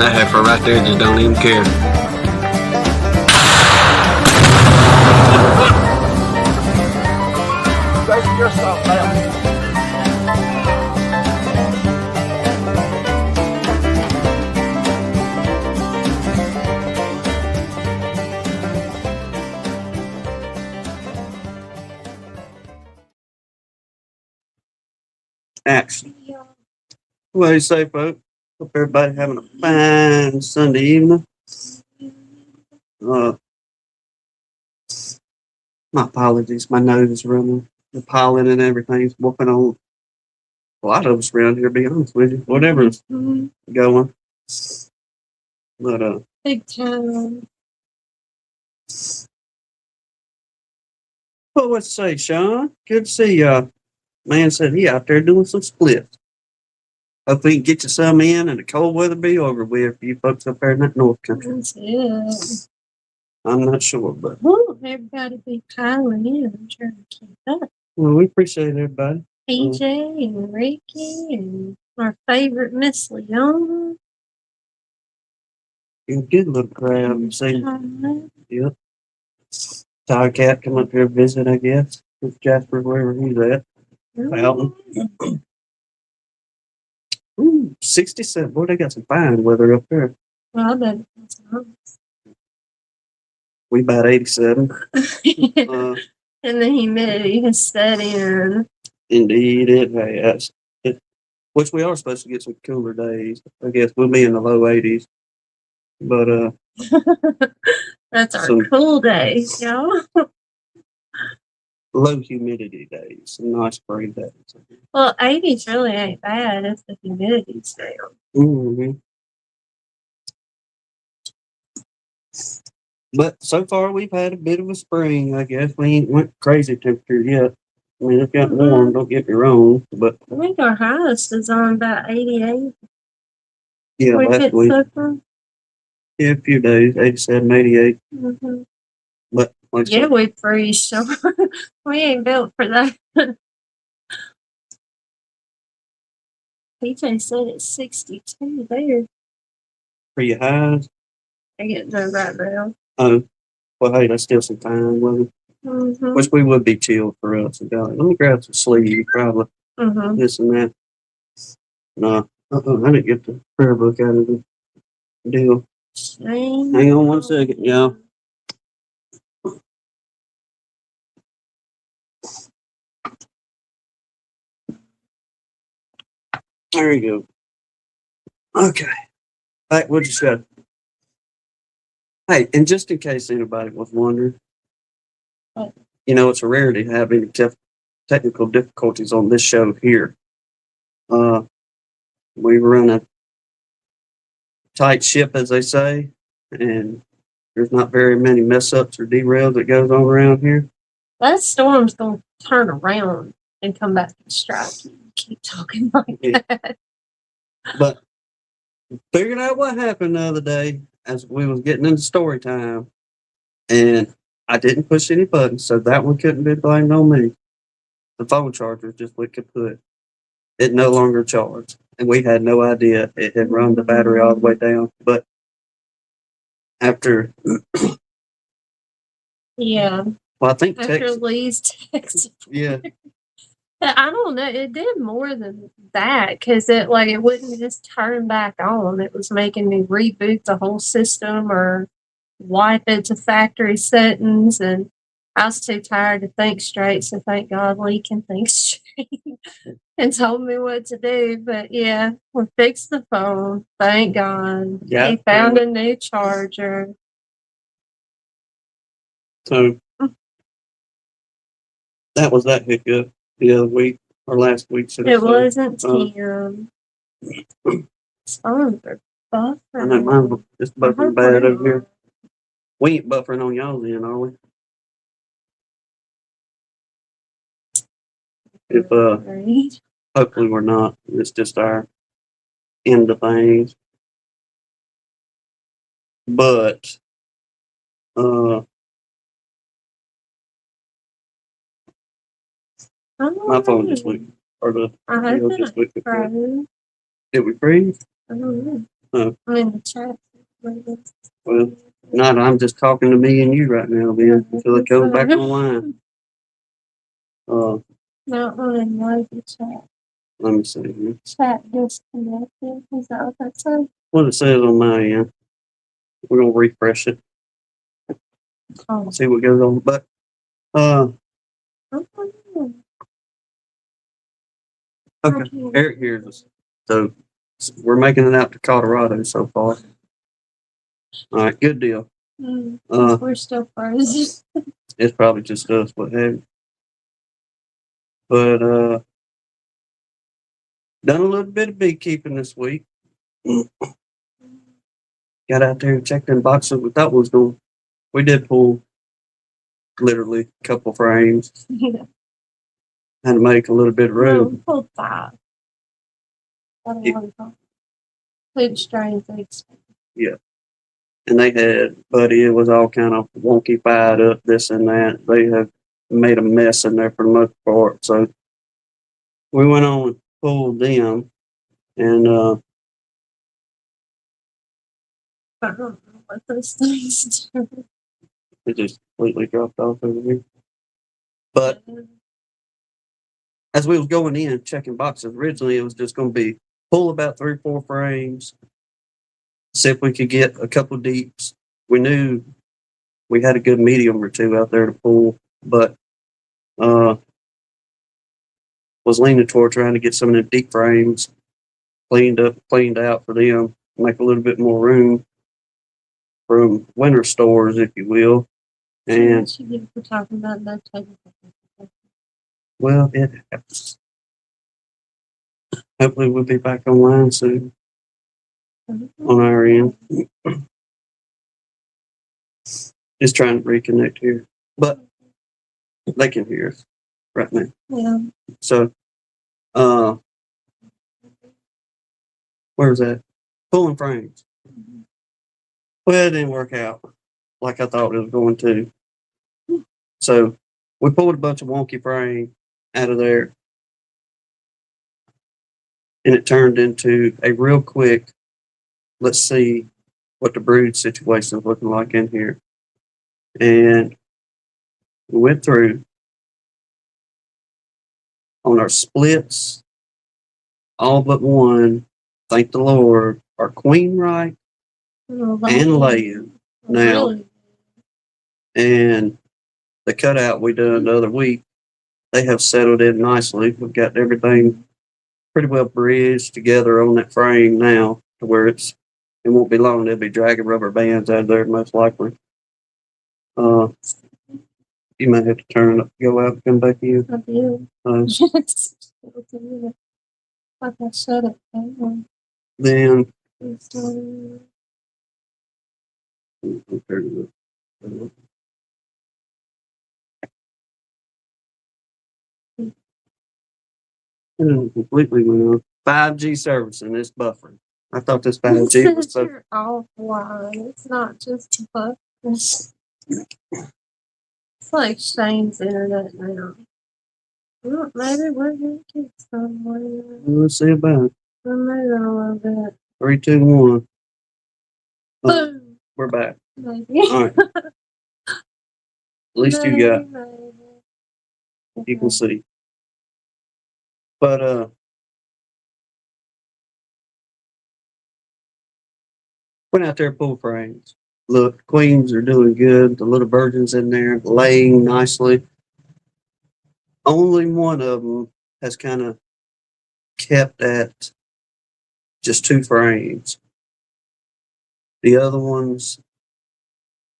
That heifer right there just don't even care. Save yourself, man. Action. What do you say, folks? Hope everybody having a fine Sunday evening. My apologies. My nose is running. The pollen and everything's whooping on a lot of us around here, to be honest with you. Whatever's going. But, big time. Well, what you say, Sean? Good to see you. Man said he out there doing some splits. Hope we can get you some in and the cold weather be over with for you folks up there in that north country. That's it. I'm not sure, but Everybody be piling in and trying to keep up. well, we appreciate everybody. PJ and Ricky and our favorite Miss Leona. You're a good little crowd. You see, yep. Ty Cat come up here to visit, I guess. With Jasper, wherever he's at. Fountain. Ooh, 67. Boy, they got some fine weather up there. Well, I bet it's nice. We about 87. And the humidity has set in. Indeed, it has. Which we are supposed to get some cooler days. I guess we'll be in the low 80s. But, that's our cool days, y'all. Low humidity days, some nice spring days. Well, 80s really ain't bad if the humidity's down. Mm-hmm. But so far, we've had a bit of a spring, I guess. We ain't went crazy temperature yet. I mean, it's gotten warm, don't get me wrong. But I think our highest is on about 88. yeah, last week. Yeah, a few days, 87, 88. Mm-hmm. But like yeah, we freeze, so we ain't built for that. PJ said it's 62 there. for your highs. I get no right now. Oh, well, hey, that's still some time, wasn't it? Mm-hmm. Which we would be chilled for us. Let me grab some sleep, probably. Mm-hmm. This and that. No, I didn't get the prayer book out of the deal. Hang on one second, y'all. There you go. Okay. Hey, what'd you say? Hey, and just in case anybody was wondering, you know, it's a rarity to have any technical difficulties on this show here. We run a tight ship, as they say, and there's not very many mess ups or derails that goes on around here. That storm's going to turn around and come back and strike you. Keep talking like that. But figured out what happened the other day as we was getting into story time, and I didn't push any buttons, so that one couldn't be blamed on me. The phone charger just went kaput. It no longer charged, and we had no idea it had run the battery all the way down. But after, yeah, well, I think after Lee's text, yeah. I don't know. It did more than that because it wouldn't just turn back on. It was making me reboot the whole system or wipe it to factory settings, and I was too tired to think straight, so thank God Lee can think straight and told me what to do. But yeah, we fixed the phone. Thank God. Yeah. He found a new charger. So that was that hiccup the other week or last week. Should I It say? wasn't Tim. Phones are buffering. I know mine is I buffering hope bad we're over here. not. We ain't buffering on y'all's end, are we? If Right. hopefully we're not. It's just our end of things. But my phone just went, or the I deal hope just it went. froze. Did we freeze? I don't know. Oh. I mean, the chat. Well, not. I'm just talking to me and you right now, then, until it goes back online. Not on live chat. Let me see. Chat disconnected. Is that what that says? What it says on my end. We're gonna refresh it. Oh. See what goes on. But okay. Eric hears us. So we're making it out to Colorado so far. All right, good deal. We're still frozen. It's probably just us, what have you. But done a little bit of beekeeping this week. Got out there and checked in boxes we thought was going. We did pull literally a couple frames. Yeah. Had to make a little bit of room. Pulled 5. Food strains. Yeah. And they had, buddy, it was all kind of wonky fired up, this and that. They have made a mess in there for the most part. So we went on and pulled them, and I don't know what those things do. it just completely dropped off over here. But as we was going in checking boxes, originally it was just going to be pull about 3 or 4 frames, see if we could get a couple deeps. We knew we had a good medium or 2 out there to pull, but was leaning toward trying to get some of the deep frames cleaned out for them, make a little bit more room from winter stores, if you will. And we're talking about that type of. Well, it happens. Hopefully we'll be back online soon on our end. Just trying to reconnect here, but they can hear us right now. Yeah. So, where's that? Pulling frames. Well, it didn't work out like I thought it was going to. So we pulled a bunch of wonky frame out of there, and it turned into a real quick, let's see what the brood situation is looking like in here. And we went through on our splits, all but one, thank the Lord, are queen right and laying now. Really? And the cutout we done the other week, they have settled in nicely. We've got everything pretty well bridged together on that frame now to where it won't be long. They'll be dragging rubber bands out of there most likely. You might have to turn up, go out, and come back in. I do. Like I said it. Then completely went off. 5G service and it's buffering. I thought this 5G was so. You're offline. It's not just buffering. It's like Shane's internet now. Well, maybe we're gonna get somewhere. Let's see about it. We're moving a little bit. 3, 2, 1. Boom. We're back. Maybe. All right. At least you got. You can see. But went out there pulled frames. Look, queens are doing good. The little virgins in there laying nicely. Only one of them has kind of kept at just 2 frames. The other ones,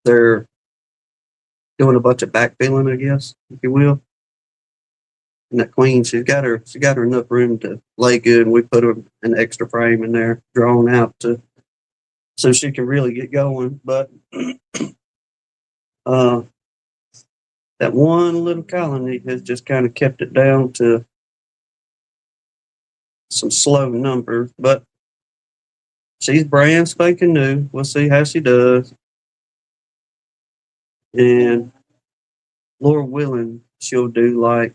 they're doing a bunch of backfilling, I guess, if you will. And that queen, she got her enough room to lay good, and we put her an extra frame in there, drawn out so she can really get going. But uh, that one little colony has just kind of kept it down to some slow numbers, but she's brand spanking new. We'll see how she does. And Lord willing, she'll do like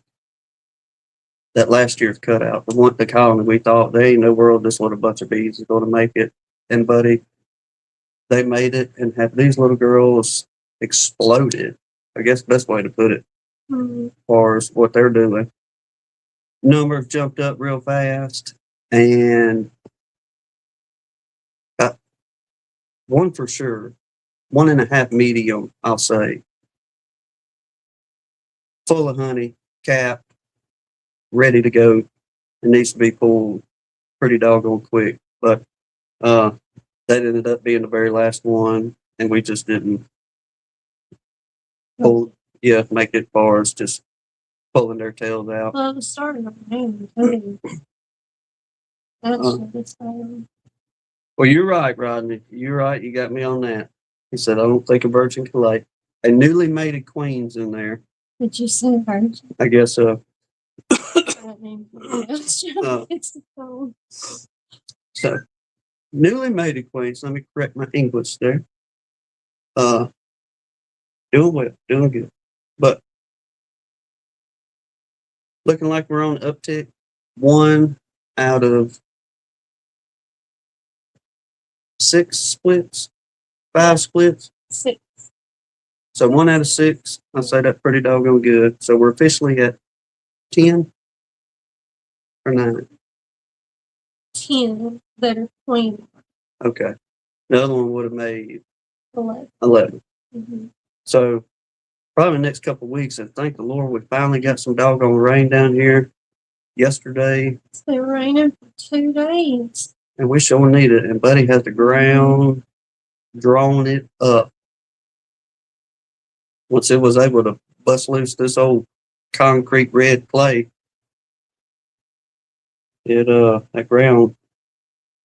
that last year's cutout. The colony we thought, there ain't no world this little bunch of bees is going to make it. And buddy, they made it, and have these little girls exploded. I guess the best way to put it, as far as what they're doing. Numbers jumped up real fast, and one for sure, 1.5 medium, I'll say, full of honey, capped, ready to go. It needs to be pulled pretty doggone quick. But that ended up being the very last one, and we just didn't make it far as just pulling their tails out. Well, the start of the name, too. That's Well, you're right, Rodney. You're right. You got me on that. He said, I don't think a virgin can lay. A newly mated queen's in there. Did you say virgin? I guess so. It's the phone. So, newly mated queens. Let me correct my English there. Doing well, doing good. But looking like we're on uptick. 1 out of 6 splits, 5 splits. 6. So 1 out of 6. I'd say that's pretty doggone good. So we're officially at 10 or 9. 10 that are queen. Okay. The other one would have made 11. 11. Mm-hmm. So probably the next couple of weeks, and thank the Lord, we finally got some doggone rain down here yesterday. It's been raining for 2 days. And we sure need it. And Buddy has the ground drawn it up. Once it was able to bust loose this old concrete red clay, that ground,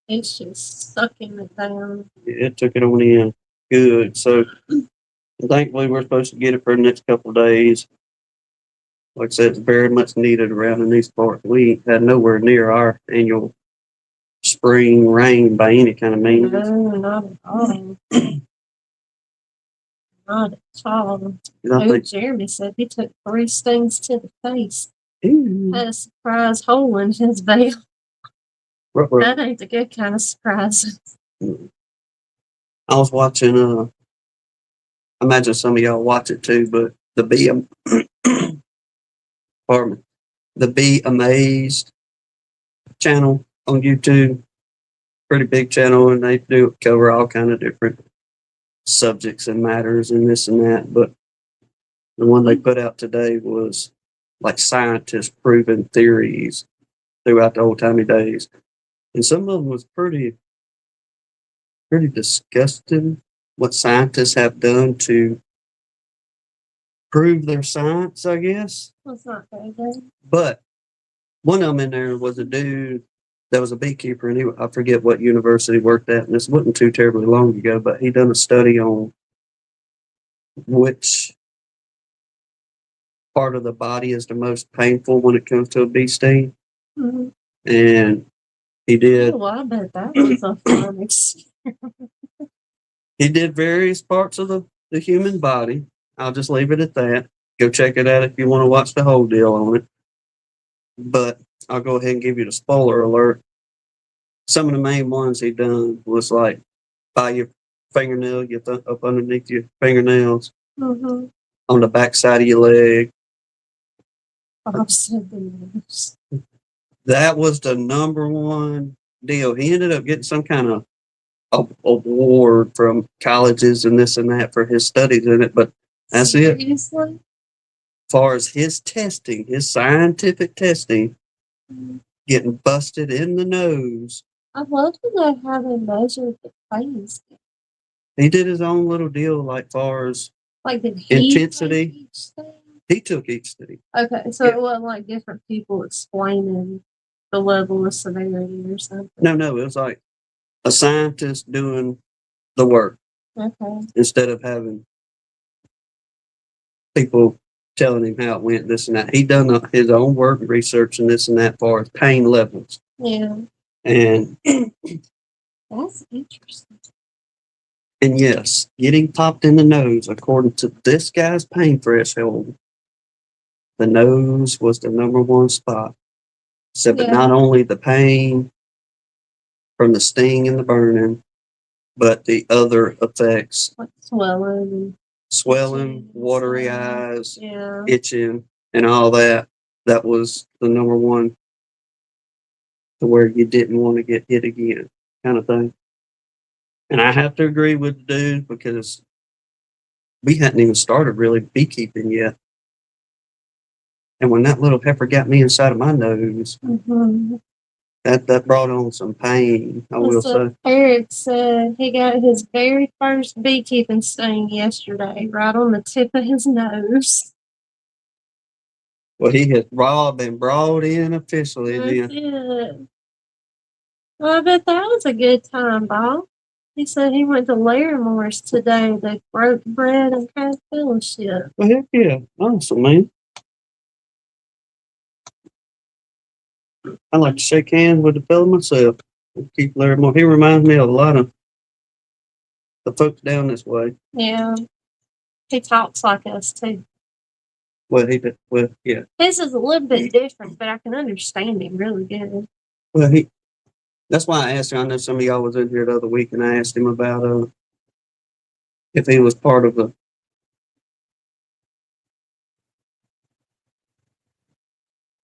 It's just sucking it down. it took it on in good. So thankfully we're supposed to get it for the next couple of days. Like I said, it's very much needed around in these parts. We had nowhere near our annual spring rain by any kind of means. No, not at all. Not at all. Jeremy said he took 3 stings to the face. Had a surprise hole in his veil. That ain't the good kind of surprise. I was watching, I imagine some of y'all watch it too, but the Be Amazed channel on YouTube, pretty big channel, and they do cover all kind of different subjects and matters and this and that. But the one they put out today was like scientists proving theories throughout the old timey days, and some of them was pretty disgusting. What scientists have done to prove their science, I guess. That's not very good. But one of them in there was a dude that was a beekeeper, and I forget what university he worked at, and this wasn't too terribly long ago, but he done a study on which part of the body is the most painful when it comes to a bee sting. Mm-hmm. And he did. Oh, I bet that was a fun experience. He did various parts of the human body. I'll just leave it at that. Go check it out if you want to watch the whole deal on it. But I'll go ahead and give you the spoiler alert. Some of the main ones he done was like by your fingernail, up underneath your fingernails, Mm-hmm. on the back side of your leg. That was the number one deal. He ended up getting some kind of award from colleges and this and that for his studies in it, but that's it. Seriously? As far as his testing, his scientific testing, getting busted in the nose. I'd love to know how they measured the planes. He did his own little deal, like far as like did he intensity. take each thing? He took each study. Okay, so Yeah. it wasn't like different people explaining the level of severity or something. No, it was like a scientist doing the work. Okay. Instead of having people telling him how it went, this and that. He done his own work and research and this and that for his pain levels. Yeah. And that's interesting. And yes, getting popped in the nose, according to this guy's pain threshold, the nose was the number one spot. So, but not only the pain from the sting and the burning, but the other effects. Like swelling, watery eyes, itching, and all that. That was the number one to where you didn't want to get hit again, kind of thing. And I have to agree with the dude because we hadn't even started really beekeeping yet. And when that little heifer got me inside of my nose, that brought on some pain, I will say. Eric said he got his very first beekeeping sting yesterday, right on the tip of his nose. Well, he had been brought in officially then. Well, I bet that was a good time, Bob. He said he went to Larimer's today. They broke bread and had fellowship. Well, heck yeah. Awesome, man. I like to shake hands with the fella myself. Keep Larimore. He reminds me of a lot of the folks down this way. Yeah. He talks like us, too. Well, yeah. His is a little bit different, but I can understand him really good. Well, that's why I asked him. I know some of y'all was in here the other week, and I asked him about if he was part of if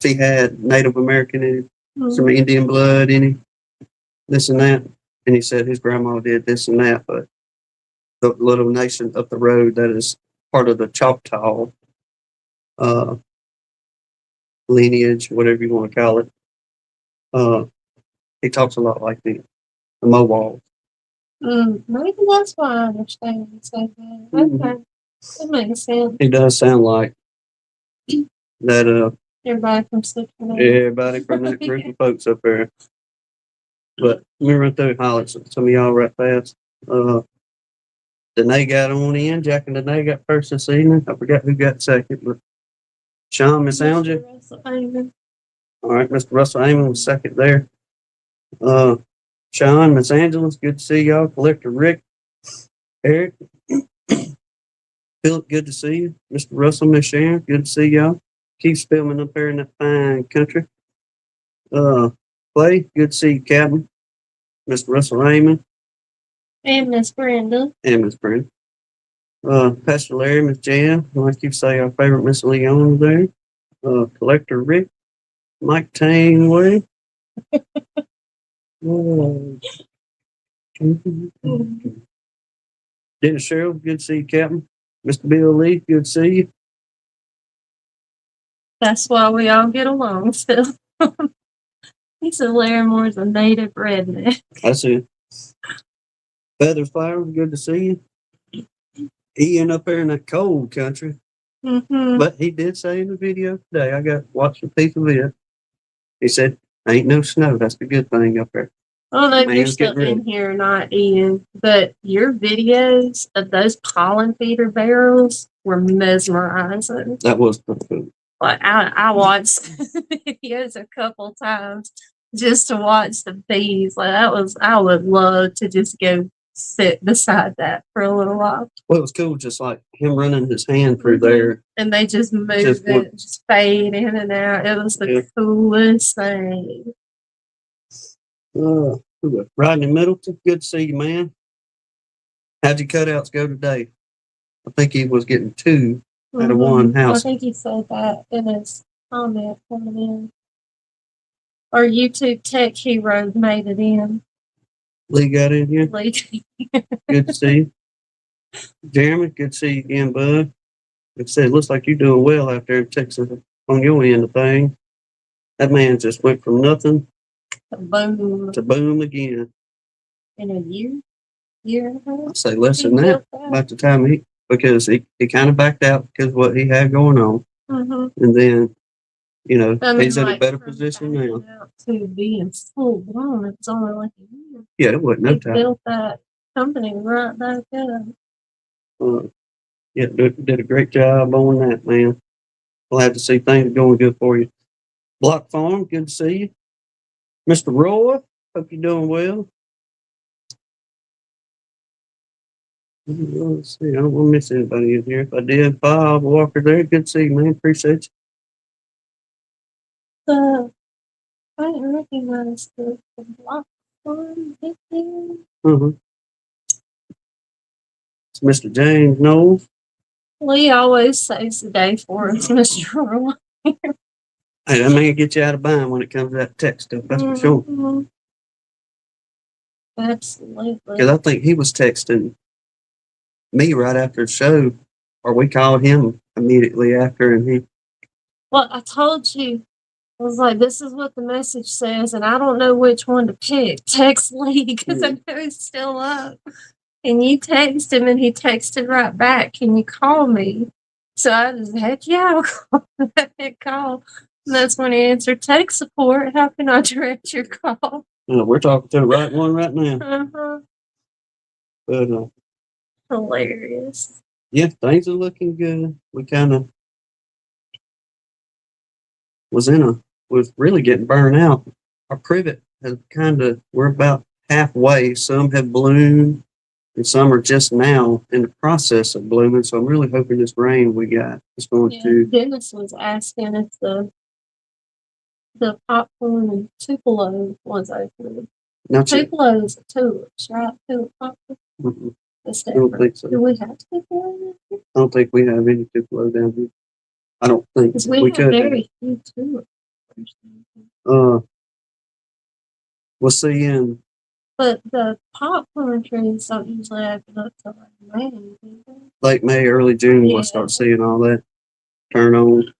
he had Native American in him, some Indian blood in him, this and that. And he said his grandma did this and that, but the little nation up the road that is part of the Choctaw lineage, whatever you want to call it, he talks a lot like the Mohawks. Maybe that's why I understand him so good. Okay. That makes sense. He does sound like that. Everybody from Cincinnati. Everybody from that group of folks up there. But let me run through and holler at some of y'all right fast. Danae got on in. Jack and Danae got first this evening. I forgot who got second, but Sean, Miss Angela. All right, Mr. Russell Amon was second there. Sean, Miss Angela, good to see y'all. Collector Rick, Eric, Philip, good to see you. Mr. Russell, Miss Sharon, good to see y'all. Keeps filming up there in that fine country. Clay, good to see you, Captain. Mr. Russell Raymond. And Miss Brenda. Pastor Larry, Miss Jan, like you say, our favorite Miss Leon there. Collector Rick, Mike Taneway. Dennis Sherrill, good to see you, Captain. Mr. Bill Lee, good to see you. That's why we all get along, Phil. He said Larimer's a native redneck. That's it. Feathers Flowers, good to see you. He up there in that cold country. But he did say in the video today, I got watched a piece of it. He said, ain't no snow. That's the good thing up there. I don't know if you're still in here or not, Ian, but your videos of those pollen feeder barrels were mesmerizing. That was pretty cool. Like I watched videos a couple times just to watch the bees. Like I would love to just go sit beside that for a little while. Well, it was cool, just like him running his hand through there. And they just moved it, just fade in and out. It was the coolest thing. Rodney Middleton, good to see you, man. How'd your cutouts go today? I think he was getting 2 out of one house. I think he said that in his comment coming in. Our YouTube tech hero made it in. Lee got in here. Like, Good to see you. Jeremy, good to see you again, bud. Like I said, it looks like you're doing well out there in Texas on your end of things. That man just went from nothing boom. to boom again. In a year and a half. I say less than that. About the time because he kind of backed out because of what he had going on. Mm-hmm. And then, I mean, he's in a like, better from position backing now. out to being full blown, it's only like a year. Yeah, it wasn't no He time. built that company right back up. Yeah, did a great job on that, man. Glad to see things going good for you. Block Farm, good to see you. Mr. Roy, hope you're doing well. Let's see, I don't want to miss anybody in here. If I did, Bob Walker there, good to see you, man. Appreciate I didn't recognize the block farm thing. you. It's Mr. James Knowles. Lee always saves the day for us, Mr. Roy. Hey, that man get you out of bind when it comes to that tech stuff, that's for sure. Mm-hmm. Absolutely. Because I think he was texting me right after the show, or we called him immediately after, and he. Well, I told you, I was like, this is what the message says, and I don't know which one to pick. Text Lee, because I know he's still up. And you text him, and he texted right back, can you call me? So I just, heck yeah, I'll call. And that's when he answered, tech support, how can I direct your call? We're talking to the right one right now. Uh-huh. But, Hilarious. yeah, things are looking good. We kind of was really getting burned out. Our privet has we're about halfway. Some have bloomed, and some are just now in the process of blooming. So I'm really hoping this rain we got is going to. Dennis was asking if the popcorn and Tupelo was open. Tupelo is tulips, right? Tulip popcorn. Mm-mm. That's I don't think so. Do we have Tupelo? I don't think we have any Tupelo down here. I don't think. Because we have very few tulips. We'll see in. But the popcorn trees don't usually open up till like May. Late May, early June, we'll start seeing all that turn on.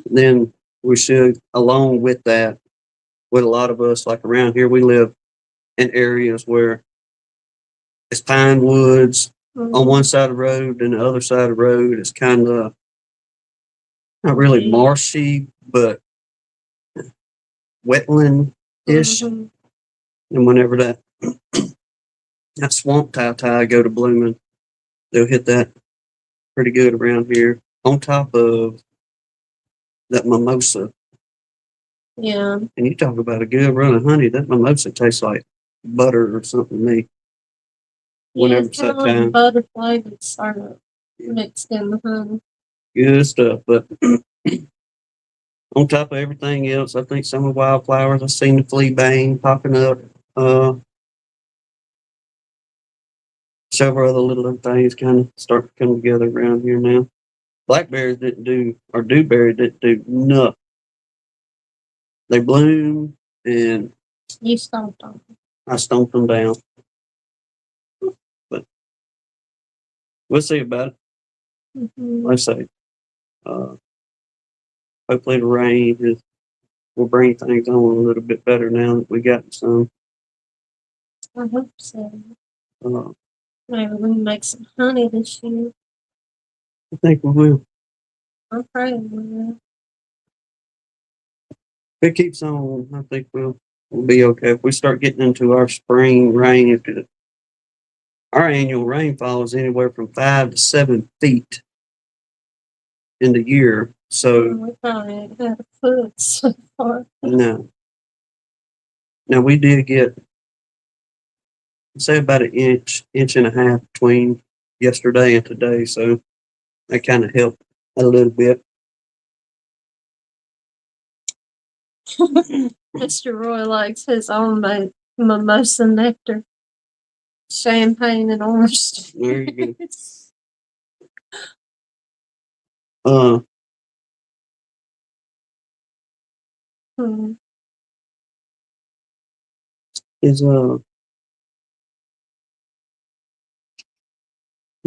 Then we should, along with that, with a lot of us, like around here, we live in areas where it's pine woods on one side of the road, and the other side of the road is kind of not really marshy, but wetland-ish. And whenever that swamp tie go to blooming, they'll hit that pretty good around here. On top of that mimosa. Yeah. And you talk about a good run of honey, that mimosa tastes like butter or something to me. Whenever it's that time. Butter flavored syrup mixed in the honey. Good stuff. But on top of everything else, I think some of the wildflowers, I've seen the flea bane popping up. Several other little things kind of start to come together around here now. Blackberries didn't do, or dewberry didn't do nothing. They bloomed, and you stomped on them. I stomped them down. But we'll see about it. Let's say, hopefully the rain will bring things on a little bit better now that we got some. I hope so. Maybe we can make some honey this year. I think we will. I'm praying we will. If it keeps on, I think we'll be okay. If we start getting into our spring rain, our annual rainfall is anywhere from 5 to 7 feet in the year. So we probably ain't had a foot so far. No. Now we did get, say, about an inch and a half between yesterday and today, so that kind of helped a little bit. Mr. Roy likes his own made mimosa nectar, champagne and orange. There you go. Is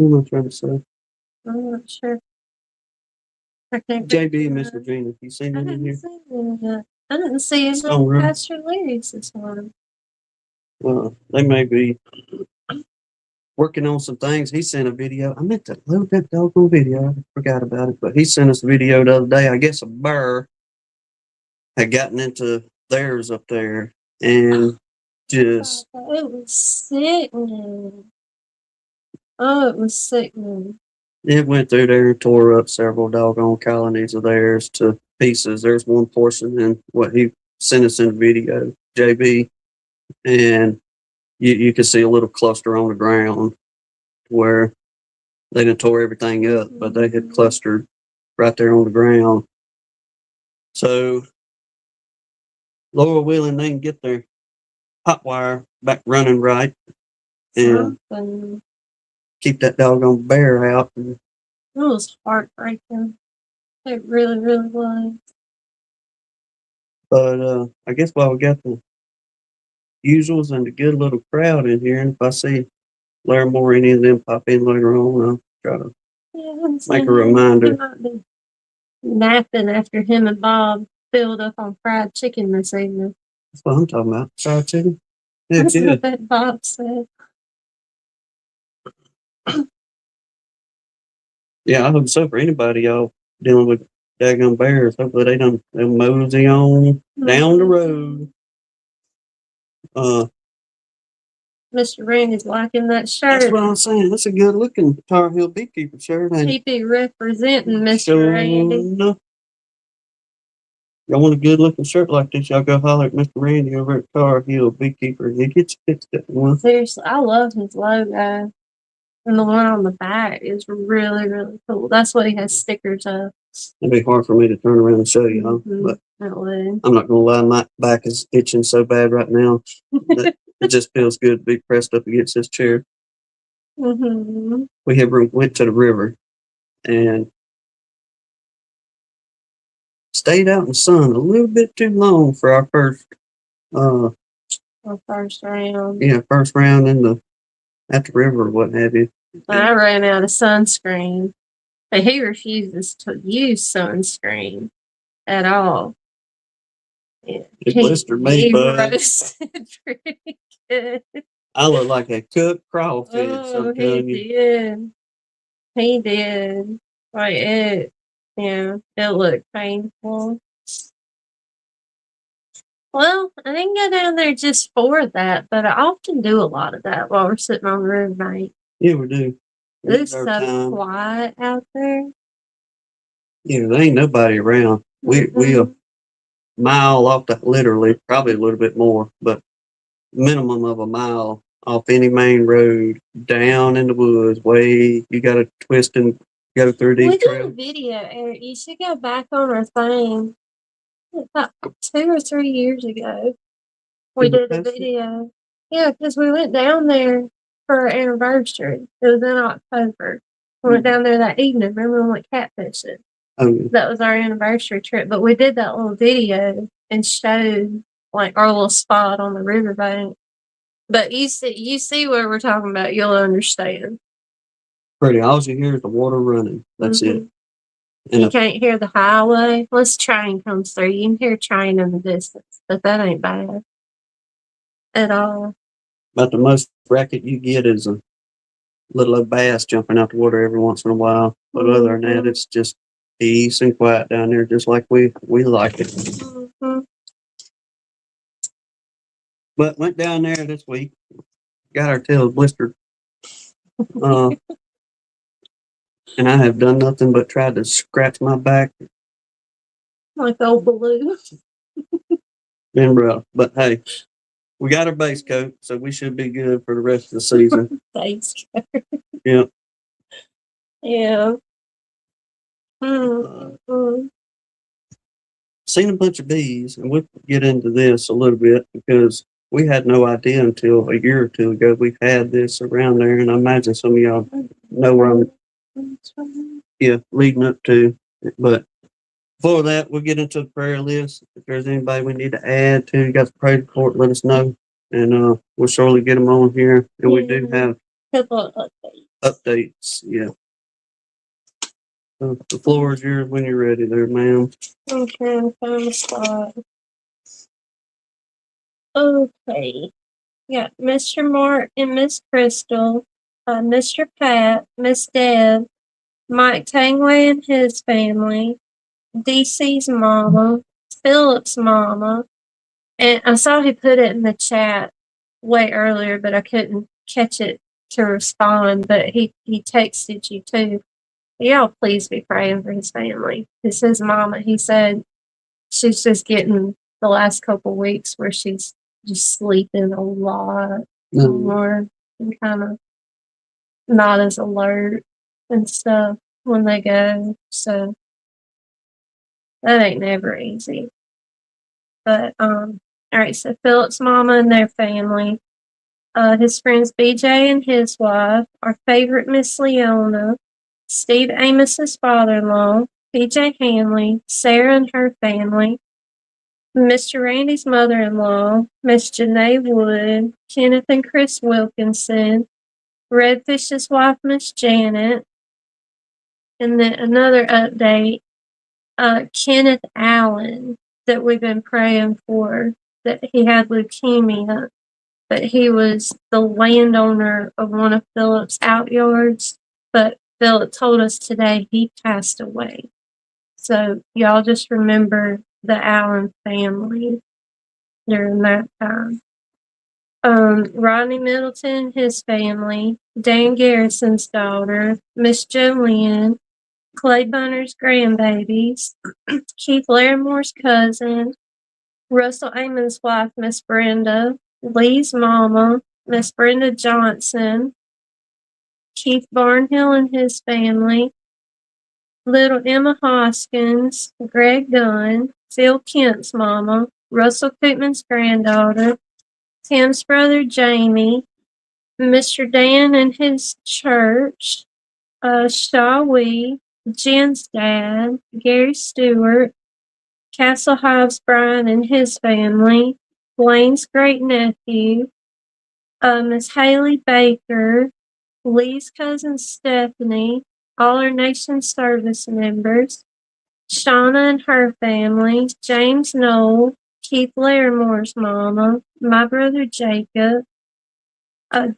Who am I trying to say? I'm not sure. I can't JB and picture Miss that. Regina. You seen I them in didn't here? see him yet. I didn't see him Stone in River. Pastor Larry's this morning. They may be working on some things. He sent a video. I meant to load that doggone video. I forgot about it. But he sent us a video the other day. I guess a bear had gotten into theirs up there and just It was sickening. Oh, it was sickening. it went through there and tore up several doggone colonies of theirs to pieces. There's one portion in what he sent us in the video, JB, and you can see a little cluster on the ground where they didn't tore everything up, but they had clustered right there on the ground. So, Lord willing, they can get their hot wire back running right and Something. keep that doggone bear out. It was heartbreaking. It really, really was. But I guess while we got the usuals and a good little crowd in here, and if I see Larimore or any of them pop in later on, I'll try to make a reminder. He might be napping after him and Bob filled up on fried chicken this evening. That's what I'm talking about. Fried chicken. Yeah, That's yeah. what that Bob said. Yeah, I hope so for anybody y'all dealing with daggone bears. Hopefully they'll mosey on down the road. Mr. Randy's liking that shirt. That's what I'm saying. That's a good looking Tar Heel Beekeeper shirt. He be representing Mr. Sure Randy. enough. Y'all want a good looking shirt like this, y'all go holler at Mr. Randy over at Tar Heel Beekeeper. He gets fixed at one. Seriously, I love his logo. And the one on the back is really, really cool. That's what he has stickers of. It'd be hard for me to turn around and show you, but It would. I'm not gonna lie, my back is itching so bad right now that it just feels good to be pressed up against this chair. We went to the river and stayed out in the sun a little bit too long for our first Our first round. Yeah, first round at the river or what have you. I ran out of sunscreen. But he refuses to use sunscreen at all. Yeah. It blistered me, he bud. roasted pretty good. I look like a cooked crawfish. Oh, he did. He did. Like it looked painful. Well, I didn't go down there just for that, but I often do a lot of that while we're sitting on the riverbank. Yeah, we do. It's so quiet out there. Yeah, there ain't nobody around. We a mile off literally, probably a little bit more, but minimum of a mile off any main road, down in the woods, you gotta twist and go through these trails. We did a video, Eric. You should go back on our thing. About 2 or 3 years ago, we did a video. Yeah, because we went down there for our anniversary. It was in October. We went down there that evening. Remember we went catfishing? That was our anniversary trip. But we did that little video and showed like our little spot on the riverbank. But you see what we're talking about, you'll understand. Pretty. All you hear is the water running. That's it. And you can't hear the highway. Unless train comes through. You can hear a train in the distance, but that ain't bad at all. About the most racket you get is a little old bass jumping out the water every once in a while. But other than that, it's just peace and quiet down there, just like we like it. But went down there this week, got our tails blistered. And I have done nothing but tried to scratch my back. Like old balloon. Been rough. But hey, we got our base coat, so we should be good for the rest of the season. Base coat. Yeah. Yeah. Seen a bunch of bees, and we'll get into this a little bit because we had no idea until a year or two ago we've had this around there, and I imagine some of y'all know where I'm leading up to. But before that, we'll get into the prayer list. If there's anybody we need to add to, you got the prayer report, let us know, and we'll surely get them on here. And we do have a couple of updates. updates. Yeah. The floor is yours when you're ready there, ma'am. I'm trying to find a spot. Okay. Yeah, Mr. Mark and Miss Crystal, Mr. Pat, Miss Deb, Mike Tangway and his family, DC's mama, Philip's mama, and I saw he put it in the chat way earlier, but I couldn't catch it to respond. But he texted you too. Y'all please be praying for his family. It's his mama. He said she's just getting the last couple weeks where she's just sleeping a lot more and kind of not as alert and stuff when they go. So that ain't never easy. But all right, so Philip's mama and their family, his friends BJ and his wife, our favorite Miss Leona, Steve Amos's father-in-law, PJ Hanley, Sarah and her family, Mr. Randy's mother-in-law, Miss Janae Wood, Kenneth and Chris Wilkinson, Redfish's wife, Miss Janet, and then another update, Kenneth Allen that we've been praying for, that he had leukemia, but he was the landowner of one of Philip's outyards, but Philip told us today he passed away. So y'all just remember the Allen family during that time. Rodney Middleton, his family, Dan Garrison's daughter, Miss Jolene, Clay Bunner's grandbabies, Keith Larimore's cousin, Russell Amon's wife, Miss Brenda, Lee's mama, Miss Brenda Johnson, Keith Barnhill and his family, little Emma Hoskins, Greg Gunn, Phil Kent's mama, Russell Cookman's granddaughter, Tim's brother Jamie, Mr. Dan and his church, Shaw Wee, Jen's dad, Gary Stewart, Castle Hives Brian and his family, Blaine's great nephew, Miss Haley Baker, Lee's cousin Stephanie, all our nation service members, Shauna and her family, James Knoll, Keith Larimore's mama, my brother Jacob,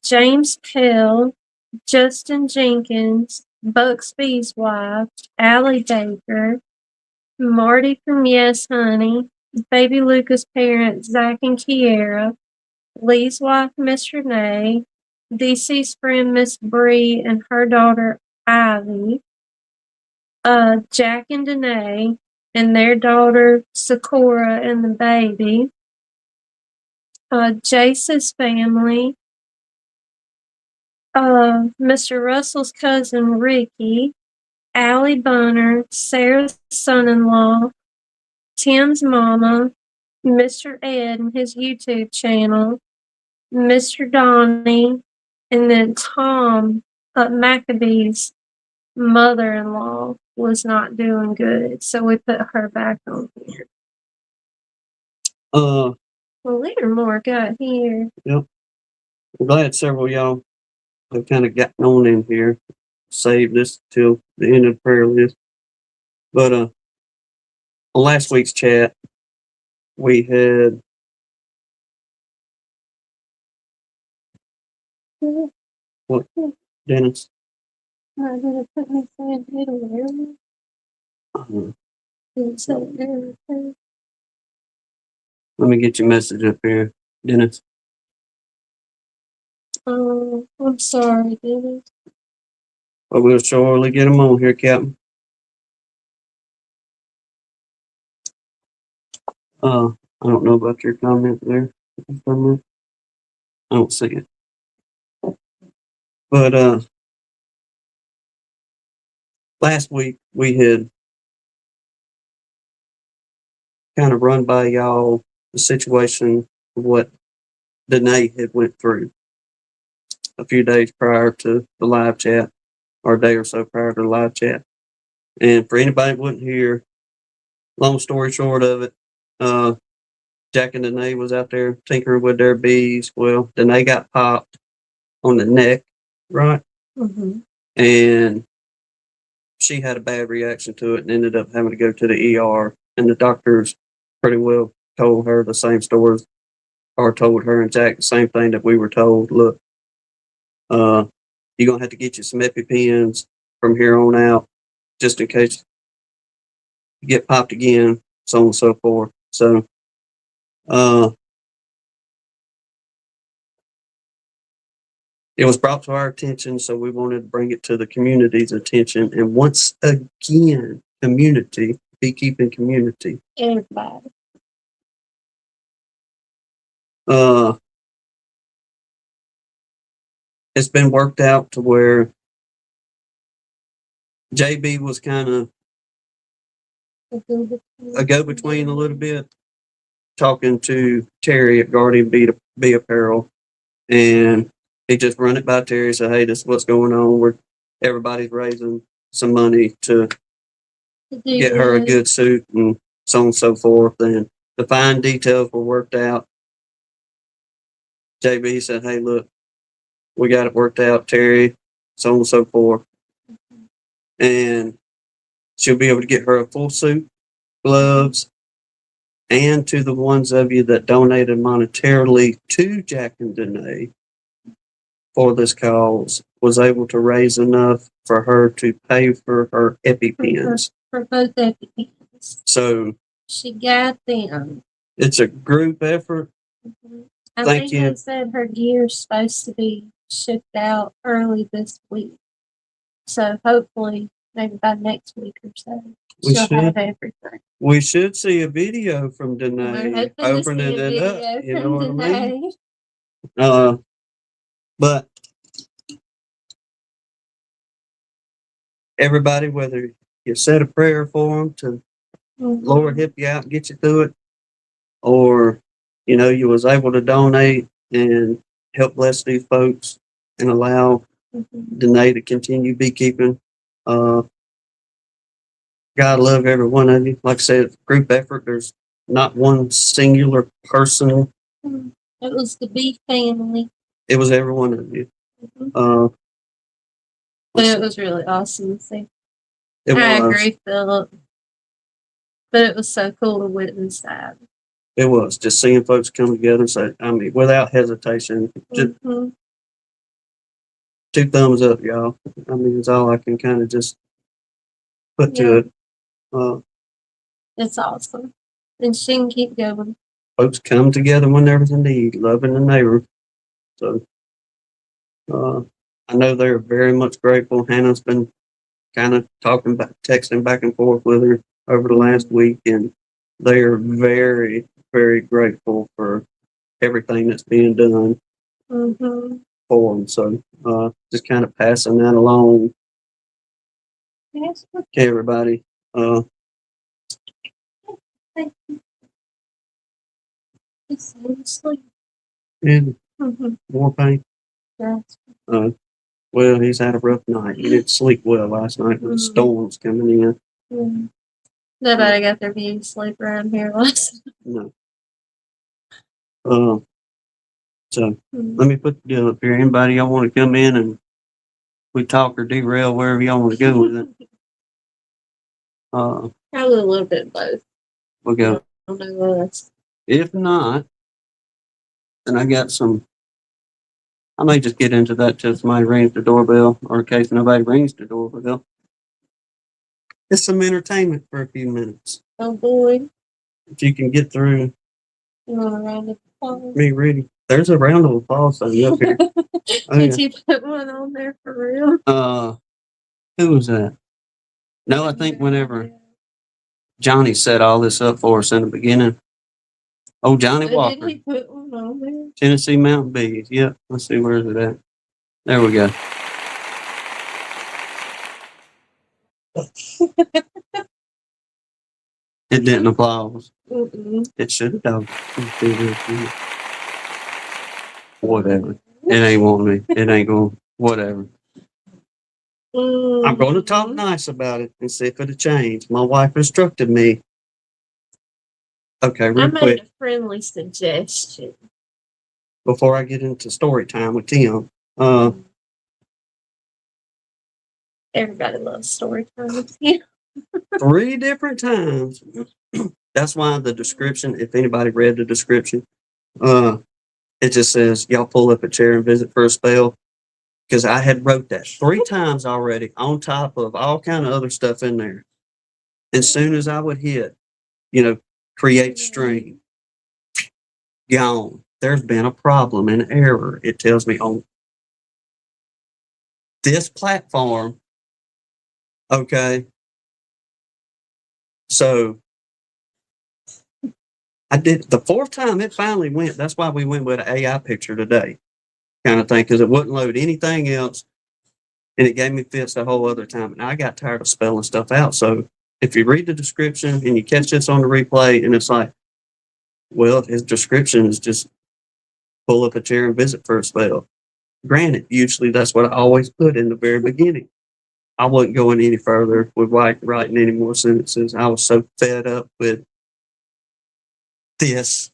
James Pell, Justin Jenkins, Buxby's wife, Allie Baker, Marty from Yes Honey, baby Luca's parents, Zach and Kiera, Lee's wife, Miss Renee, DC's friend, Miss Bree, and her daughter, Ivy, Jack and Danae, and their daughter, Sakura, and the baby, Jace's family, Mr. Russell's cousin, Ricky, Allie Bunner, Sarah's son-in-law, Tim's mama, Mr. Ed and his YouTube channel, Mr. Donnie, and then Tom Maccabee's mother-in-law was not doing good, so we put her back on here. Well, Leadermore got here. Yep. I'm glad several of y'all have kind of gotten on in here, saved this till the end of the prayer list. But on last week's chat, we had what, Dennis? I'm gonna put my friend Italy. Let me get your message up here, Dennis. Oh, I'm sorry, Dennis. But we'll surely get them on here, Captain. I don't know about your comment there. I don't see it. But last week we had kind of run by y'all the situation of what Danae had went through a few days prior to the live chat, or a day or so prior to the live chat. And for anybody that wasn't here, long story short of it, Jack and Danae was out there tinkering with their bees. Well, Danae got popped on the neck, right? Mm-hmm. and she had a bad reaction to it and ended up having to go to the ER. And the doctors pretty well told her the same stories, or told her and Jack the same thing that we were told. Look, you're gonna have to get you some EpiPens from here on out, just in case you get popped again, so on and so forth. So, it was brought to our attention, so we wanted to bring it to the community's attention. And once again, community, beekeeping community, Everybody. it's been worked out to where JB was kind of a go-between a little bit, talking to Terry at Guardian Bee Apparel, and he just run it by Terry, said, hey, this is what's going on. Everybody's raising some money to get her a good suit and so on and so forth. And the fine details were worked out. JB said, hey, look, we got it worked out, Terry, so on and so forth. And she'll be able to get her a full suit, gloves, and to the ones of you that donated monetarily to Jack and Danae for this cause, was able to raise enough for her to pay for her EpiPens. For both EpiPens. So she got them. It's a group effort. Mm-hmm. I Thank think you. they said her gear's supposed to be shipped out early this week. So hopefully, maybe by next week or so, she'll have everything. We should see a video from Danae opening it up. You know what I mean? But everybody, whether you said a prayer for them to Lord help you out and get you through it, or you was able to donate and help bless these folks and allow Danae to continue beekeeping. God love every one of you. Like I said, group effort. There's not one singular person. It was the bee family. It was every one of you. But it was really awesome to see. I agree, Philip. But it was so cool to witness that. It was just seeing folks come together and say, I mean, without hesitation, just 2 thumbs up, y'all. I mean, it's all I can kind of just put to it. It's awesome. And she can keep going. Folks come together when there's a need, loving the neighbor. So I know they're very much grateful. Hannah's been kind of texting back and forth with her over the last week, and they are very, very grateful for everything that's being done for them. So just kind of passing that along to everybody. And more pain. Well, he's had a rough night. He didn't sleep well last night with the storms coming in. Nobody got their beauty sleep around here last night. No. So let me put the deal up here. Anybody y'all want to come in and we talk or derail wherever y'all want to go with it? Probably a little bit of both. We'll go. I don't know us. If not, then I got some. I may just get into that till somebody rings the doorbell, or in case nobody rings the doorbell. It's some entertainment for a few minutes. Oh boy! If you can get through. You want a round of applause? Me ready? There's a round of applause up here. Did you put one on there for real? Who was that? No, I think whenever Johnny set all this up for us in the beginning. Oh, Johnny Walker. Did he put one on there? Tennessee Mountain Bees. Yep. Let's see, where's it at? There we go. It didn't applause. It should have done. Whatever. It ain't wanting me. It ain't going. Whatever. I'm going to talk nice about it and see if it'll change. My wife instructed me. Okay, real quick. I made a friendly suggestion. Before I get into story time with Tim, Everybody loves story time. Yeah. 3 different times. That's why the description, if anybody read the description, it just says, y'all pull up a chair and visit for a spell. Because I had wrote that 3 times already on top of all kind of other stuff in there. As soon as I would hit, create stream, gone. There's been a problem, an error. It tells me on this platform. Okay. So I did the 4th time it finally went. That's why we went with an AI picture today, kind of thing, because it wouldn't load anything else. And it gave me fits the whole other time. And I got tired of spelling stuff out. So if you read the description and you catch this on the replay and it's like, well, his description is just pull up a chair and visit for a spell. Granted, usually that's what I always put in the very beginning. I wasn't going any further with writing any more sentences. I was so fed up with this.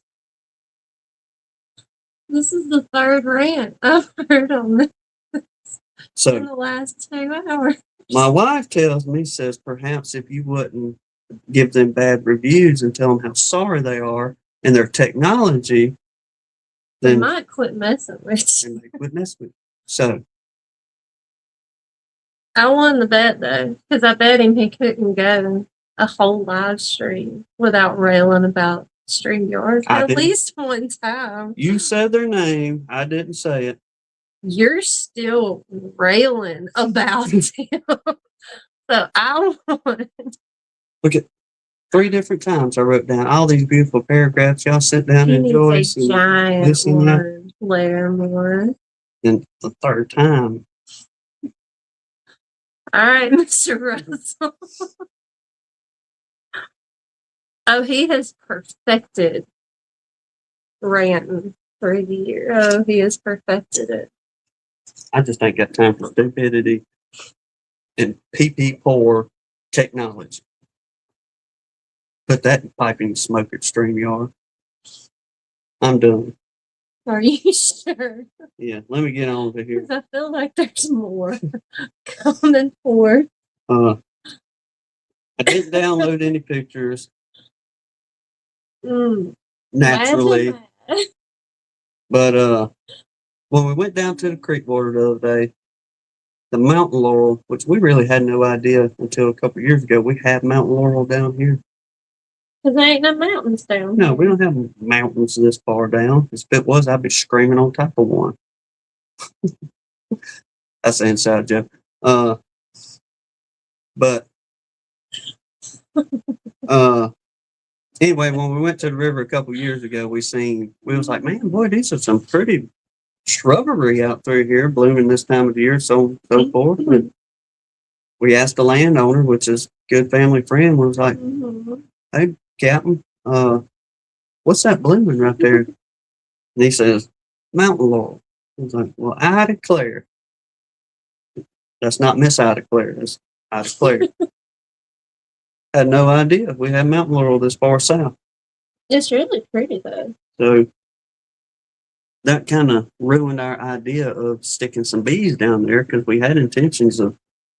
This is the 3rd rant I've heard on this So in the last 2 hours. My wife tells me, says, perhaps if you wouldn't give them bad reviews and tell them how sorry they are and their technology, They then might quit messing with you. they quit messing with you. So I won the bet though, because I bet him he couldn't go a whole live stream without railing about StreamYard at least one time. You said their name. I didn't say it. You're still railing about him. So I won. Look at 3 different times I wrote down all these beautiful paragraphs. Y'all sit down and enjoy. Needs a giant word, layer more. And the 3rd time. All right, Mr. Russell. Oh, he has perfected ranting through the year. Oh, he has perfected it. I just ain't got time for stupidity and PP poor technology. Put that in piping smoke at StreamYard. I'm done. Are you sure? Yeah, let me get on over here. I feel like there's more coming forth. I didn't download any pictures. Naturally. But when we went down to the creek border the other day, the mountain laurel, which we really had no idea until a couple of years ago, we have mountain laurel down here. Because there ain't no mountains down No, here. we don't have mountains this far down. If it was, I'd be screaming on top of one. That's the inside joke. But anyway, when we went to the river a couple of years ago, we was like, man, boy, these are some pretty shrubbery out through here, blooming this time of the year, so forth. And we asked the landowner, which is a good family friend, was like, hey, Captain, what's that blooming right there? And he says, mountain laurel. I was like, well, I declare. That's not Miss I declare. That's I declare. Had no idea we had mountain laurel this far south. It's really pretty though. So that kind of ruined our idea of sticking some bees down there because we had intentions of,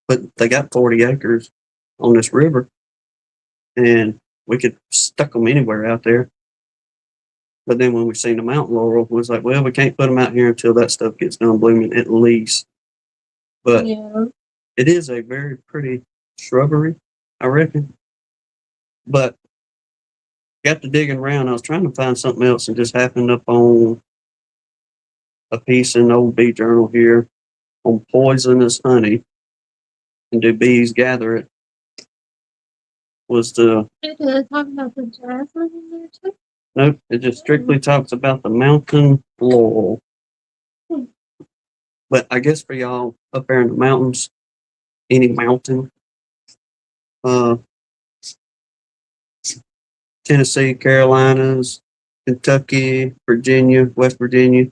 but they got 40 acres on this river and we could stuck them anywhere out there. But then when we seen the mountain laurel, we was like, well, we can't put them out here until that stuff gets done blooming at least. But yeah, it is a very pretty shrubbery, I reckon. But got to digging around. I was trying to find something else and just happened up on a piece in the old bee journal here on poisonous honey. And do bees gather it? Was the it did talk about the jasmine in there too. nope, it just strictly talks about the mountain laurel. But I guess for y'all up there in the mountains, any mountain, Tennessee, Carolinas, Kentucky, Virginia, West Virginia.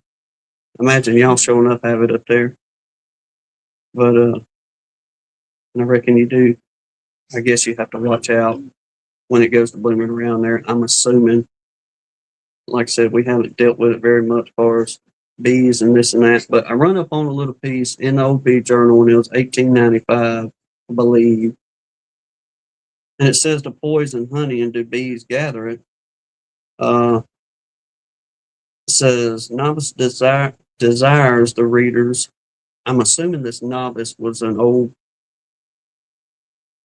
Imagine y'all showing up have it up there. But I reckon you do. I guess you have to watch out when it goes to blooming around there. I'm assuming, like I said, we haven't dealt with it very much as far as bees and this and that. But I run up on a little piece in the old bee journal and it was 1895. I believe. And it says to poison honey and do bees gather it. It says novice desires the readers. I'm assuming this novice was an old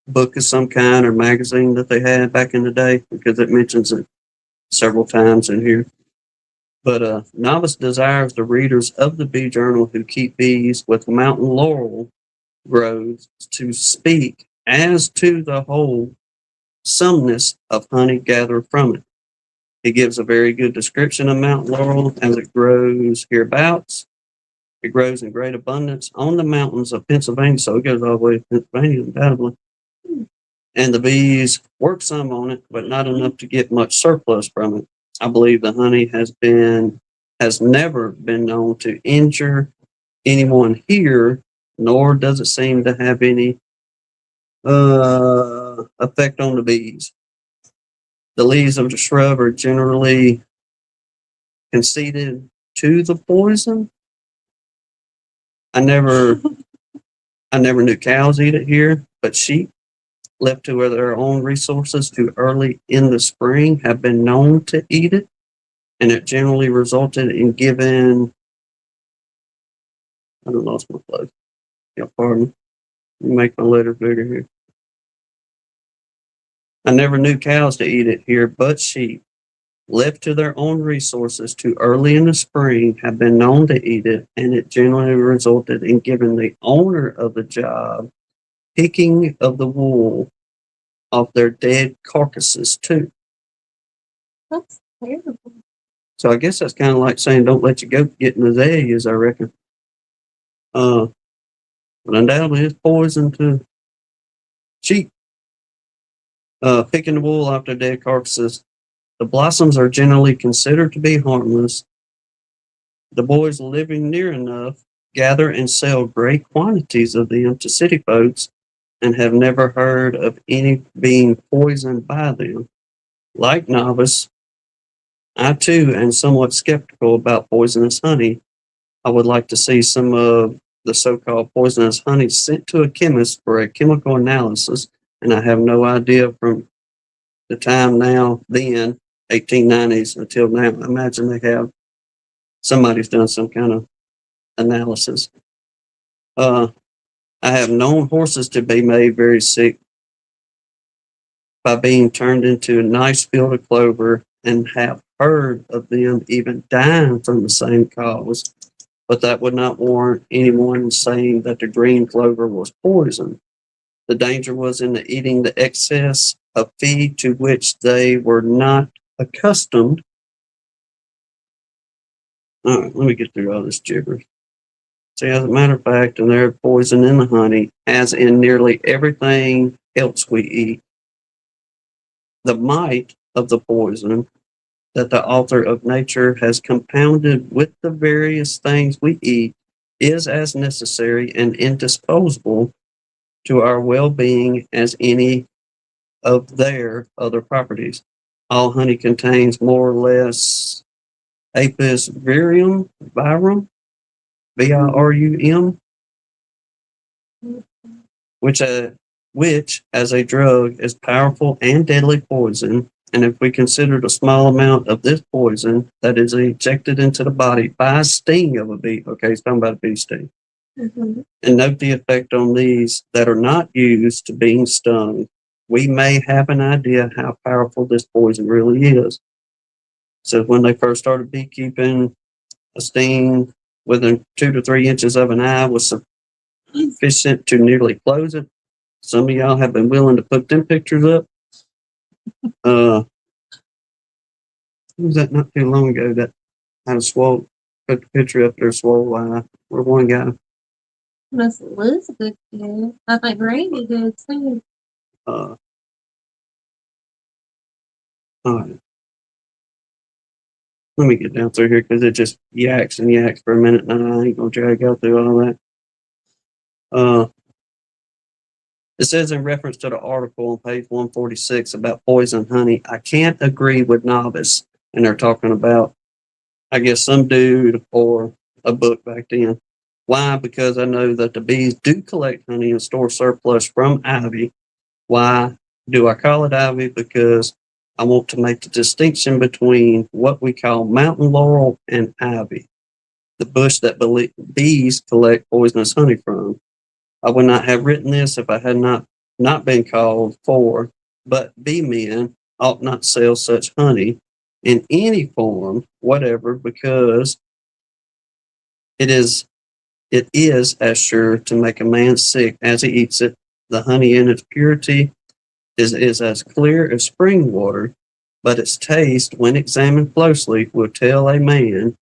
book of some kind or magazine that they had back in the day, because it mentions it several times in here. But novice desires the readers of the Bee Journal who keep bees with mountain laurel groves to speak as to the wholesomeness of honey gathered from it. He gives a very good description of mountain laurel as it grows hereabouts. It grows in great abundance on the mountains of Pennsylvania, so it goes all the way to Pennsylvania, undoubtedly. And the bees work some on it, but not enough to get much surplus from it. I believe the honey has never been known to injure anyone here, nor does it seem to have any effect on the bees. The leaves of the shrub are generally conceded to the poison. I never knew cows eat it here, but sheep, left to their own resources too early in the spring, have been known to eat it, and it generally resulted in giving. I don't lost my place. Yeah, pardon. Let me make my letter bigger here. I never knew cows to eat it here, but sheep, left to their own resources too early in the spring, have been known to eat it, and it generally resulted in giving the owner of the job picking of the wool off their dead carcasses too. That's terrible. So I guess that's kind of like saying don't let your goat get in those eggs, I reckon. But undoubtedly it's poison to sheep. Picking the wool off their dead carcasses. The blossoms are generally considered to be harmless. The boys living near enough gather and sell great quantities of them to city folks and have never heard of any being poisoned by them. Like novice, I too am somewhat skeptical about poisonous honey. I would like to see some of the so-called poisonous honey sent to a chemist for a chemical analysis, and I have no idea from the time then, 1890s until now. I imagine they have somebody's done some kind of analysis. I have known horses to be made very sick by being turned into a nice field of clover, and have heard of them even dying from the same cause, but that would not warrant anyone saying that the green clover was poison. The danger was in the eating the excess of feed to which they were not accustomed. All right, let me get through all this gibberish. See, as a matter of fact, and there's poison in the honey, as in nearly everything else we eat. The might of the poison that the author of nature has compounded with the various things we eat is as necessary and indispensable to our well-being as any of their other properties. All honey contains more or less apis virum, virum, which as a drug is powerful and deadly poison. And if we considered a small amount of this poison that is injected into the body by a sting of a bee, okay, he's talking about a bee sting, and note the effect on these that are not used to being stung, we may have an idea how powerful this poison really is. So when they first started beekeeping, a sting within 2 to 3 inches of an eye was sufficient to nearly close it. Some of y'all have been willing to put them pictures up. Was that not too long ago that had a swole, put the picture up there, swole eye, or one guy. Miss Elizabeth did. I think Randy did too. All right. Let me get down through here because it just yaks and yaks for a minute, and I ain't gonna drag out through all that. It says in reference to the article on page 146 about poison honey, I can't agree with novice. And they're talking about, I guess, some dude or a book back then. Why? Because I know that the bees do collect honey and store surplus from ivy. Why do I call it ivy? Because I want to make the distinction between what we call mountain laurel and ivy, the bush that bees collect poisonous honey from. I would not have written this if I had not been called for, but bee men ought not sell such honey in any form, whatever, because it is as sure to make a man sick as he eats it. The honey in its purity is as clear as spring water, but its taste, when examined closely, will tell a man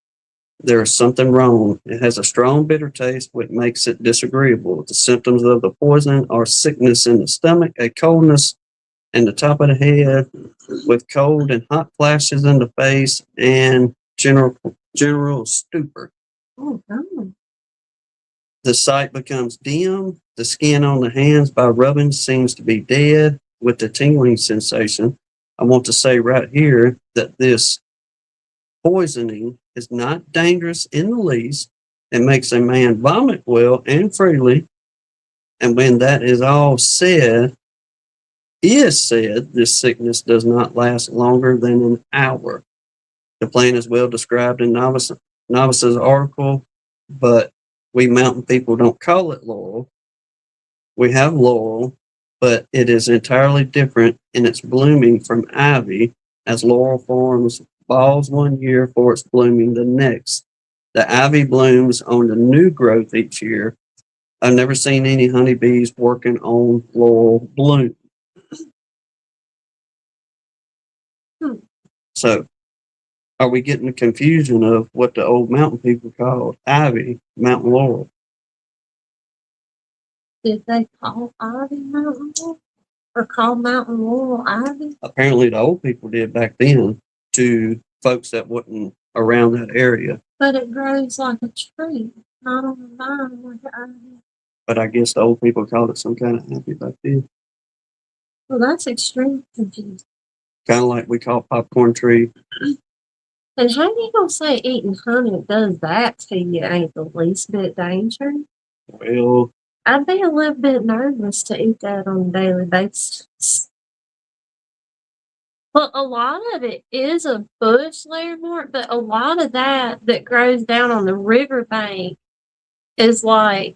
there is something wrong. It has a strong bitter taste, which makes it disagreeable. The symptoms of the poison are sickness in the stomach, a coldness in the top of the head, with cold and hot flashes in the face, and general stupor. Oh, God. The sight becomes dim. The skin on the hands by rubbing seems to be dead with the tingling sensation. I want to say right here that this poisoning is not dangerous in the least. It makes a man vomit well and freely. And when that is all said, this sickness does not last longer than an hour. The plant is well described in Novice's article, but we mountain people don't call it laurel. We have laurel, but it is entirely different in its blooming from ivy, as laurel forms balls one year for its blooming the next. The ivy blooms on the new growth each year. I've never seen any honeybees working on laurel bloom. So, are we getting the confusion of what the old mountain people called ivy, mountain laurel? Did they call ivy mountain laurel? Or call mountain laurel ivy? Apparently, the old people did back then to folks that wasn't around that area. But it grows like a tree, not on a vine like ivy. But I guess the old people called it some kind of ivy back then. Well, that's extremely confusing. Kind of like we call popcorn tree. And how you gonna say eating honey does that to you ain't the least bit dangerous? Well, I'd be a little bit nervous to eat that on a daily basis. Well, a lot of it is a bush landmark, but a lot of that grows down on the riverbank is like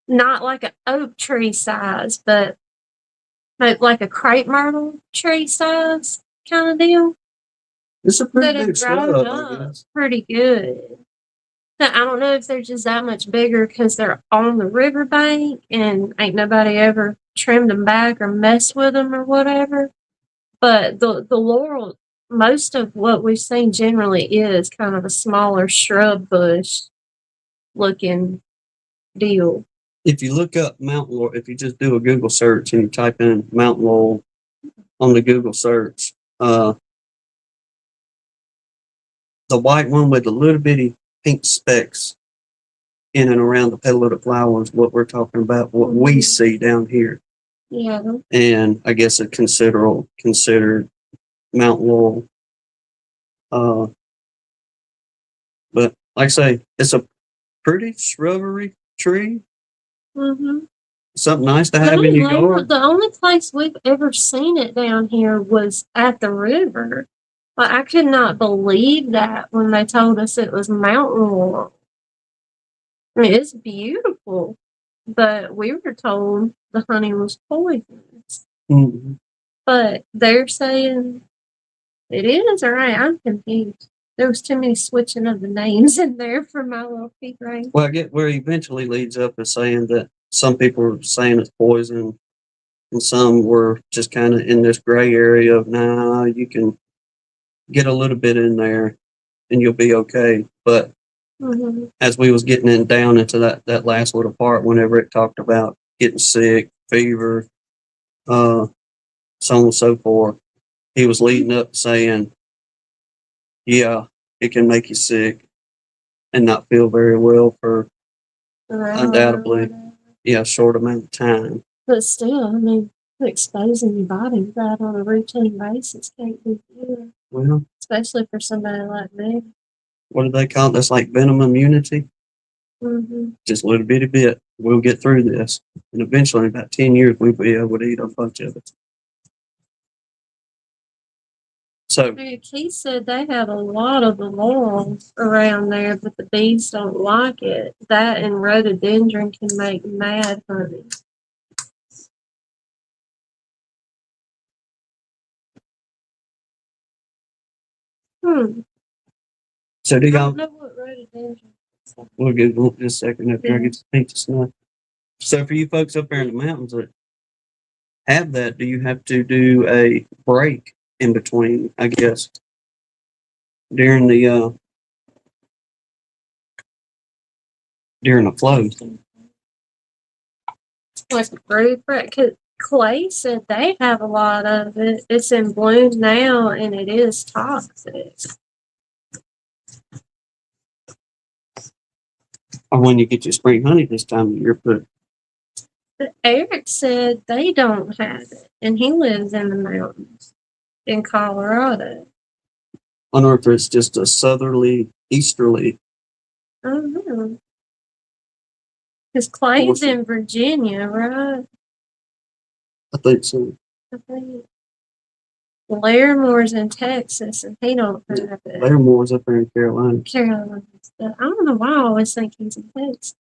not like an oak tree size, but like a crepe myrtle tree size kind of deal. it's a pretty big Grown shrub, I up guess. pretty good. Now, I don't know if they're just that much bigger because they're on the riverbank and ain't nobody ever trimmed them back or messed with them or whatever. But the laurel, most of what we've seen generally is kind of a smaller shrub bush looking deal. If you look up mountain laurel, if you just do a Google search and you type in mountain laurel on the Google search, the white one with the little bitty pink specks in and around the petal of the flower is what we're talking about, what we see down here. Yeah. And I guess it's considered mountain laurel. But like I say, it's a pretty shrubbery tree. Mm-hmm. Something nice to have in your yard. The only place we've ever seen it down here was at the river. But I could not believe that when they told us it was mountain laurel. I mean, it's beautiful, but we were told the honey was poisonous. Mm-hmm. But they're saying it is, or I'm confused. There was too many switching of the names in there for my little pea brain. Well, I get where it eventually leads up is saying that some people are saying it's poison, and some were just kind of in this gray area of, nah, you can get a little bit in there and you'll be okay. But as we was getting down into that last little part, whenever it talked about getting sick, fever, so on and so forth, he was leading up saying, yeah, it can make you sick and not feel very well for undoubtedly, a short amount of time. But still, I mean, exposing your body to that on a routine basis can't be good. Well, especially for somebody like me. What do they call it? That's like venom immunity. Mm-hmm. Just a little bitty bit. We'll get through this. And eventually, in about 10 years, we'll be able to eat a bunch of it. So, He said they have a lot of the laurel around there, but the bees don't like it. That and rhododendron can make mad honey. so do I y'all? don't know what rhododendron is. We'll Google it in a second after I Yeah. get to paint the snow. So, for you folks up there in the mountains that have that, do you have to do a break in between, I guess, during the flow? Like a fruit break. Clay said they have a lot of it. It's in bloom now, and it is toxic. Or when you get your spring honey this time of year, but But Eric said they don't have it, and he lives in the mountains in Colorado. I don't know if it's just a southerly, easterly. I don't know. Because Clay's in Virginia, right? I think so. I think. Laramore's in Texas, and he don't have it. Laramore's up there in Carolina. Carolina. But I don't know why I always think he's in Texas.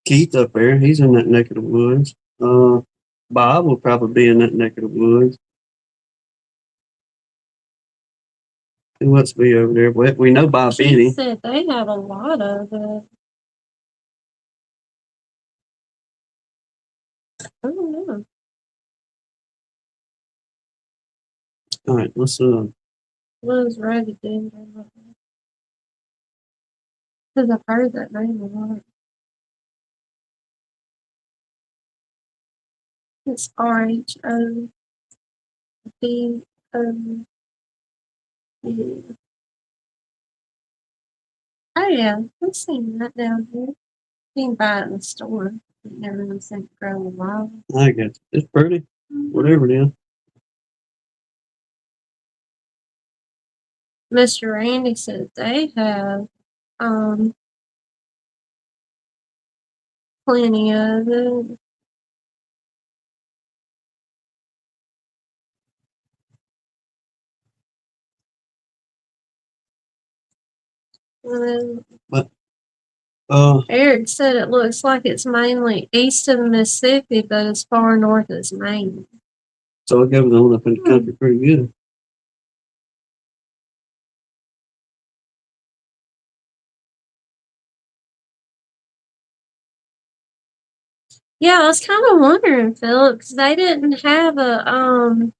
Keith up there, he's in that neck of the woods. Bob will probably be in that neck of the woods. Who else be over there? We know Bob Keith Benny. said they have a lot of it. I don't know. All right, let's Blues rhododendron. Because I've heard that name a lot. It's RHO. B-O. Yeah. Oh yeah, I've seen that down here. You can buy it in the store. Everyone's saying grow a lot. I guess it's pretty. Whatever it is. Mr. Randy said they have plenty of it. But Eric said it looks like it's mainly east of the Mississippi, but as far north as Maine. so it goes on up in the country pretty good. Yeah, I was kind of wondering, Philip, because they didn't have a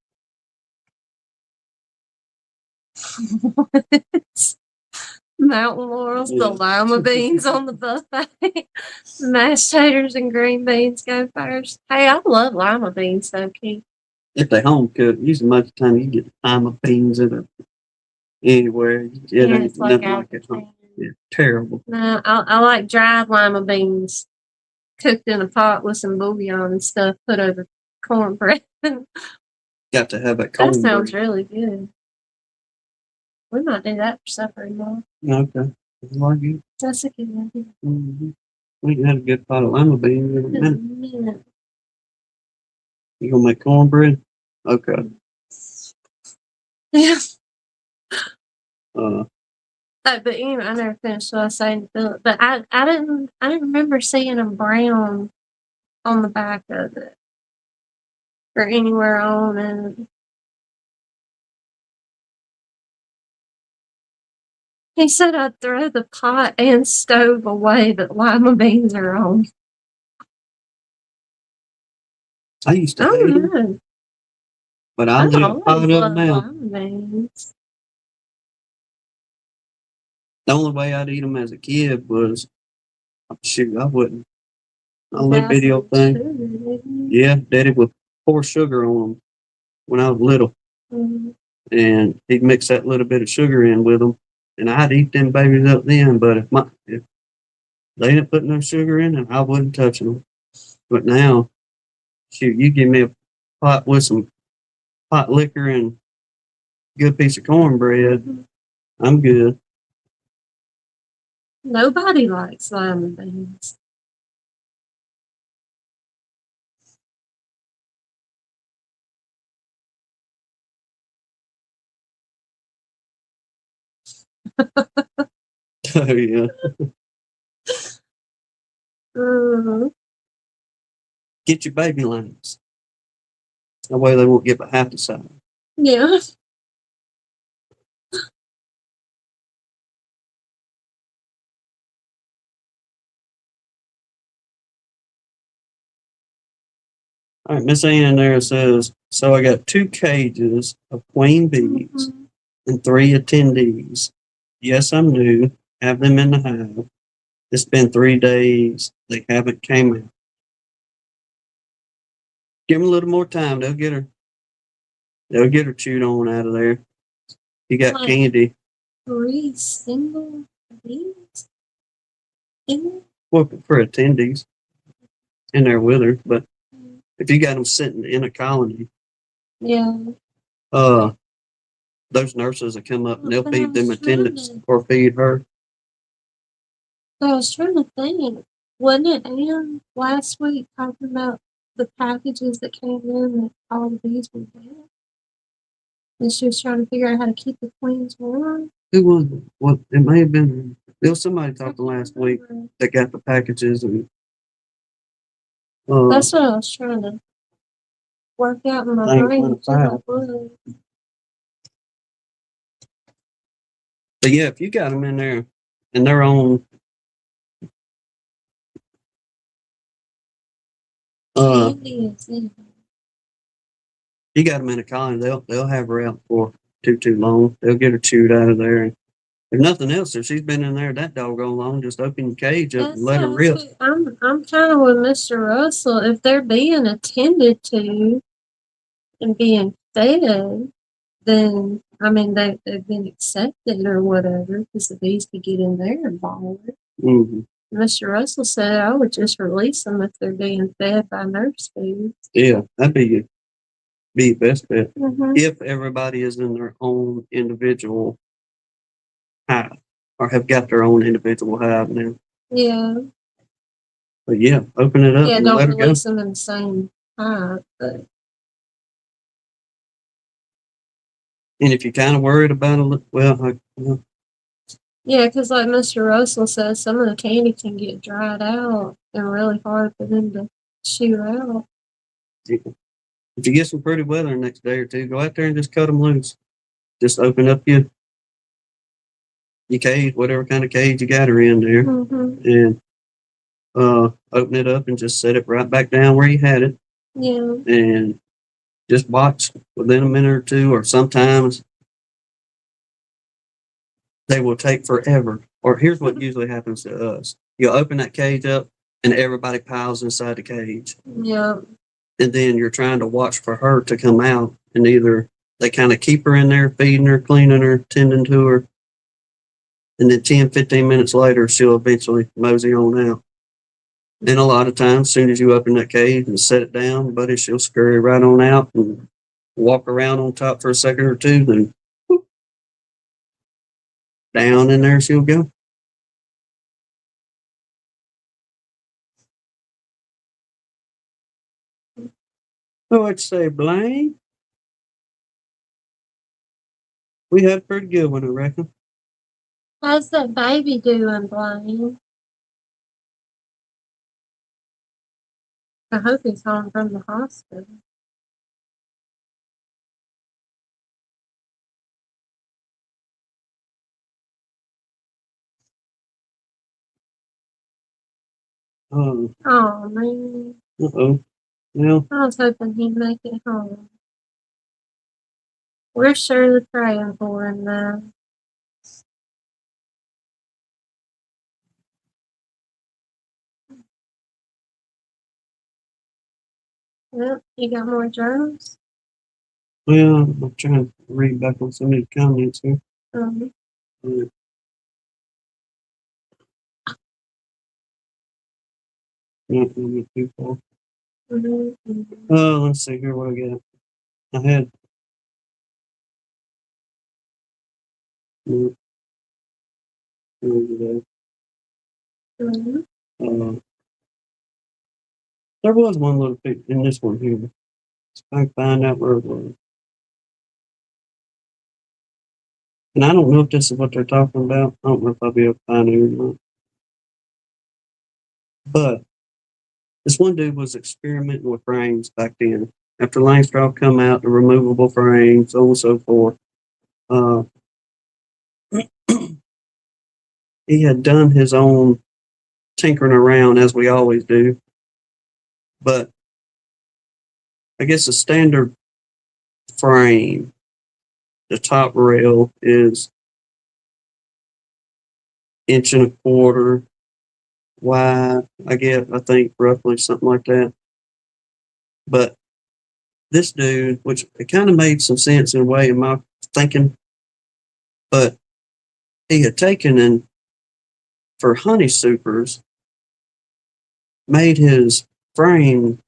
mountain laurels, the lima beans on the buffet. Mashed taters and green beans go first. Hey, I love lima beans, though, Keith. If they home cooked, usually most of the time you get lima beans anywhere. Yeah, It ain't it's like nothing out like the it home. pan. Yeah, terrible. No, I like dried lima beans cooked in a pot with some bouillon and stuff put over cornbread. Got to have that That cornbread. sounds really good. We might do that for supper tomorrow. Okay. Like it. That's a good idea. Mm-hmm. We can have a good pot of lima beans in a minute. You gonna make cornbread? Okay. Yeah. But anyway, I never finished what I was saying to Philip. But I didn't remember seeing them brown on the back of it or anywhere on it. He said I'd throw the pot and stove away, but lima beans are on. I used to I hate don't them, know. but I live always pot of them loved now. lima beans. The only way I'd eat them as a kid was, shoot, I wouldn't. On that video thing. Yeah, Daddy would pour sugar on them when I was little. Mm-hmm. And he'd mix that little bit of sugar in with them. And I'd eat them babies up then, but if they didn't put no sugar in them, I wouldn't touch them. But now, shoot, you give me a pot with some hot liquor and a good piece of cornbread, I'm good. Nobody likes lima beans. Oh yeah. Mhm. Get your baby limes. That way they won't get but half the size. Yeah. All right, Miss Ann there says, so I got 2 cages of queen bees Mhm. and 3 attendees. Yes, I'm new. Have them in the hive. It's been 3 days. They haven't came out. Give them a little more time. They'll get her. They'll get her chewed on out of there. You got Like candy. 3 single beans in Well, for attendees in there with her, but there? if you got them sitting in a colony, Yeah. uh, those nurses will come up and they'll But I feed them was trying attendants to, or feed her. I was trying to think. Wasn't it Ann last week talking about the packages that came in that all the bees were dead? And she was trying to figure out how to keep the queens warm. Who was it? What? It may have been. There was somebody I talking can't last week remember. that got the packages and That's what I was trying to work out in my things brain went to see what about. it was. But yeah, if you got them in there and they're on, uh, Candy is in. you got them in a colony, they'll have her out for too long. They'll get her chewed out of there. And if nothing else, if she's been in there that doggone long, just open your cage up and That's let her what rip. I'm kind of with Mr. Russell. If they're being attended to and being fed, then I mean they've been accepted or whatever because the bees could get in there and bother it. Mm-hmm. Mr. Russell said I would just release them if they're being fed by nurse bees. Yeah, that'd be your best bet. Mm-hmm. If everybody is in their own individual hive or have got their own individual hive now. Yeah. But yeah, open it up Yeah, and don't let her go. release them in the same hive. But And if you're kind of worried about it, well, yeah, because like Mr. Russell says, some of the candy can get dried out and really hard for them to chew out. if you get some pretty weather the next day or two, go out there and just cut them loose. Just open up your cage, whatever kind of cage you got her in there, Mm-hmm. and open it up and just set it right back down where you had it, Yeah. and just watch within a minute or two, or sometimes they will take forever. Or here's what usually happens to us. You'll open that cage up and everybody piles inside the cage. Yeah. And then you're trying to watch for her to come out, and either they kind of keep her in there, feeding her, cleaning her, tending to her. And then 10, 15 minutes later, she'll eventually mosey on out. And a lot of times, as soon as you open that cage and set it down, buddy, she'll scurry right on out and walk around on top for a second or two, then whoop, down in there she'll go. Oh, I'd say, Blaine, we had a pretty good one, I reckon. How's that baby doing, Blaine? I hope he's home from the hospital. Oh, Oh, man. uh-oh. Well, I was hoping he'd make it home. We're surely praying for him, though. Well, you got more journals? I'm trying to read back on some of these comments here. Um, Uh, Not going to get too far. mm-hmm. Let's see here what I got. I had. Uh, Mhm. There was one little bit in this one here. I can find out where it was. And I don't know if this is what they're talking about. I don't know if I'll be able to find it or not. But this one dude was experimenting with frames back then. After Langstroth come out, the removable frames, so on and so forth. He had done his own tinkering around as we always do. But I guess a standard frame, the top rail is 1.25 inches wide, I think roughly something like that. But this dude, which it kind of made some sense in a way in my thinking, but he had taken and for honey supers, made his frame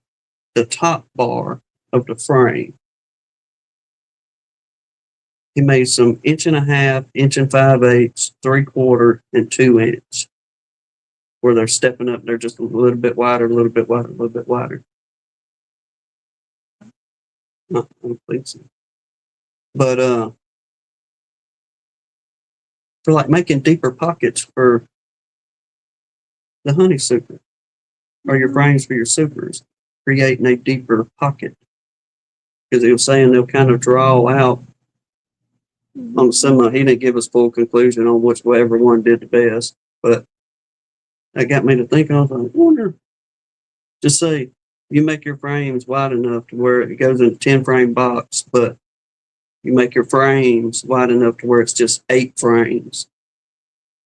the top bar of the frame. He made some 1.5 inches, 1 5/8, 3/4, and 2 inch, where they're stepping up. They're just a little bit wider, a little bit wider, a little bit wider. I don't think so. But for like making deeper pockets for the honey super or your frames for your supers, creating a deeper pocket. Because he was saying they'll kind of draw out on some. He didn't give us full conclusion on whichever one did the best, but that got me to thinking. I was like, I wonder. Just say you make your frames wide enough to where it goes in a 10-frame box, but you make your frames wide enough to where it's just 8 frames,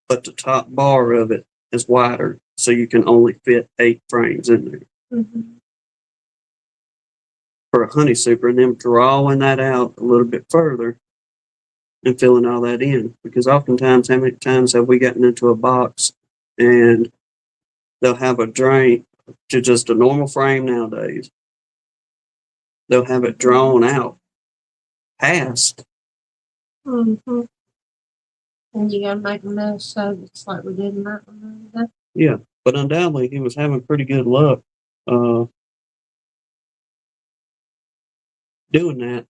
but the top bar of it is wider, so you can only fit 8 frames in there. Mm-hmm. For a honey super, and then drawing that out a little bit further and filling all that in. Because oftentimes, how many times have we gotten into a box and they'll have a drain to just a normal frame nowadays? They'll have it drawn out past. Mm-hmm. And you gotta make them know so it's like we did in that one. Yeah, but undoubtedly he was having pretty good luck doing that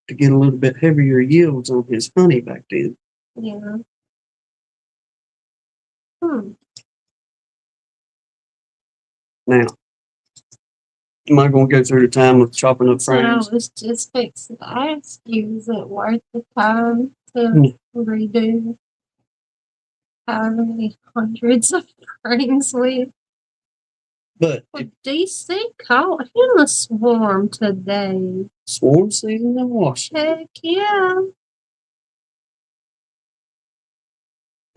to get a little bit heavier yields on his honey back then. Yeah. Now, am I going to go through the time of chopping up So I frames? was just fixing to ask you, is it worth the time to redo how many hundreds of frames we? But Well, DC caught him a swarm today. Swarm season in Washington. Heck yeah.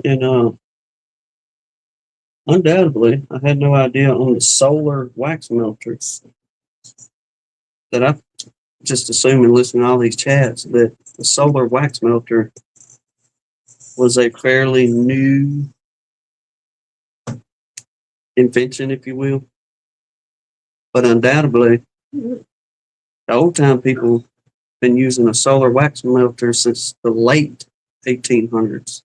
And undoubtedly, I had no idea on the solar wax melters that I just assume and listen to all these chats that the solar wax melter was a fairly new invention, if you will. But undoubtedly, the old time people have been using a solar wax melter since the late 1800s.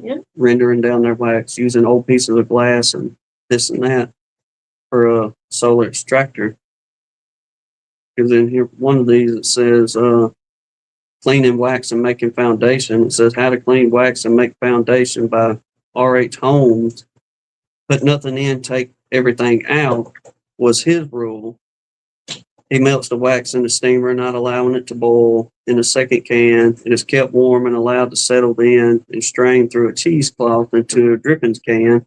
Yeah. Rendering down their wax using old pieces of glass and this and that for a solar extractor. Because in here, one of these, it says cleaning wax and making foundation. It says how to clean wax and make foundation by R.H. Holmes. Put nothing in, take everything out was his rule. He melts the wax in the steamer, not allowing it to boil. In the second can, it is kept warm and allowed to settle in and strained through a cheesecloth into a drippings can.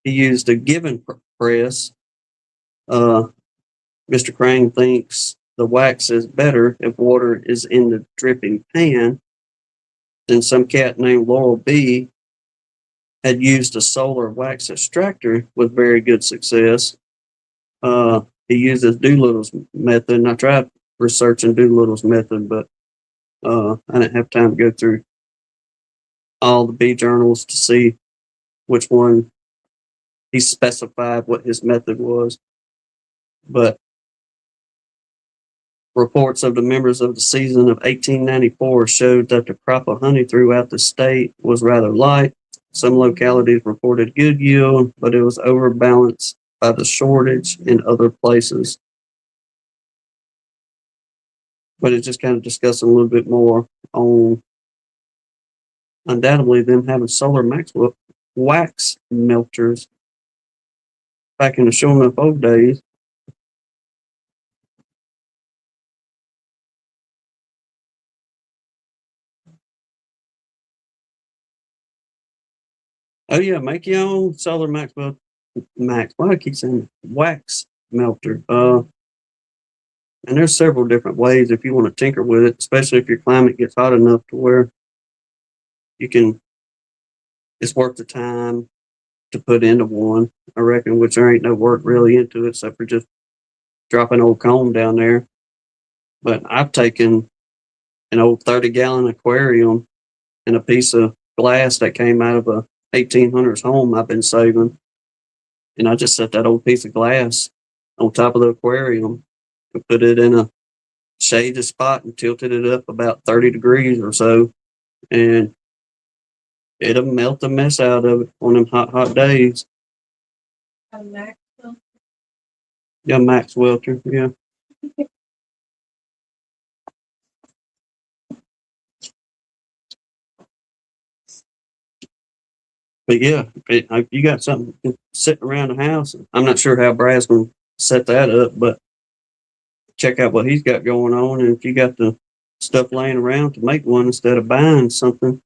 He used a given press. Mr. Crane thinks the wax is better if water is in the dripping pan. Then some cat named Laurel B had used a solar wax extractor with very good success. He uses Doolittle's method, and I tried researching Doolittle's method, but I didn't have time to go through all the bee journals to see which one he specified what his method was. But reports of the members of the season of 1894 showed that the crop of honey throughout the state was rather light. Some localities reported good yield, but it was overbalanced by the shortage in other places. But it's just kind of discussing a little bit more on undoubtedly them having solar wax melters back in the sure enough old days. Oh yeah, make your own solar why do I keep saying wax melter? And there's several different ways if you want to tinker with it, especially if your climate gets hot enough to where you can. It's worth the time to put into one, I reckon, which there ain't no work really into it except for just dropping an old comb down there. But I've taken an old 30-gallon aquarium and a piece of glass that came out of a 1800s home I've been saving, and I just set that old piece of glass on top of the aquarium and put it in a shaded spot and tilted it up about 30 degrees or so, and it'll melt the mess out of it on them hot days. Yeah, Max Welter, yeah. But yeah, if you got something sitting around the house, I'm not sure how Brad's going to set that up, but check out what he's got going on. And if you got the stuff laying around to make one instead of buying something,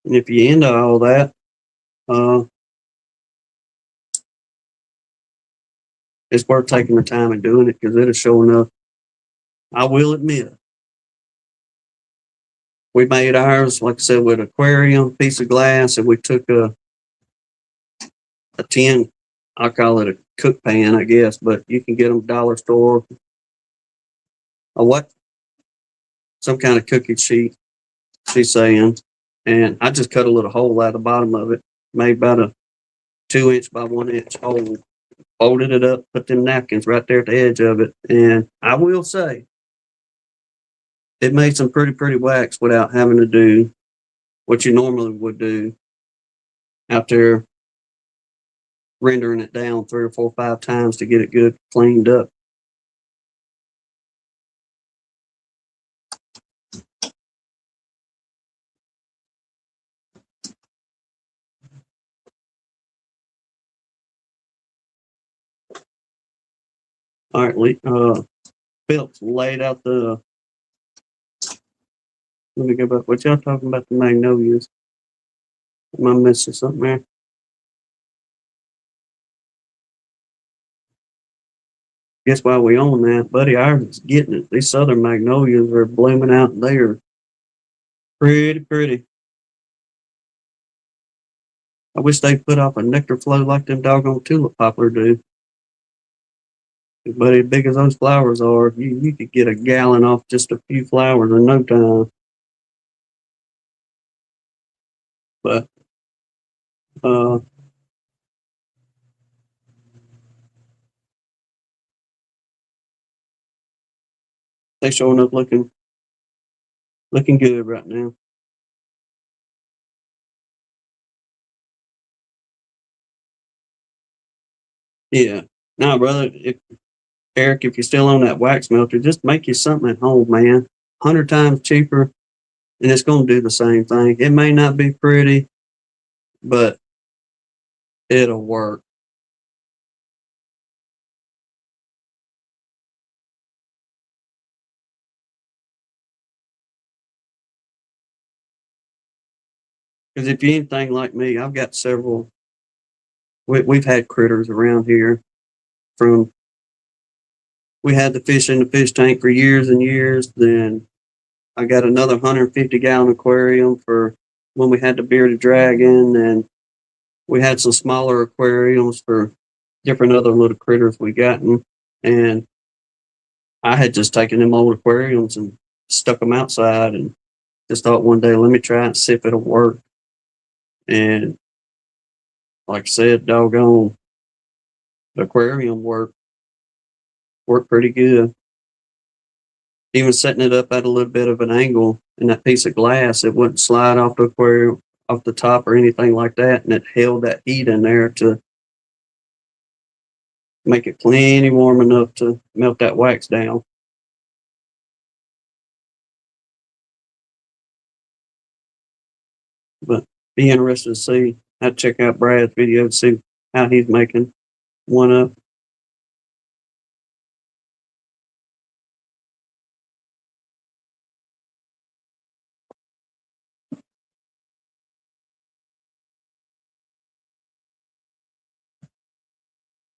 and if you into all that, it's worth taking the time and doing it because it'll show enough. I will admit, we made ours, like I said, with an aquarium, piece of glass, and we took a tin, I call it a cook pan, I guess, but you can get them dollar store. A what? Some kind of cookie sheet, she's saying. And I just cut a little hole out the bottom of it, made about a 2-inch by 1-inch hole, folded it up, put them napkins right there at the edge of it. And I will say, it made some pretty wax without having to do what you normally would do out there rendering it down 3 or 4 or 5 times to get it good cleaned up. All right, Phillips laid out the. Let me go back. What y'all talking about the magnolias? Am I missing something there? Guess while we own that, Buddy ours is getting it. These southern magnolias are blooming out and they are pretty. I wish they'd put off a nectar flow like them doggone tulip poplar do. But as big as those flowers are, you could get a gallon off just a few flowers in no time. But they showing up looking good right now. Yeah. No, brother, Eric, if you're still on that wax melter, just make you something at home, man. 100 times cheaper, and it's going to do the same thing. It may not be pretty, but it'll work. Because if you're anything like me, I've got several. We've had critters around here from. We had the fish in the fish tank for years and years. Then I got another 150-gallon aquarium for when we had the bearded dragon, and we had some smaller aquariums for different other little critters we gotten. And I had just taken them old aquariums and stuck them outside and just thought one day, let me try it and see if it'll work. And like I said, doggone, the aquarium worked pretty good. Even setting it up at a little bit of an angle in that piece of glass, it wouldn't slide off the aquarium off the top or anything like that, and it held that heat in there to make it plenty warm enough to melt that wax down. But be interested to see. I'd check out Brad's video to see how he's making one up.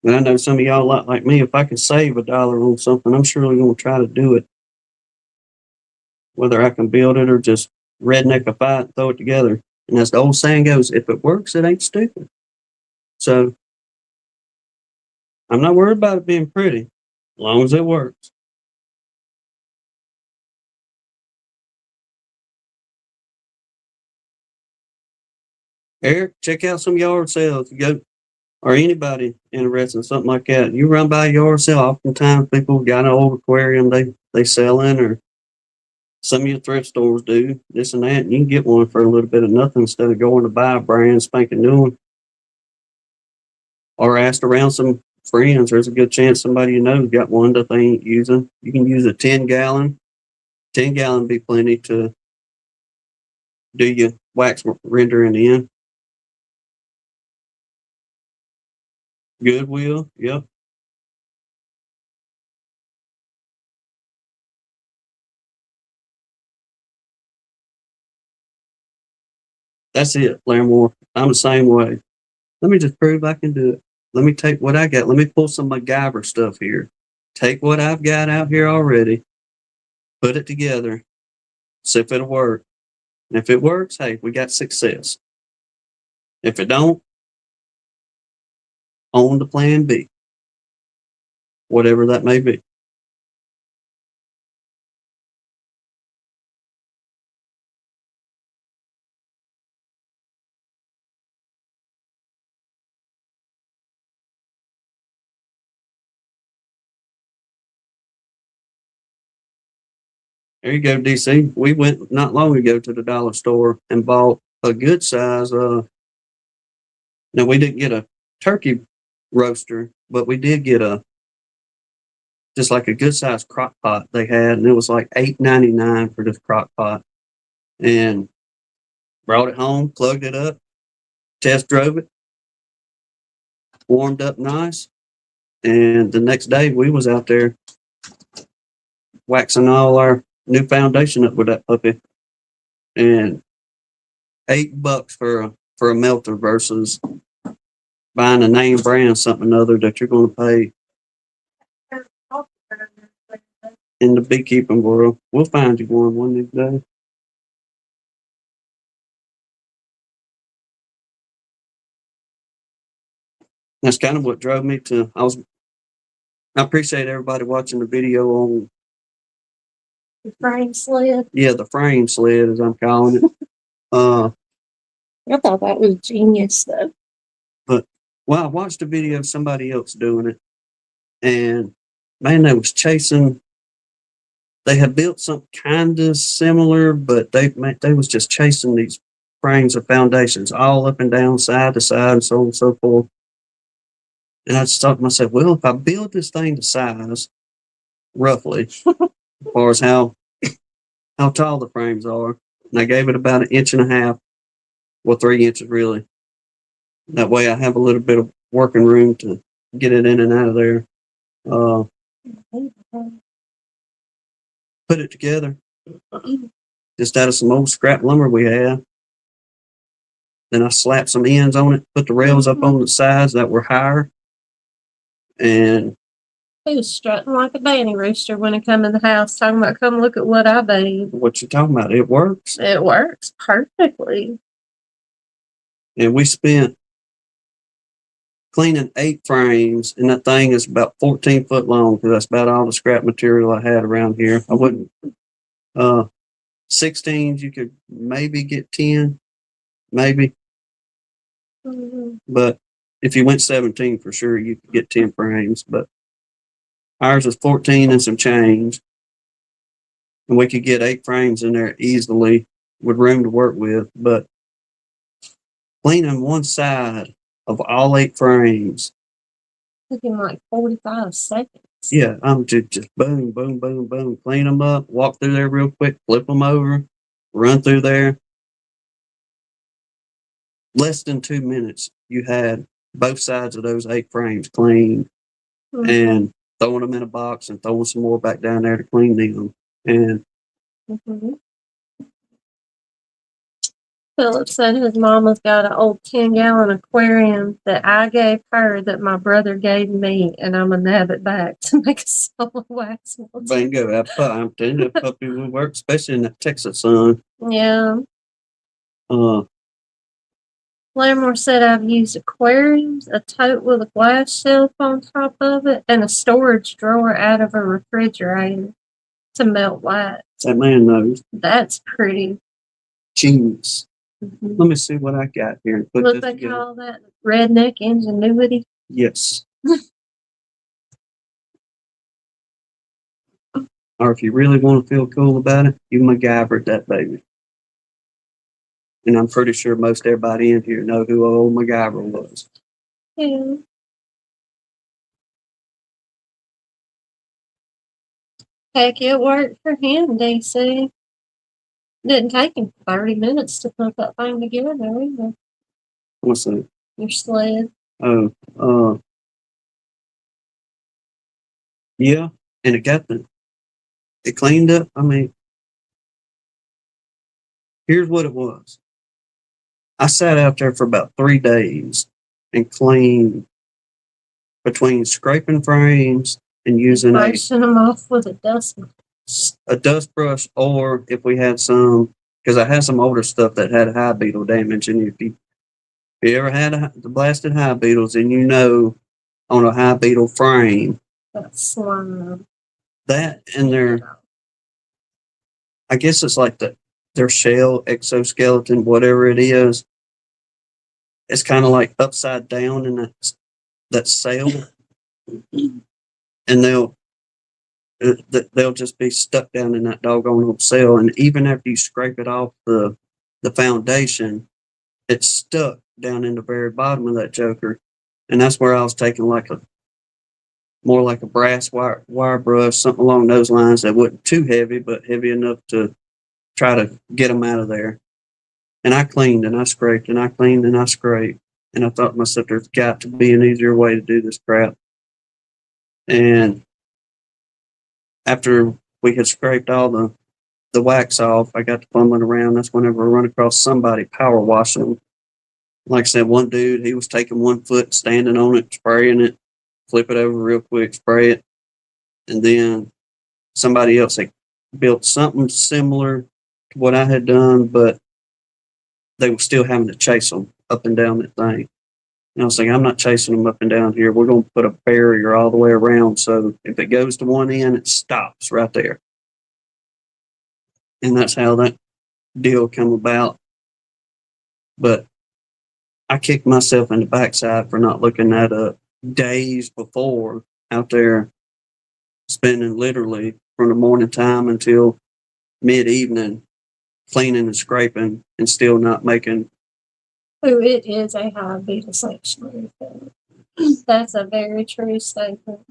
And I know some of y'all like me, if I can save $1 on something, I'm surely going to try to do it. Whether I can build it or just redneck a fight and throw it together. And as the old saying goes, if it works, it ain't stupid. So I'm not worried about it being pretty, as long as it works. Eric, check out some yard sales. You go, or anybody interested in something like that. You run by a yard sale, oftentimes people got an old aquarium they sell in, or some of your thrift stores do this and that, and you can get one for a little bit of nothing instead of going to buy a brand spanking new one. Or ask around some friends. There's a good chance somebody you know got one that they ain't using. You can use a 10-gallon. 10-gallon be plenty to do your wax rendering in. Goodwill, yep. That's it, Larimore. I'm the same way. Let me just prove I can do it. Let me take what I got. Let me pull some MacGyver stuff here. Take what I've got out here already, put it together, see if it'll work. And if it works, hey, we got success. If it don't, on to plan B, whatever that may be. There you go, DC. We went not long ago to the dollar store and bought a good size. Now we didn't get a turkey roaster, but we did get just like a good size crock pot they had, and it was like $8.99 for this crock pot. And brought it home, plugged it up, test drove it, warmed up nice, and the next day we was out there waxing all our new foundation up with that puppy. And $8 for a melter versus buying a name brand something other that you're going to pay in the beekeeping world. We'll find you one of these days. That's kind of what drove me to. I appreciate everybody watching the video on The frame sled. Yeah, the frame sled, as I'm calling it. I thought that was genius, though. But I watched a video of somebody else doing it, and man, they was chasing. They had built something kind of similar, but they was just chasing these frames of foundations all up and down, side to side, and so on and so forth. And I just thought to myself, well, if I build this thing to size, roughly, as far as how tall the frames are, and I gave it about 1.5 inches, well, 3 inches really. That way I have a little bit of working room to get it in and out of there. Put it together just out of some old scrap lumber we had. Then I slapped some ends on it, put the rails up on the sides that were higher. And he was strutting like a banty rooster when he come in the house, talking about, come look at what I made. What you talking about? It works. It works perfectly. And we spent cleaning 8 frames, and that thing is about 14 foot long because that's about all the scrap material I had around here. I wouldn't. 16s, you could maybe get 10, maybe. Mm-hmm. But if you went 17 for sure, you could get 10 frames. But ours was 14 and some change, and we could get 8 frames in there easily with room to work with. But cleaning one side of all 8 frames. Looking like 45 seconds. Yeah, I'm just boom, boom, boom, boom, clean them up, walk through there real quick, flip them over, run through there. Less than 2 minutes, you had both sides of those 8 frames clean, and throwing them in a box and throwing some more back down there to clean them. And Philip said his mama's got an old 10-gallon aquarium that I gave her that my brother gave me, and I'm going to nab it back to make a solar wax melter. Bingo. I'm telling you, that puppy will work, especially in that Texas sun. Yeah. Lamore said I've used aquariums, a tote with a glass shelf on top of it, and a storage drawer out of a refrigerator to melt wax. That man knows. That's pretty genius. Let me see what I got here and put what this they together. call that? Redneck ingenuity? Yes. Or if you really want to feel cool about it, you MacGyvered that baby. And I'm pretty sure most everybody in here know who old MacGyver was. Yeah. Heck, it worked for him, DC. Didn't take him 30 minutes to put that thing together either. What's that? Your sled. Oh, yeah. And it cleaned up. I mean, here's what it was. I sat out there for about 3 days and cleaned between scraping frames and using brushing them off with a dust brush, or if we had some, because I had some older stuff that had high beetle damage, and if you ever had the blasted high beetles, and you know, on a high beetle frame, that slime, that and their, I guess it's like their shell, exoskeleton, whatever it is, it's kind of like upside down in that cell, and they'll just be stuck down in that doggone old cell. And even after you scrape it off the foundation, it's stuck down in the very bottom of that joker. And that's where I was taking more like a brass wire brush, something along those lines that wasn't too heavy, but heavy enough to try to get them out of there. And I cleaned and I scraped and I cleaned and I scraped. And I thought to myself, there's got to be an easier way to do this crap. And after we had scraped all the wax off, I got to fumbling around. That's whenever I run across somebody power washing. Like I said, one dude, he was taking 1 foot, standing on it, spraying it, flip it over real quick, spray it. And then somebody else had built something similar to what I had done, but they were still having to chase them up and down that thing. And I was thinking, I'm not chasing them up and down here. We're going to put a barrier all the way around. So if it goes to one end, it stops right there. And that's how that deal come about. But I kicked myself in the backside for not looking that up days before, out there spending literally from the morning time until mid-evening cleaning and scraping and still not making. Oh, it is a high beetle sanctuary. That's a very true statement.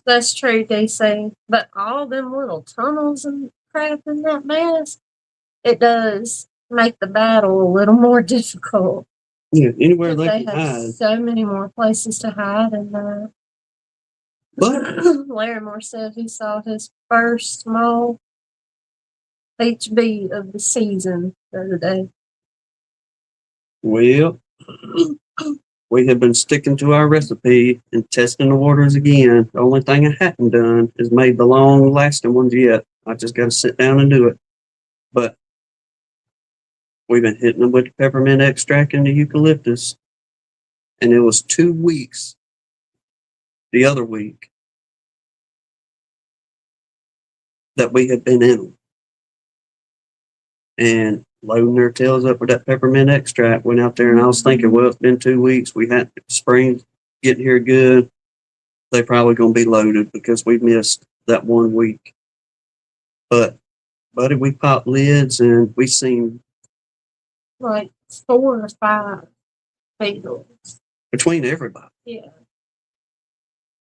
That's true, they say. But all them little tunnels and crap in that mess, it does make the battle a little more difficult. Yeah, anywhere they can have hide. So many more places to hide in there. But Larimore said he saw his first small HB of the season the other day. Well, we have been sticking to our recipe and testing the waters again. The only thing I hadn't done is made the long-lasting ones yet. I just got to sit down and do it. But we've been hitting them with the peppermint extract and the eucalyptus. And it was 2 weeks the other week that we had been in them. And loading their tails up with that peppermint extract, went out there, and I was thinking, well, it's been 2 weeks. We had spring getting here good. they probably going to be loaded because we missed that 1 week. But, buddy, we popped lids and we seen like 4 or 5 beetles. between everybody. Yeah.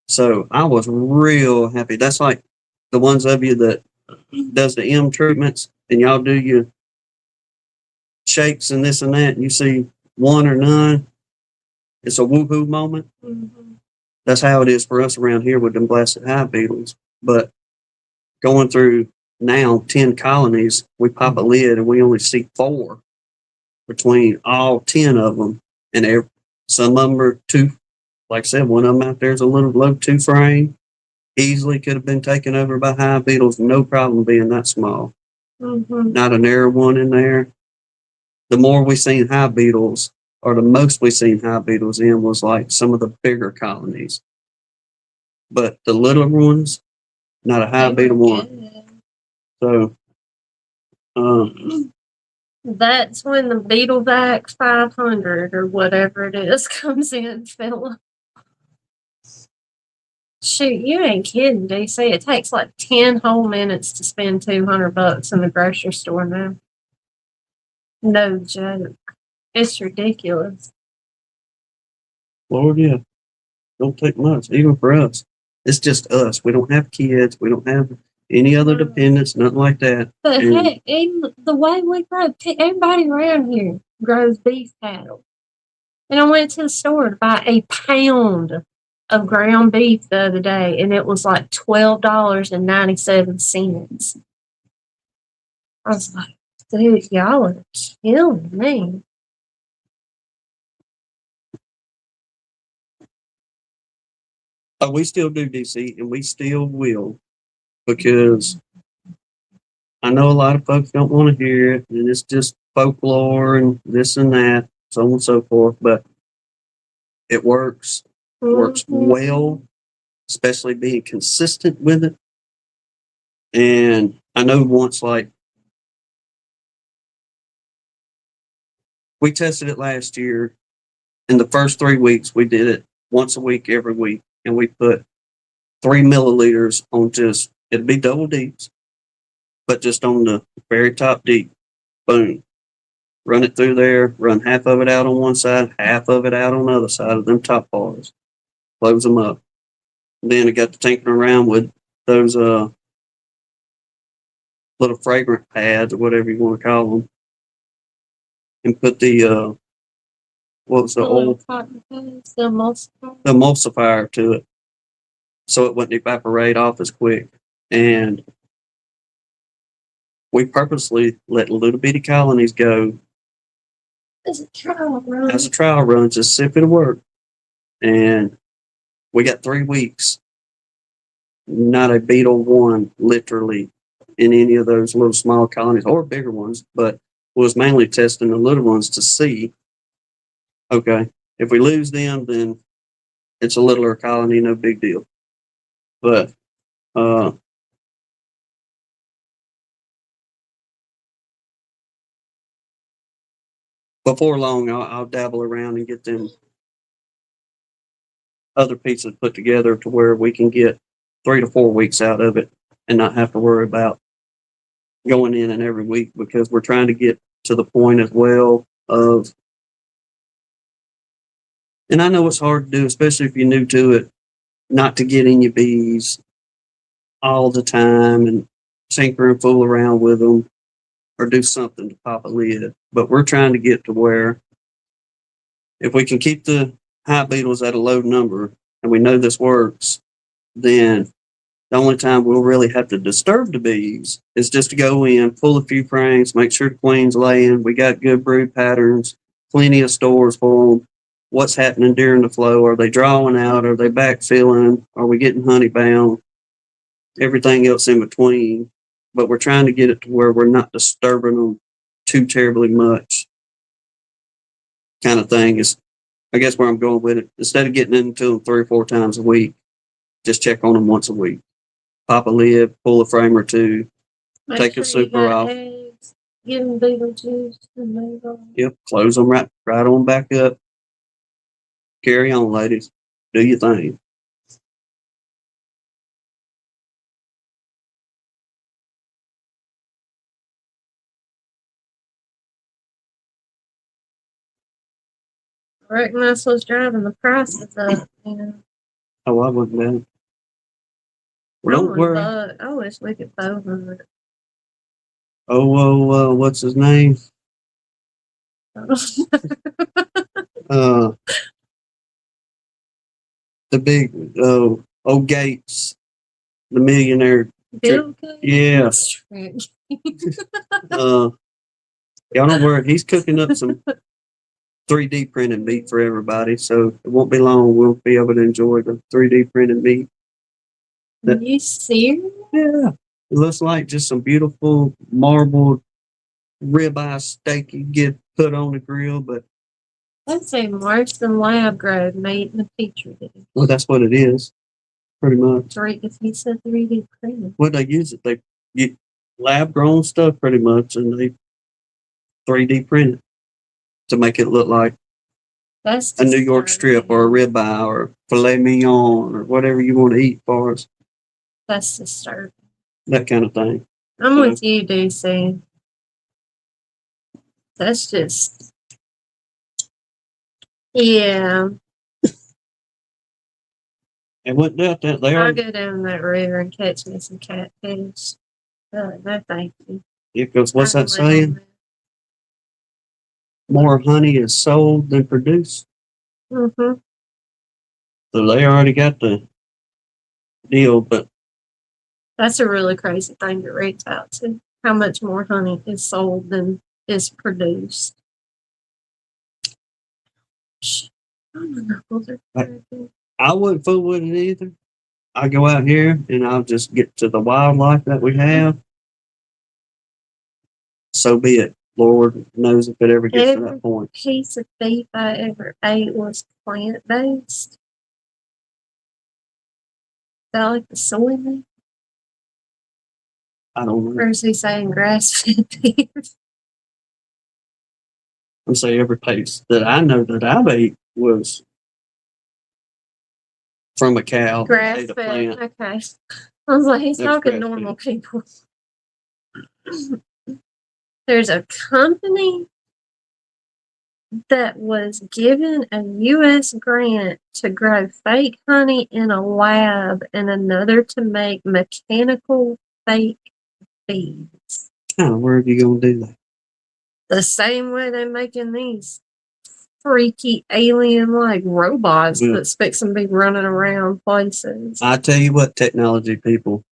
So I was real happy. That's like the ones of you that does the M treatments and y'all do your shakes and this and that, and you see one or none. It's a woohoo moment. Mm-hmm. That's how it is for us around here with them blasted hive beetles. But going through now 10 colonies, we pop a lid and we only see 4 between all 10 of them. And some of them are 2. Like I said, one of them out there is a little low 2 frame. Easily could have been taken over by hive beetles, no problem being that small. Mm-hmm. Not a narrow one in there. The more we seen hive beetles, or the most we seen hive beetles in, was like some of the bigger colonies. But the little ones, not a hive beetle one. So, that's when the Beetle Vac 500 or whatever it is comes in, Philip. Shoot, you ain't kidding, DC. It takes like 10 whole minutes to spend $200 in the grocery store now. No joke. It's ridiculous. Lord, yeah, don't take much, even for us. It's just us. We don't have kids. We don't have any other dependents, nothing like that. But heck, even the way we grow, everybody around here grows beef cattle. And I went to the store to buy a pound of ground beef the other day, and it was like $12.97. I was like, dude, y'all are killing me. We still do, DC, and we still will, because I know a lot of folks don't want to hear it, and it's just folklore and this and that, so on and so forth, but it works. Works well, especially being consistent with it. And I know once, like, we tested it last year. In the first 3 weeks, we did it once a week, every week, and we put 3 milliliters on just, it'd be double deeps, but just on the very top deep. Boom. Run it through there, run half of it out on one side, half of it out on the other side of them top bars. Close them up. And then I got to tinkering around with those little fragrant pads or whatever you want to call them, and put the what was the old the emulsifier to it, so it wouldn't evaporate off as quick. And we purposely let little bitty colonies go as a trial run. As a trial run, just see if it'll work. And we got 3 weeks. Not a beetle one, literally, in any of those little small colonies or bigger ones, but was mainly testing the little ones to see, okay, if we lose them, then it's a littler colony, no big deal. But before long, I'll dabble around and get them other pieces put together to where we can get 3 to 4 weeks out of it and not have to worry about going in and every week, because we're trying to get to the point as well of, and I know it's hard to do, especially if you're new to it, not to get in your bees all the time and tinker and fool around with them or do something to pop a lid. But we're trying to get to where if we can keep the hive beetles at a low number and we know this works, then the only time we'll really have to disturb the bees is just to go in, pull a few frames, make sure the queen's laying, we got good brood patterns, plenty of stores for them. What's happening during the flow? Are they drawing out? Are they backfilling? Are we getting honey bound? Everything else in between. But we're trying to get it to where we're not disturbing them too terribly much. Kind of thing is, I guess, where I'm going with it. Instead of getting into them 3 or 4 times a week, just check on them once a week. Pop a lid, pull a frame or 2, take the super off. Eggs, give them beetle juice, and move on. Yep, close them right on back up. Carry on, ladies. Do your thing. I reckon that's what's driving the prices up. Oh, I wouldn't know. Well, Don't worry. I wish we could vote on it. What's his name? The big old Gates, the millionaire. Bill Gates? Yeah. Y'all don't worry. He's cooking up some 3D printed meat for everybody, so it won't be long. We'll be able to enjoy the 3D printed meat. Are you serious? Yeah. It looks like just some beautiful marbled ribeye steak you get put on the grill, but Let's say worse than lab grown made in a petri dish. well, that's what it is, pretty much. Right, if he said 3D printed. Well, they use it. They get lab grown stuff pretty much, and they 3D print it to make it look like That's a New York strip or a ribeye or filet mignon or whatever you want to eat for us. That's disturbing. That kind of thing. I'm with you, DC. That's just, yeah. And what doubt that they I'll are. go down that river and catch me some catfish. No, thank you. Because what's that saying? More honey is sold than produced. Mm-hmm. So they already got the deal, but that's a really crazy thing to read about too. How much more honey is sold than is produced. I wouldn't fool with it either. I go out here and I'll just get to the wildlife that we have. So be it. Lord knows if it ever gets to that point. Piece of beef I ever ate was plant based. Is that like the soy meat? I don't know. Or is he saying grass fed beef? I'm saying every piece that I know that I've ate was from a cow. Grass fed. Okay. I was like, he's talking normal people. There's a company that was given a U.S. grant to grow fake honey in a lab and another to make mechanical fake bees. Where are you going to do that? The same way they're making these freaky alien-like robots that's fixing to be running around places. I tell you what, technology people,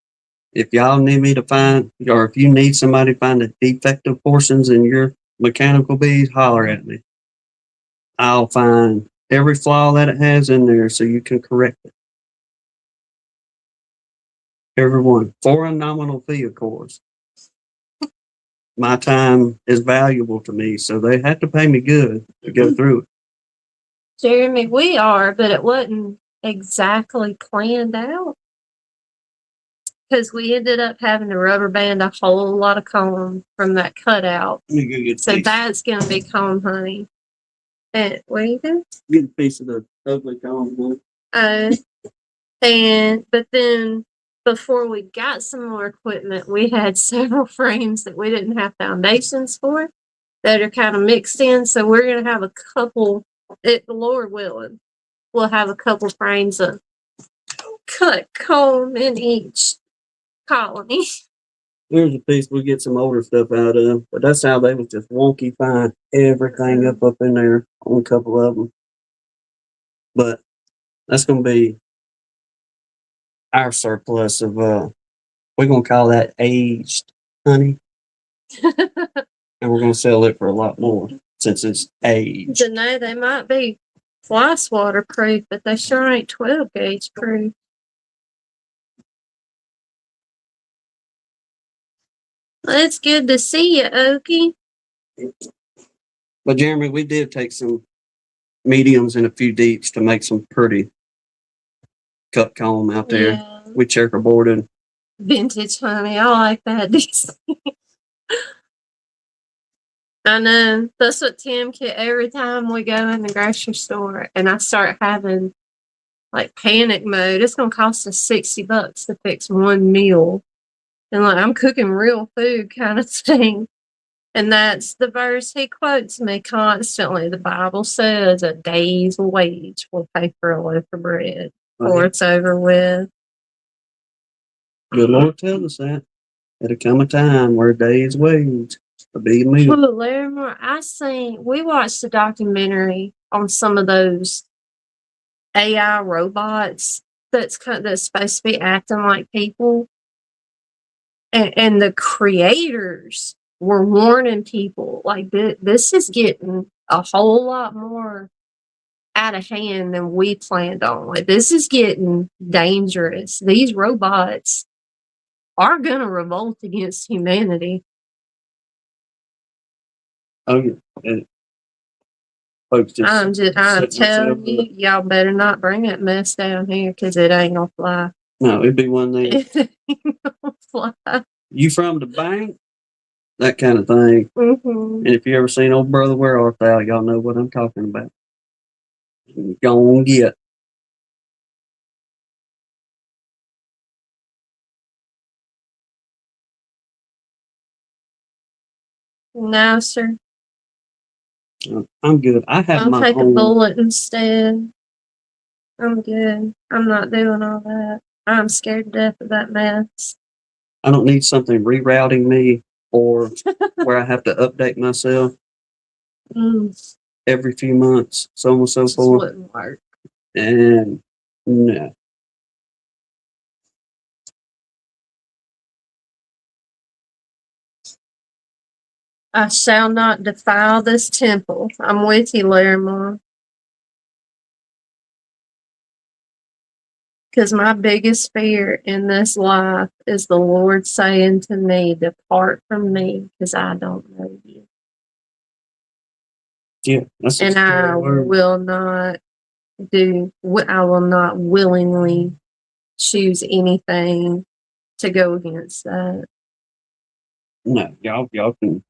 if y'all need me to find, or if you need somebody to find the defective portions in your mechanical bees, holler at me. I'll find every flaw that it has in there so you can correct it. Every one. For a nominal fee, of course. My time is valuable to me, so they have to pay me good to go through it. Jeremy, we are, but it wasn't exactly planned out. Because we ended up having to rubber band a whole lot of comb from that cutout. So that's going to be comb honey. And what are you doing? Get a piece of the ugly comb honey. But then before we got some more equipment, we had several frames that we didn't have foundations for that are kind of mixed in. So we're going to have a couple, the Lord willing, we'll have a couple frames of cut comb in each colony. There's a piece we get some older stuff out of, but that's how they was just wonky fine everything up in there on a couple of them. But that's going to be our surplus of, we're going to call that aged honey. And we're going to sell it for a lot more since it's aged. You know, they might be fly swatter proof, but they sure ain't 12 gauge proof. Well, it's good to see you, Okie. But Jeremy, we did take some mediums and a few deeps to make some pretty cut comb out there. Yeah. We checkerboarded. Vintage honey. I like that. I know. That's what Tim get every time we go in the grocery store and I start having like panic mode. It's going to cost us $60 to fix one meal. And like, I'm cooking real food kind of thing. And that's the verse he quotes me constantly. The Bible says a day's wage will pay for a loaf of bread, or it's over with. The Lord tells us that. It'll come a time where a day's wage will be meal. Well, Larimore, we watched a documentary on some of those AI robots that's supposed to be acting like people. And the creators were warning people, like, this is getting a whole lot more out of hand than we planned on. Like, this is getting dangerous. These robots are going to revolt against humanity. Oh, yeah. And folks I'm telling you, y'all better not bring that mess down here, because it ain't going to fly. No, it'd be one thing. It ain't going to fly. You from the bank? That kind of thing. Mm-hmm. And if you ever seen Old Brother Where Art Thou, y'all know what I'm talking about. Go on, get. No, sir. I'm good. I have I'll take a bullet instead. I'm good. I'm not doing all that. I'm scared to death of that mess. I don't need something rerouting me or where I have to update myself every few months, so on and so forth. Wouldn't work. And no. I shall not defile this temple. I'm with you, Larimore. Because my biggest fear in this life is the Lord saying to me, depart from me, because I don't know you. Yeah, that's and I will not willingly choose anything to go against that. No, y'all can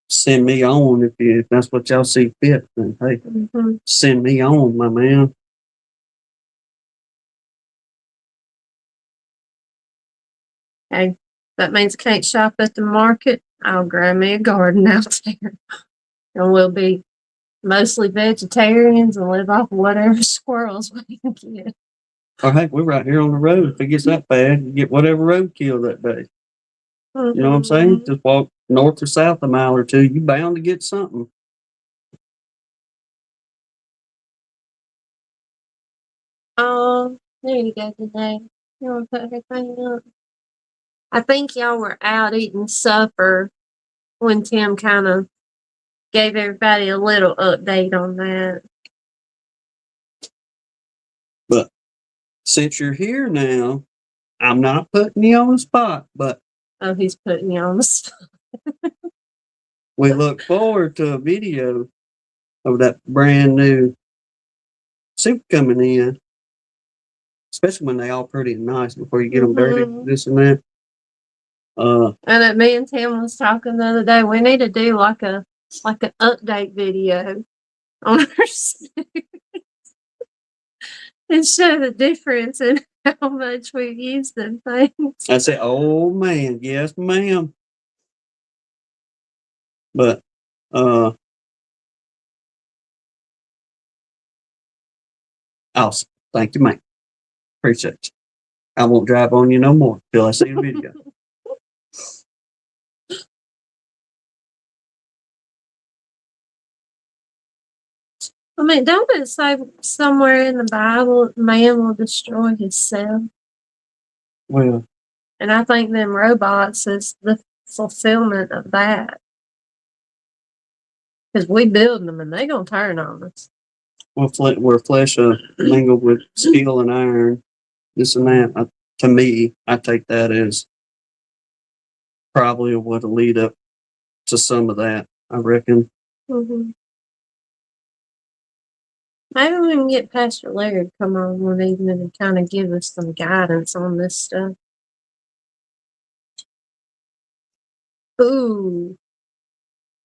send me on if that's what y'all see fit. Then, hey, send me on, my man. Hey, that means I can't shop at the market. I'll grab me a garden out there. And we'll be mostly vegetarians and live off whatever squirrels we can get. Or hey, we're right here on the road. If it gets that bad, you get whatever roadkill that day. You know what I'm saying? Just walk north or south a mile or two. You bound to get something. Oh, there you go today. You want to put everything up? I think y'all were out eating supper when Tim kind of gave everybody a little update on that. But since you're here now, I'm not putting you on the spot, but oh, he's putting you on the spot. We look forward to a video of that brand new soup coming in, especially when they all pretty and nice before you get them dirty, this and that. And me and Tim was talking the other day. We need to do like an update video on our soup and show the difference in how much we've used them things. I said, "Oh man, yes, ma'am." But awesome. Thank you, man. Appreciate you. I won't drive on you no more till I see a video. I mean, don't it say somewhere in the Bible, man will destroy himself? Well, and I think them robots is the fulfillment of that. Because we build them and they gonna turn on us. Well, where flesh mingled with steel and iron, this and that. To me, I take that as probably what will lead up to some of that. I reckon. Maybe we can get Pastor Larry to come on one evening and kind of give us some guidance on this stuff. Ooh.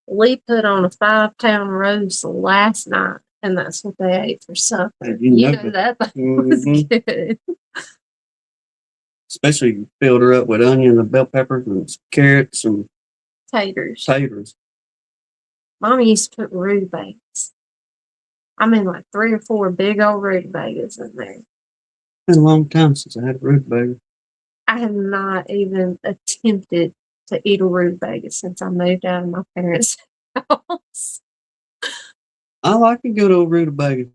We put on a 5-pound roast last night, and that's what they ate for supper. You know that was good. Especially filled her up with onion and bell peppers and carrots and Taters. Taters. Mommy used to put rutabagas. I mean, like 3 or 4 big old rutabagas in there. Been a long time since I had a rutabaga. I have not even attempted to eat a rutabaga since I moved out of my parents' house. I like a good old rutabaga.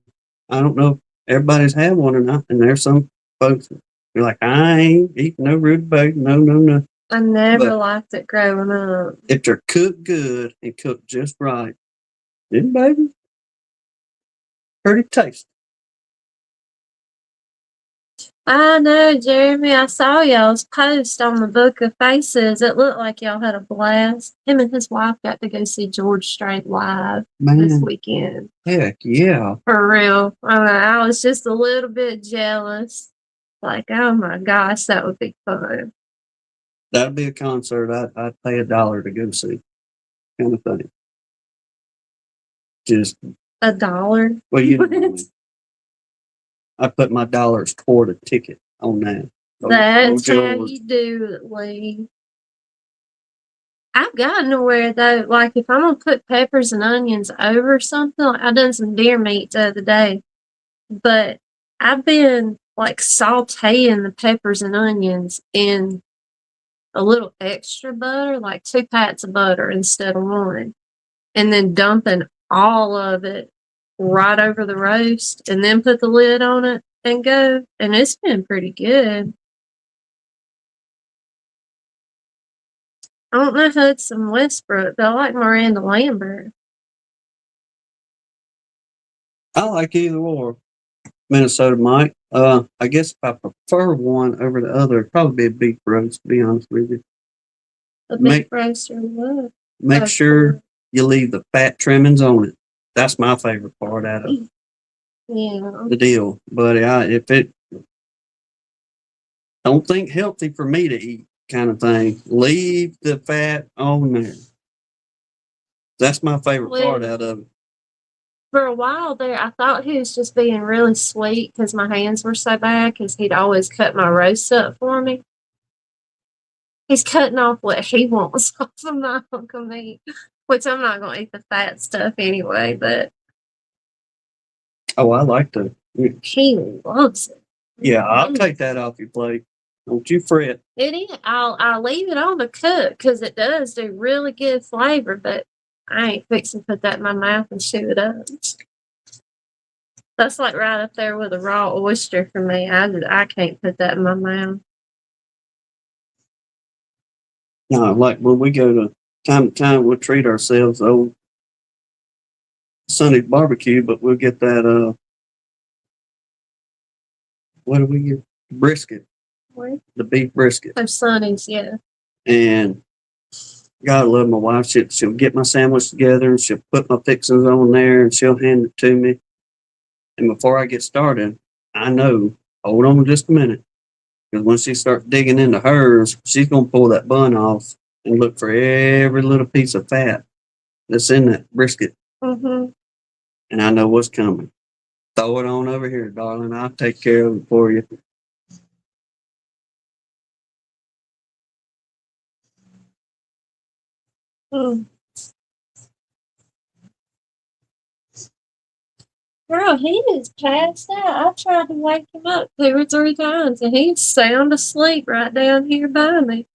I don't know if everybody's had one or not, and there's some folks that are like, I ain't eating no rutabaga. No. I never liked it growing up. If they're cooked good and cooked just right, then baby, pretty tasty. I know, Jeremy. I saw y'all's post on the Book of Faces. It looked like y'all had a blast. Him and his wife got to go see George Strait live this weekend. Heck yeah. For real. I was just a little bit jealous. Like, oh my gosh, that would be fun. That'd be a concert I'd pay $1 to go see, kind of thing. Just $1? Well, you know what I mean. I put my dollars toward a ticket on that. That's how you do it, Lee. I've gotten to where, though, like, if I'm going to put peppers and onions over something, like I done some deer meat the other day, but I've been, like, sauteing the peppers and onions in a little extra butter, like 2 pats of butter instead of 1, and then dumping all of it right over the roast, and then put the lid on it and go, and it's been pretty good. I don't know Hudson Westbrook, but I like Miranda Lambert. I like either or. Minnesota Mike. I guess if I prefer one over the other, it'd probably be a beef roast, to be honest with you. A beef roast or what? Make sure you leave the fat trimmings on it. That's my favorite part out of the deal. But if it don't think healthy for me to eat kind of thing, leave the fat on there. That's my favorite part out of it. For a while there, I thought he was just being really sweet because my hands were so bad because he'd always cut my roasts up for me. He's cutting off what he wants off of my Uncle meat, which I'm not going to eat the fat stuff anyway, but. Oh, I like to. He loves it. Yeah, I'll take that off your plate. Don't you fret. It is. I'll leave it on to cook because it does do really good flavor, but I ain't fixing to put that in my mouth and chew it up. That's like right up there with a raw oyster for me. I can't put that in my mouth. No, like when we go to time, we'll treat ourselves old Sunday barbecue, but we'll get that what do we get? Brisket. What? The beef brisket. Of Sonny's, yeah. And God, I love my wife. She'll get my sandwich together and she'll put my fixings on there and she'll hand it to me. And before I get started, I know, hold on just a minute. Because when she starts digging into hers, she's going to pull that bun off and look for every little piece of fat that's in that brisket. Mm-hmm. And I know what's coming. Throw it on over here, darling. I'll take care of it for you. Mm. Girl, he is passed out. I tried to wake him up 2 or 3 times, and he's sound asleep right down here by me.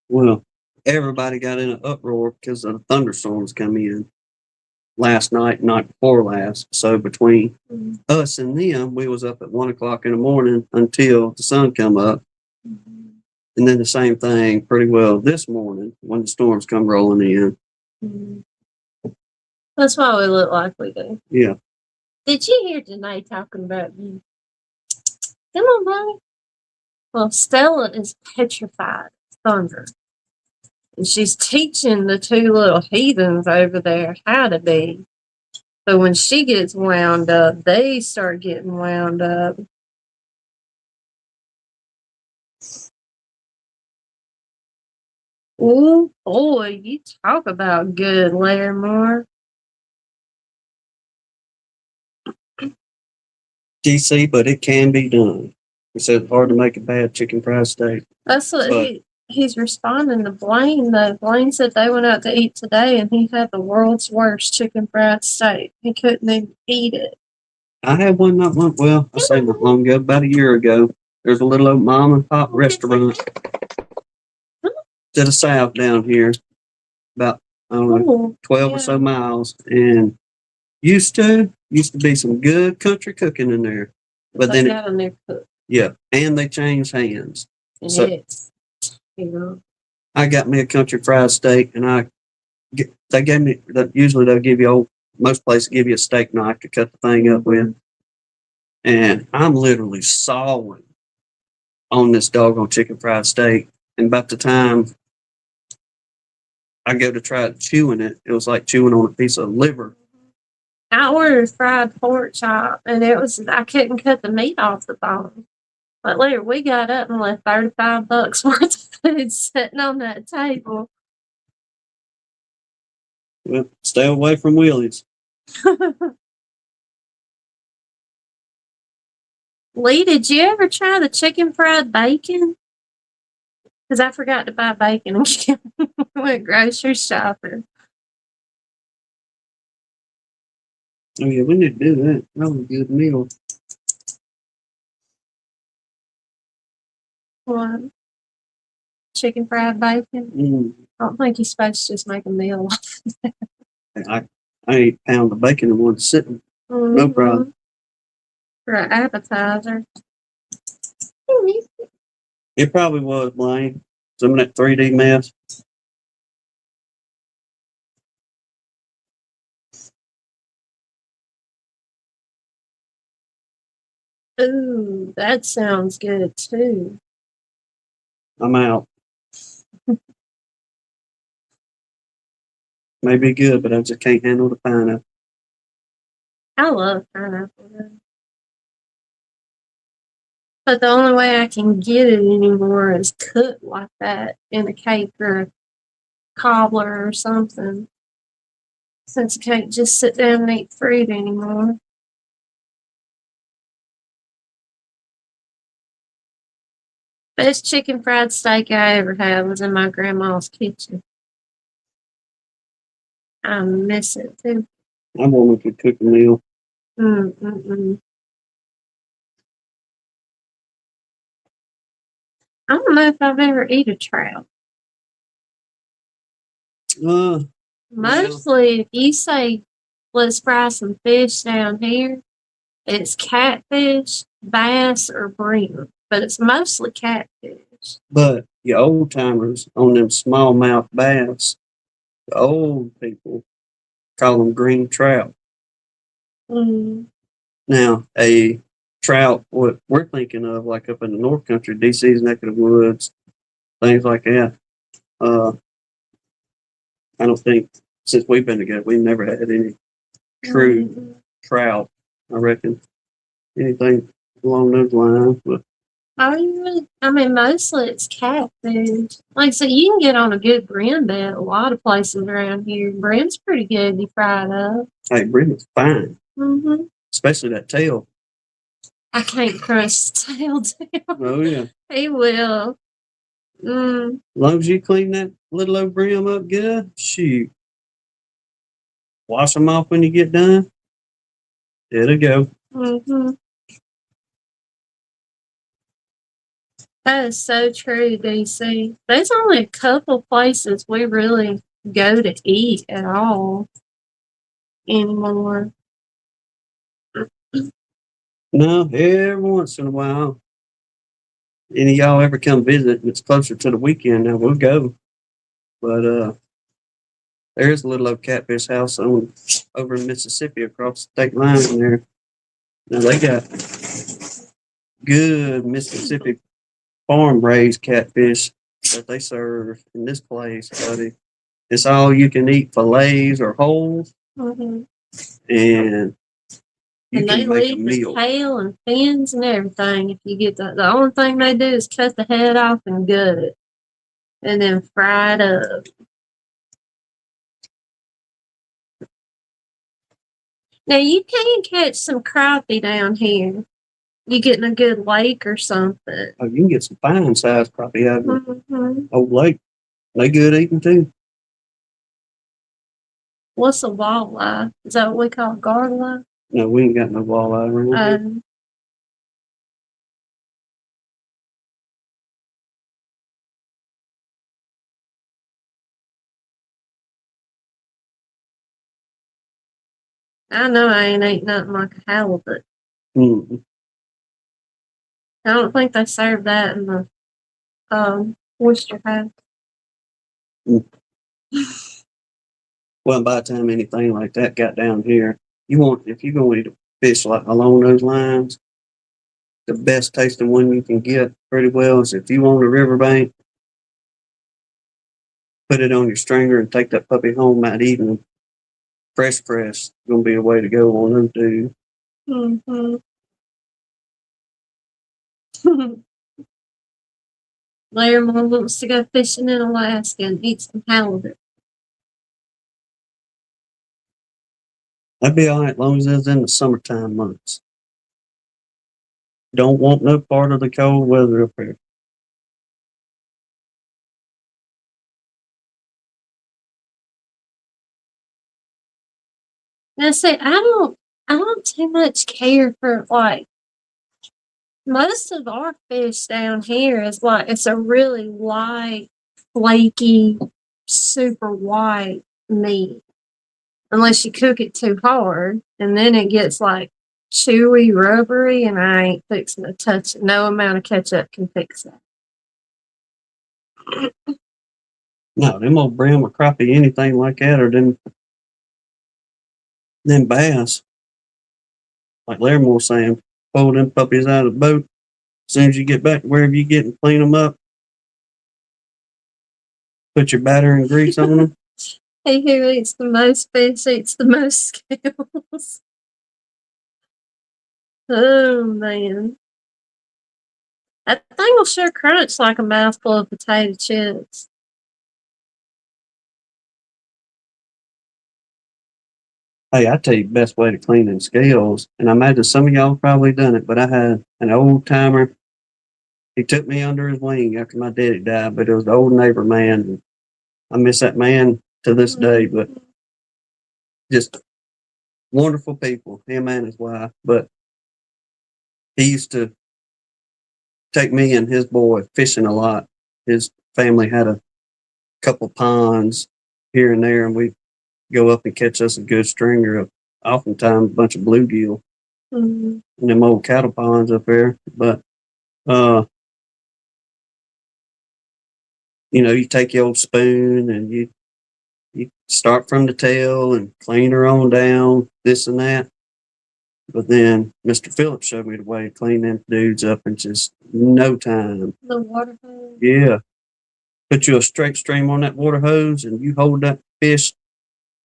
Well, everybody got in an uproar because of the thunderstorms come in last night, night before last. So between us and them, we was up at 1 o'clock in the morning until the sun come up. Mm-hmm. And then the same thing pretty well this morning when the storms come rolling in. Mm-hmm. That's why we look like we do. Yeah. Did you hear Janae talking about you? Come on, buddy. Well, Stella is petrified of thunder. And she's teaching the 2 little heathens over there how to be. So when she gets wound up, they start getting wound up. Oh, boy, you talk about good, Larimore. DC, but it can be done. He said it's hard to make a bad chicken fried steak. That's what he's responding to Blaine, though. Blaine said they went out to eat today, and he had the world's worst chicken fried steak. He couldn't even eat it. I had one not long, well, I say not long ago, about a year ago. There's a little old mom and pop restaurant to the south down here, about, I don't know, 12 or so miles. And used to be some good country cooking in there. But then, got in there cooked. Yeah, and they changed hands. So Yes. I got me a country fried steak, and they gave me, usually they'll give you, most places give you a steak knife to cut the thing up with. And I'm literally sawing on this doggone chicken fried steak. And about the time I go to try chewing it, it was like chewing on a piece of liver. I ordered a fried pork chop, and I couldn't cut the meat off the bone. But later, we got up and left $35 worth of food sitting on that table. Well, stay away from Willie's. Lee, did you ever try the chicken fried bacon? Because I forgot to buy bacon again. Went grocery shopping. Oh, yeah, we need to do that. That was a good meal. What? Chicken fried bacon? I don't think you're supposed to just make a meal. I ate a pound of bacon in one sitting. No problem. For an appetizer. It probably was, Blaine. Some of that 3D mess. Ooh, that sounds good too. I'm out. May be good, but I just can't handle the pineapple. I love pineapple. But the only way I can get it anymore is cooked like that in a cake or a cobbler or something. Since I can't just sit down and eat fruit anymore. Best chicken fried steak I ever had was in my grandma's kitchen. I miss it too. I want to cook a meal. I don't know if I've ever eaten a trout. Mostly, if you say, let's fry some fish down here, it's catfish, bass, or brim. But it's mostly catfish. But the old timers on them smallmouth bass, the old people call them green trout. Now, a trout, what we're thinking of, like up in the North Country, DC's neck of the woods, things like that. I don't think since we've been together, we've never had any true trout. I reckon anything along those lines. But mostly it's catfish. Like I said, you can get on a good brim bed a lot of places around here. Brim's pretty good if you fry it up. Hey, brim is fine. Especially that tail. I can't crush the tail down. Oh, yeah. He will. As long as you clean that little old brim up good, shoot. Wash them off when you get done. It'll go. That is so true, DC. There's only a couple places we really go to eat at all anymore. No, every once in a while. Any of y'all ever come visit and it's closer to the weekend, now we'll go. But there's a little old catfish house over in Mississippi across the state line there. Now they got good Mississippi farm raised catfish that they serve in this place, buddy. It's all you can eat fillets or wholes. And you can make a meal. Tail and fins and everything. If you get the only thing they do is cut the head off and gut it, and then fry it up. Now you can catch some crappie down here. You getting a good lake or something. Oh, you can get some fine sized crappie out of the Mm-hmm. old lake. They good eating too. What's a walleye? Is that what we call garlic? No, we ain't got no walleye around here. I know I ain't ate nothing like a halibut. Mm. I don't think they serve that in the oyster house. Mm. Well, by the time anything like that got down here, if you're going to eat a fish like along those lines, the best tasting one you can get pretty well is if you on the riverbank, put it on your stringer and take that puppy home that evening. Fresh, gonna be the way to go on them too. Mm-hmm. Later, Mom wants to go fishing in Alaska and eat some halibut. That'd be all right as long as it's in the summertime months. Don't want no part of the cold weather up here. Now, see, I don't too much care for like most of our fish down here is like it's a really light, flaky, super white meat. Unless you cook it too hard, and then it gets like chewy, rubbery, and I ain't fixing to touch it. No amount of ketchup can fix that. No, them old brim or crappie, anything like that, or them bass. Like Larimore was saying, pull them puppies out of the boat. As soon as you get back to wherever you get and clean them up, put your batter and grease on them. He who eats the most fish eats the most scales. Oh man. That thing will sure crunch like a mouthful of potato chips. Hey, I tell you the best way to clean them scales, and I imagine some of y'all probably done it, but I had an old timer. He took me under his wing after my daddy died, but it was the old neighbor man. And I miss that man to this day, but just wonderful people, him and his wife. But he used to take me and his boy fishing a lot. His family had a couple ponds here and there, and we'd go up and catch us a good stringer of oftentimes a bunch of bluegill in them old cattle ponds up there. But you take your old spoon and you start from the tail and clean her on down, this and that. But then Mr. Phillips showed me the way to clean them dudes up in just no time. The water hose. Yeah. Put you a straight stream on that water hose and you hold that fish.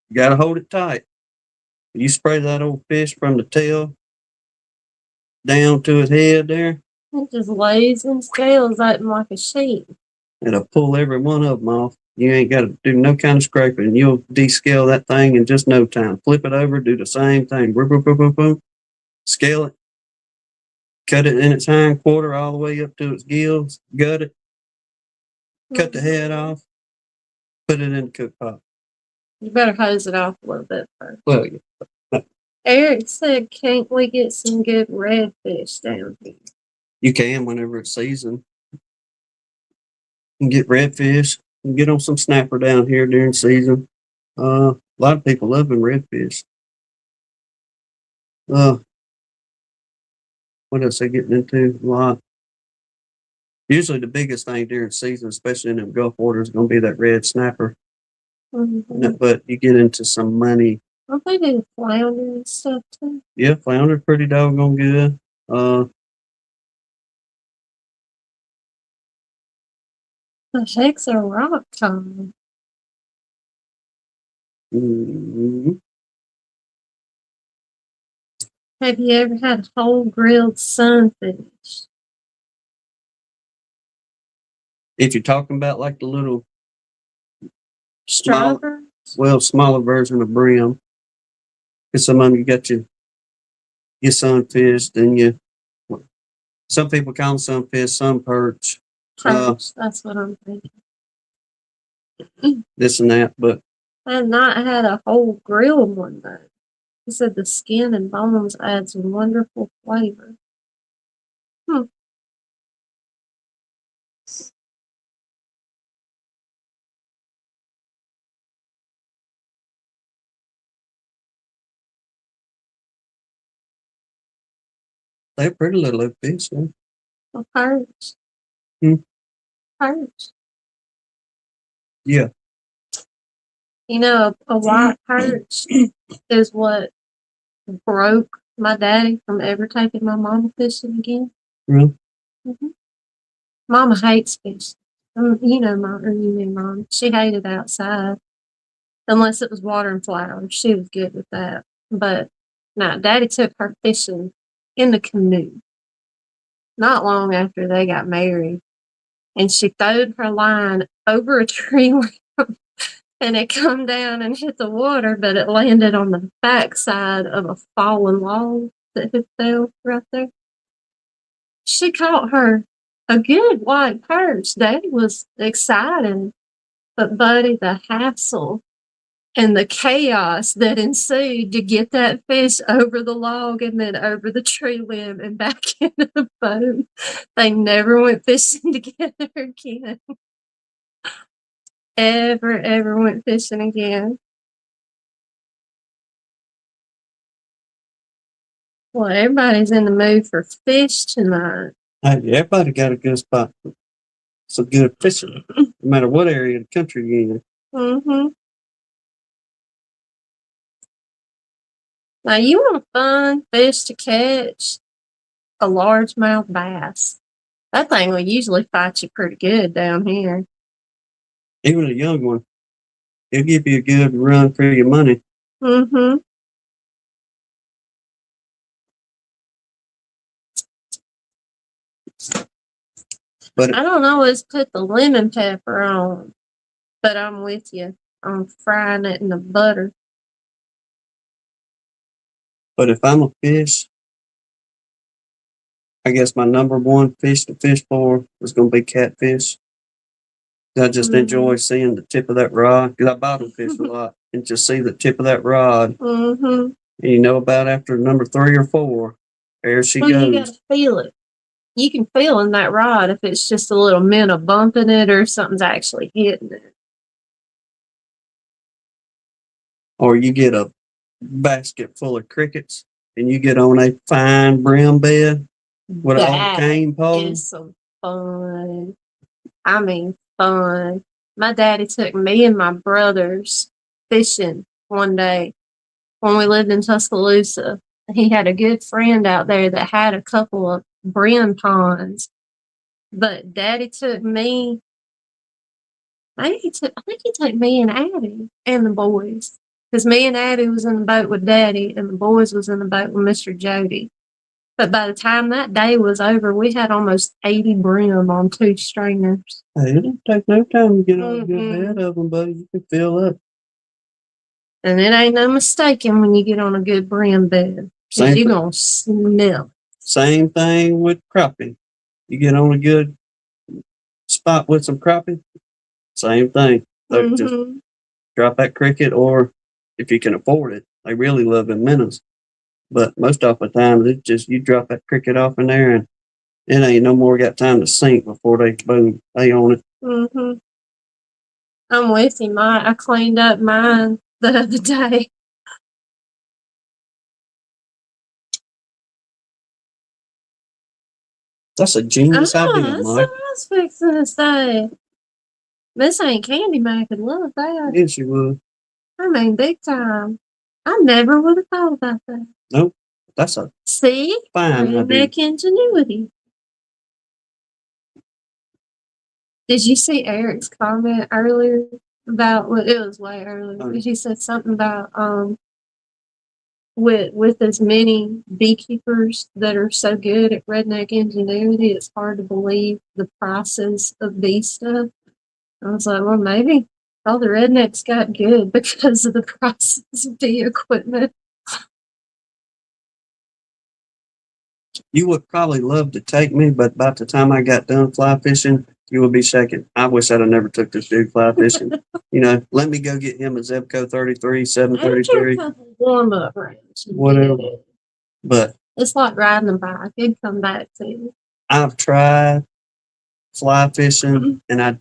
You got to hold it tight. You spray that old fish from the tail down to his head there. It just lays in scales open like a sheet. It'll pull every one of them off. You ain't got to do no kind of scraping. You'll descale that thing in just no time. Flip it over, do the same thing. Boom, boom, boom, boom, boom. Scale it. Cut it in its hind quarter all the way up to its gills. Gut it. Cut the head off. Put it in the cook pot. You better hose it off a little bit first. Well, yeah. Eric said, can't we get some good redfish down here? You can whenever it's season. You can get redfish. You can get on some snapper down here during season. A lot of people love them redfish. What else they getting into? A lot. Usually the biggest thing during season, especially in the Gulf waters, is going to be that red snapper. Mm-hmm. But you get into some money. I think they do flounder and stuff too. Yeah, flounder pretty doggone good. The heck's a rock cod? Mm-hmm. Have you ever had whole grilled sunfish? If you're talking about like the little Strawberries? smaller version of brim, because some of them you got your sunfish, then Some people call them sunfish, some perch, Perch, that's what I'm thinking. this and that. But I have not had a whole grilled one though. He said the skin and bones adds wonderful flavor. they're pretty little fish. Yeah. A perch. Perch. Yeah. You know, a white perch is what broke my daddy from ever taking my mama fishing again. Really? Mm-hmm. Mama hates fishing. You know, Mom. She hated outside. Unless it was water and flowers. She was good with that. But no, Daddy took her fishing in the canoe not long after they got married. And she throwed her line over a tree and it come down and hit the water, but it landed on the backside of a fallen log that had fell right there. She caught her a good white perch. Daddy was excited. But Buddy, the hassle and the chaos that ensued to get that fish over the log and then over the tree limb and back into the boat. They never went fishing together again. Ever went fishing again. Well, everybody's in the mood for fish tonight. Hey, everybody got a good spot for some good fishing, no matter what area of the country you're in. Mm-hmm. Now, you want a fun fish to catch? A largemouth bass. That thing will usually fight you pretty good down here. Even a young one, he'll give you a good run for your money. Mm-hmm. But I don't always put the lemon pepper on, but I'm with you on frying it in the butter. But if I'm a fish, I guess my number one fish to fish for is going to be catfish. I just enjoy seeing the tip of that rod because I bottom fish a lot and just see the tip of that rod. Mm-hmm. And you know about after number 3 or 4, there she goes. You got to feel it. You can feel in that rod if it's just a little minnow bumping it or something's actually hitting it. Or you get a basket full of crickets and you get on a fine brim bed with an old cane pole. Is some fun. I mean, fun. My daddy took me and my brothers fishing one day when we lived in Tuscaloosa. He had a good friend out there that had a couple of brim ponds. But Daddy took me. I think he took me and Abby and the boys. Because me and Abby was in the boat with Daddy and the boys was in the boat with Mr. Jody. But by the time that day was over, we had almost 80 brim on 2 stringers. Hey, it don't take no time to get on a good bed of them, buddy. You can fill up. And it ain't no mistaking when you get on a good brim bed. Because you're going to smell. Same thing with crappie. You get on a good spot with some crappie, same thing. They just drop that cricket, or if you can afford it, they really love them minnows. But most of the time, it's just you drop that cricket off in there and it ain't no more got time to sink before they boom, they on it. Mm-hmm. I'm with you. I cleaned up mine the other day. That's a genius idea, that's Mike. what I was fixing to say. Miss Ain't Candy Man could love that. Yes, you would. I mean, big time. I never would have thought about that. Nope. That's a See? fine idea. Ingenuity. Did you see Eric's comment earlier about, well, it was way earlier, but he said something about with as many beekeepers that are so good at redneck ingenuity, it's hard to believe the prices of bee stuff. I was like, well, maybe all the rednecks got good because of the prices of bee equipment. You would probably love to take me, but about the time I got done fly fishing, you would be shaking. I wish I'd have never took this dude fly fishing. Let me go get him a Zebco 33, 733. Warm up rounds. Whatever. But it's like riding a bike. It'd come back to you. I've tried fly fishing and I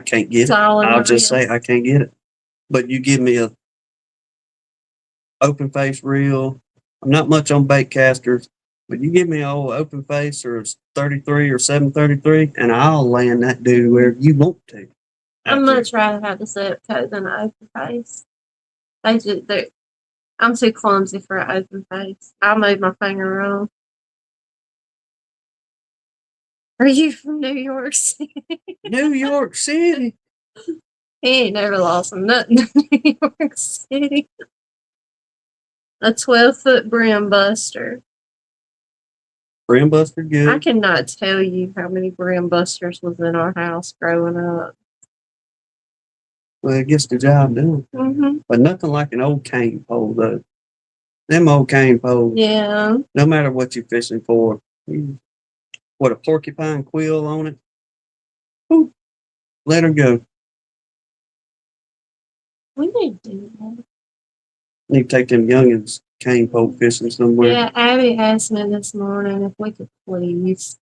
can't get it. I'll just say I can't get it. But you give me a open face reel. I'm not much on bait casters, but you give me an old open face or 33 or 733, and I'll land that dude wherever you want to. I'd much rather have the Zebco than an open face. I'm too clumsy for an open face. I'll move my finger wrong. Are you from New York City? New York City. He ain't never lost nothing in New York City. A 12-foot brim buster. Brim buster good. I cannot tell you how many brim busters was in our house growing up. Well, it gets the job done. Mm-hmm. But nothing like an old cane pole, though. Them old cane poles. Yeah. No matter what you're fishing for. What, a porcupine quill on it? Whew. Let her go. We need to do that. Need to take them youngins cane pole fishing somewhere. Yeah, Abby asked me this morning if we could please.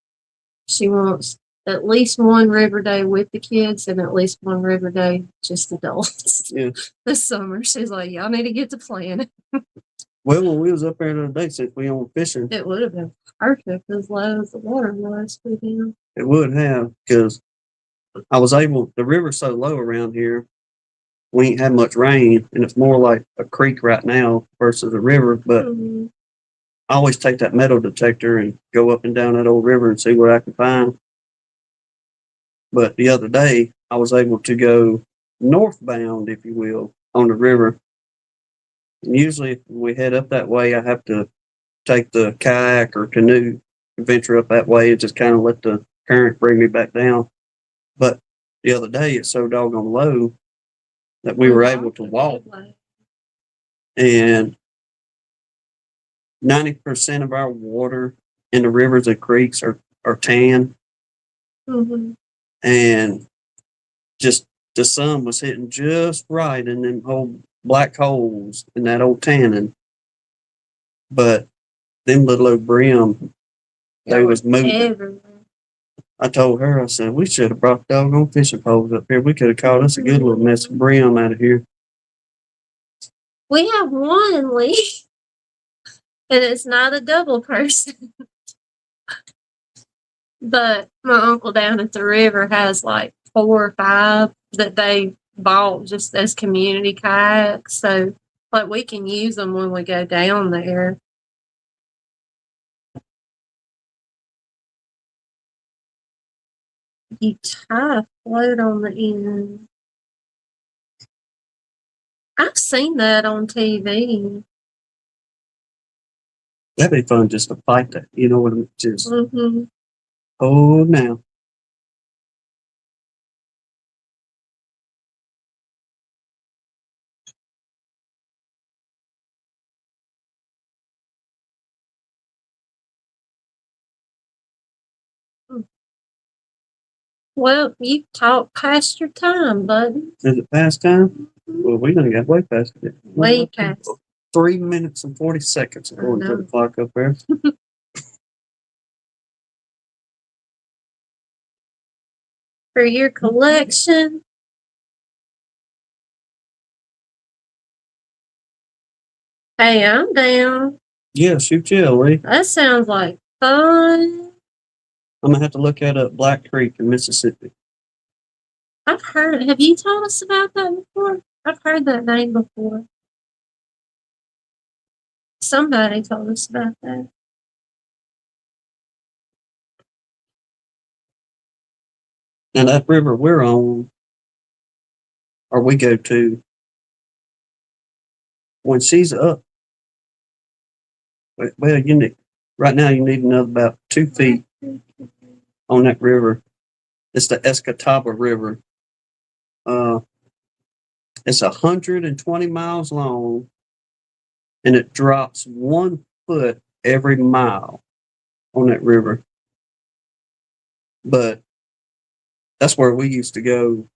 She wants at least one river day with the kids and at least one river day just adults. Yeah. This summer. She's like, y'all need to get to planning. Well, when we was up there the other day, since we on fishing, it would have been perfect as low as the water was for them. It would have, because I was able, the river's so low around here, we ain't had much rain, and it's more like a creek right now versus a river, but I always take that metal detector and go up and down that old river and see what I can find. But the other day, I was able to go northbound, if you will, on the river. And usually, if we head up that way, I have to take the kayak or canoe and venture up that way and just kind of let the current bring me back down. But the other day, it's so doggone low that we were able to walk. And 90% of our water in the rivers and creeks are tan. Mm-hmm. And just the sun was hitting just right in them whole black holes in that old tannin. But them little old brim, they was moving. Everywhere. I told her, I said, we should have brought doggone fishing poles up here. We could have caught us a good little mess of brim out of here. We have one, Lee. And it's not a double person. But my uncle down at the river has like 4 or 5 that they bought just as community kayaks. So, like, we can use them when we go down there. You tie a float on the end. I've seen that on TV. That'd be fun just to fight that. You know what I mean? Just, Mm-hmm. oh, now. Well, you talked past your time, bud. Is it past time? Mm-hmm. Well, we done got way past it. Way past. 3 minutes and 40 seconds according to the clock up there. For your collection. Hey, I'm down. Yeah, shoot you, Lee. That sounds like fun. I'm gonna have to look at Black Creek in Mississippi. I've heard. Have you told us about that before? I've heard that name before. Somebody told us about that. And that river we're on, or we go to, when she's up, well, you need, right now you need another about 2 feet on that river. It's the Escataba River. It's 120 miles long, and it drops 1 foot every mile on that river. But that's where we used to go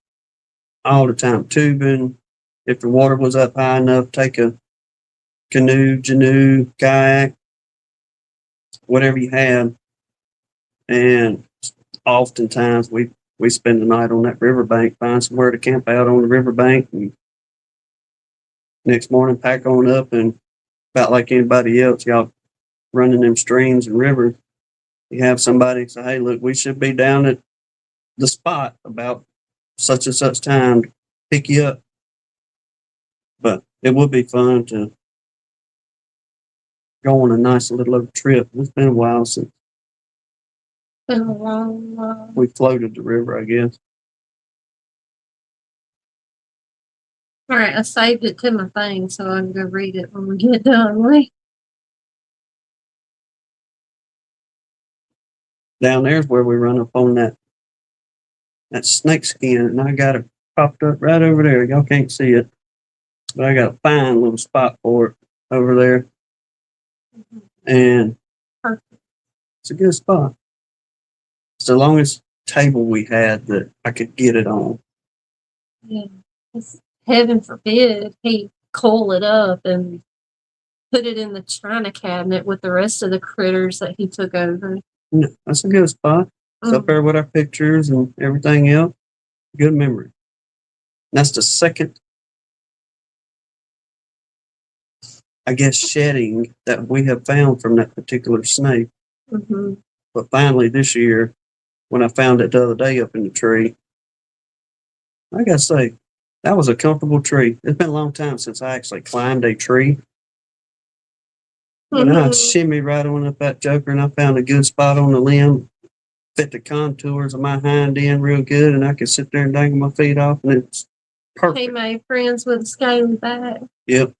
all the time, tubing. If the water was up high enough, take a canoe, kayak, whatever you had. And oftentimes we spend the night on that riverbank, find somewhere to camp out on the riverbank, and next morning pack on up, and about like anybody else, y'all running them streams and rivers, you have somebody say, hey, look, we should be down at the spot about such and such time to pick you up. But it would be fun to go on a nice little trip. It's been a while since Been a long while. we floated the river, I guess. All right, I saved it to my thing so I can go read it when we get done. Wait. Down there's where we run up on that snake skin, and I got it popped up right over there. Y'all can't see it, but I got a fine little spot for it over there, and it's a good spot. It's the longest table we had that I could get it on. Yeah, heaven forbid he coil it up and put it in the china cabinet with the rest of the critters that he took over. No, that's a good spot. It's up there with our pictures and everything else. Good memory. And that's the second, I guess, shedding that we have found from that particular snake. Mm-hmm. But finally this year, when I found it the other day up in the tree, I gotta say, that was a comfortable tree. It's been a long time since I actually climbed a tree. But I shimmied right on up that joker, and I found a good spot on the limb, fit the contours of my hind end real good, and I could sit there and dangle my feet off, and it's perfect. He made friends with a scaly back. Yep.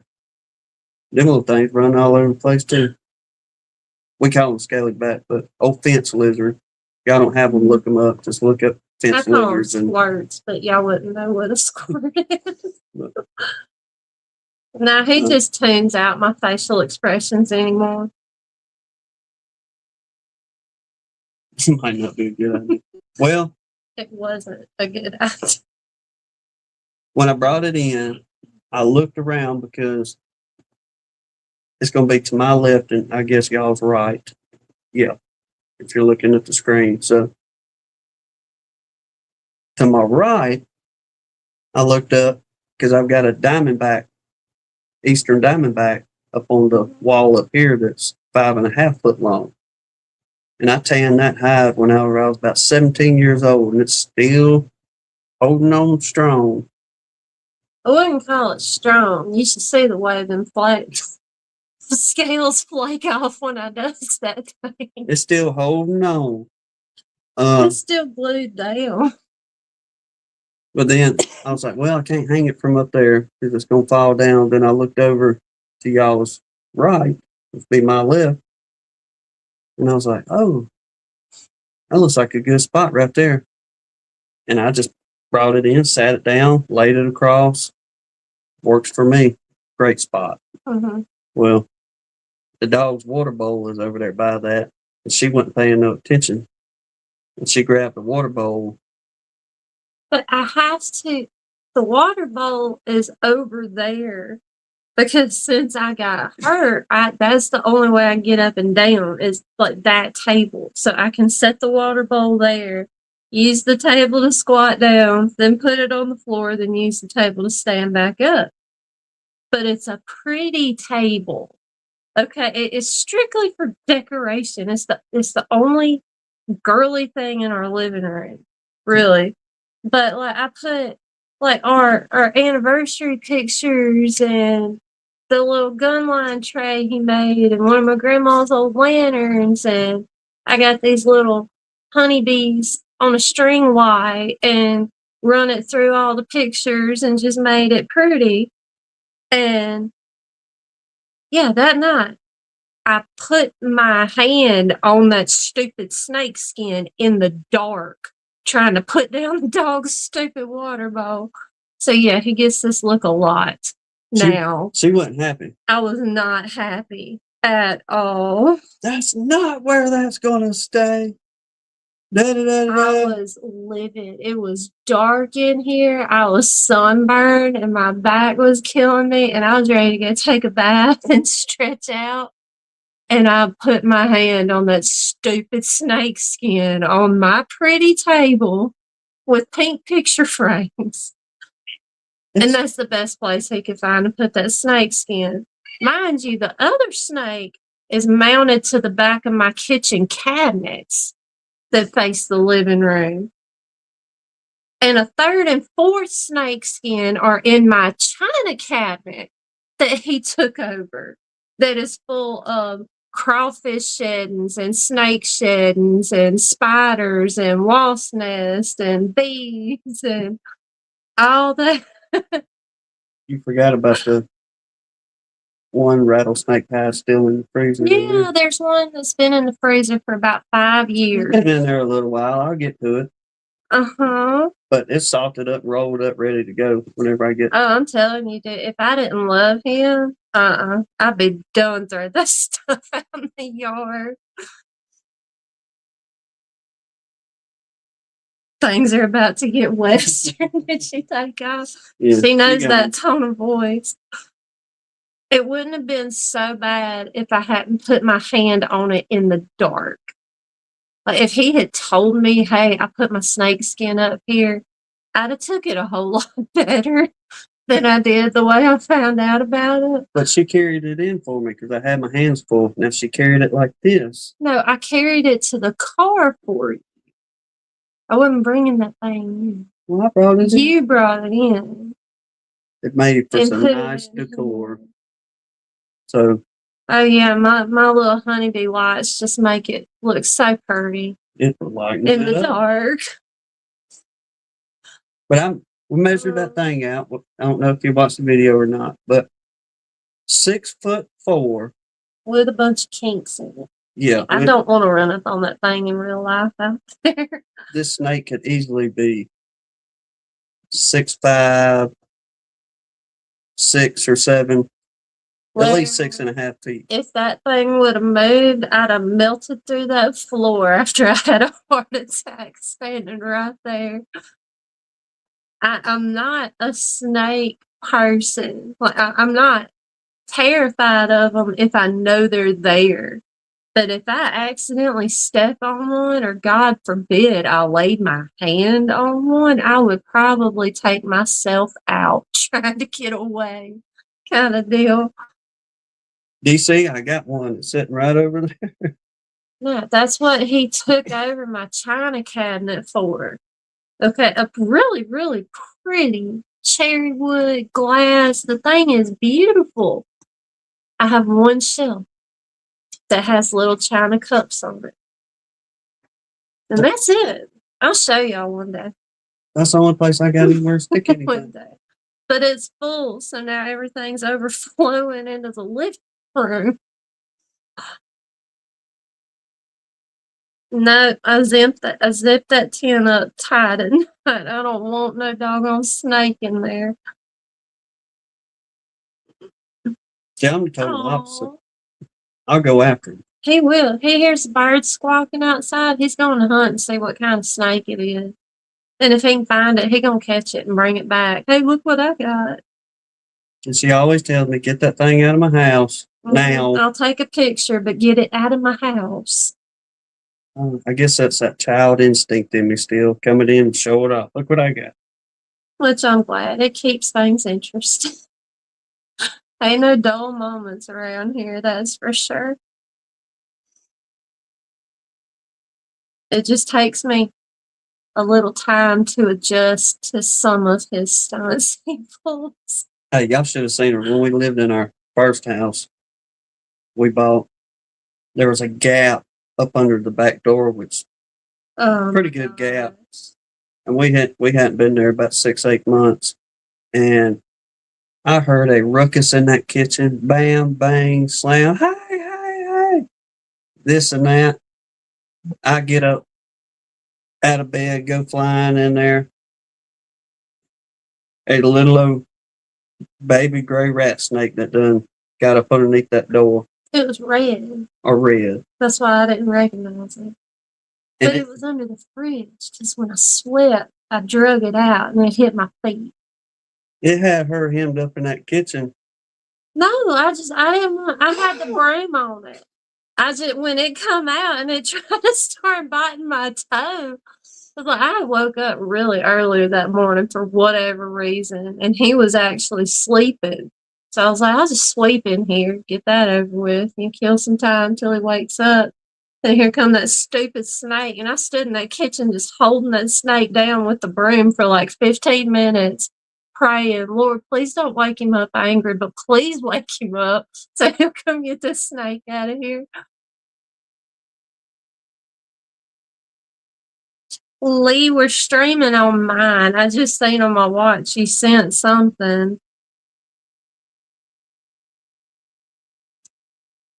Them little things run all over the place, too. We call them scaly back, but old fence lizard. Y'all don't have them, look them up. Just look up fence I call them lizards. squirts, but y'all wouldn't know what a squirt is. No, he just tunes out my facial expressions anymore. Might not be a good idea. Well, it wasn't a good idea. When I brought it in, I looked around because it's going to be to my left, and I guess y'all's right. Yeah, if you're looking at the screen. So to my right, I looked up because I've got a diamondback, eastern diamondback, up on the wall up here that's 5.5 foot long. And I tanned that hide when I was about 17 years old, and it's still holding on strong. I wouldn't call it strong. You should see the way them flakes, the scales flake off when I dust that thing. It's still holding on. It's still glued down. But then I was like, well, I can't hang it from up there because it's going to fall down. Then I looked over to y'all's right, which would be my left. And I was like, oh, that looks like a good spot right there. And I just brought it in, sat it down, laid it across. Works for me. Great spot. Mm-hmm. Well, the dog's water bowl is over there by that. And she wasn't paying no attention. And she grabbed the water bowl. But I have to, the water bowl is over there because since I got hurt, that's the only way I get up and down is like that table. So I can set the water bowl there, use the table to squat down, then put it on the floor, then use the table to stand back up. But it's a pretty table. Okay, it's strictly for decoration. It's the only girly thing in our living room, really. But like I put like our anniversary pictures and the little gun line tray he made and one of my grandma's old lanterns, and I got these little honeybees on a string light and run it through all the pictures and just made it pretty. And yeah, that night I put my hand on that stupid snake skin in the dark, trying to put down the dog's stupid water bowl. So yeah, he gets this look a lot. Now, she wasn't happy. I was not happy at all. That's not where that's gonna stay. Da, da, da, da. I was livid. It was dark in here. I was sunburned and my back was killing me. And I was ready to go take a bath and stretch out. And I put my hand on that stupid snake skin on my pretty table with pink picture frames. And that's the best place he could find to put that snake skin. Mind you, the other snake is mounted to the back of my kitchen cabinets that face the living room. And a third and fourth snake skin are in my china cabinet that he took over, that is full of crawfish sheddings and snake sheddings and spiders and wasp nests and bees and all that. You forgot about the one rattlesnake pie still in the freezer. Yeah, there's one that's been in the freezer for about 5 years. It's been in there a little while. I'll get to it. Uh-huh. But it's salted up, rolled up, ready to go whenever I get. Oh, I'm telling you, dude, if I didn't love him, I'd be done throwing that stuff out in the yard. Things are about to get western. Did she take off? Yeah, she knows that tone of voice. It wouldn't have been so bad if I hadn't put my hand on it in the dark. Like if he had told me, hey, I put my snake skin up here, I'd have took it a whole lot better than I did the way I found out about it. But she carried it in for me because I had my hands full. Now she carried it like this. No, I carried it to the car for you. I wasn't bringing that thing in. Well, I brought it in. You brought it in. It made for some nice decor. So. Oh yeah, my little honeybee lights just make it look so pretty. It lightens in the dark. But we measured that thing out. I don't know if you watched the video or not, but 6'4" with a bunch of kinks in it. Yeah, I don't want to run up on that thing in real life out there. This snake could easily be 6'5", 6 or 7. Well, at least 6.5 feet. If that thing would have moved, I'd have melted through that floor after I had a heart attack standing right there. I'm not a snake person. Like I'm not terrified of them if I know they're there. But if I accidentally step on one, or God forbid, I laid my hand on one, I would probably take myself out trying to get away, kind of deal. DC, I got one that's sitting right over there. No, that's what he took over my china cabinet for. Okay, a really, really pretty cherry wood glass. The thing is beautiful. I have one shelf that has little china cups on it. And that's it. I'll show y'all one day. That's the only place I got anywhere to stick anything. One day. But it's full, so now everything's overflowing into the living room. No, I zipped that tin up tight and I don't want no doggone snake in there. Yeah, I'm the total opposite. I'll go after him. He will. He hears birds squawking outside. He's going to hunt and see what kind of snake it is. And if he can find it, he's going to catch it and bring it back. Hey, look what I got. And she always tells me, get that thing out of my house now. I'll take a picture, but get it out of my house. I guess that's that child instinct in me still, coming in and show it off. Look what I got. Which I'm glad. It keeps things interesting. Ain't no dull moments around here, that's for sure. It just takes me a little time to adjust to some of his stunts he pulls. Hey, y'all should have seen her when we lived in our first house. We bought. There was a gap up under the back door, which pretty good gap. And we hadn't been there about 6-8 months, and I heard a ruckus in that kitchen. Bam, bang, slam. Hey, hey, hey! This and that. I get up out of bed, go flying in there. A little old baby gray rat snake that done got up underneath that door. It was red. Or red. That's why I didn't recognize it. But it was under the fridge, because when I swept, I drug it out and it hit my feet. It had her hemmed up in that kitchen. No, I had the broom on it. When it come out and it tried to start biting my toe, I woke up really early that morning for whatever reason, and he was actually sleeping. So I was like, I'll just sleep in here, get that over with, and kill some time until he wakes up. And here come that stupid snake, and I stood in that kitchen just holding that snake down with the broom for like 15 minutes, praying, Lord, please don't wake him up angry, but please wake him up so he'll come get this snake out of here. Lee, we're streaming on mine. I just seen on my watch he sent something.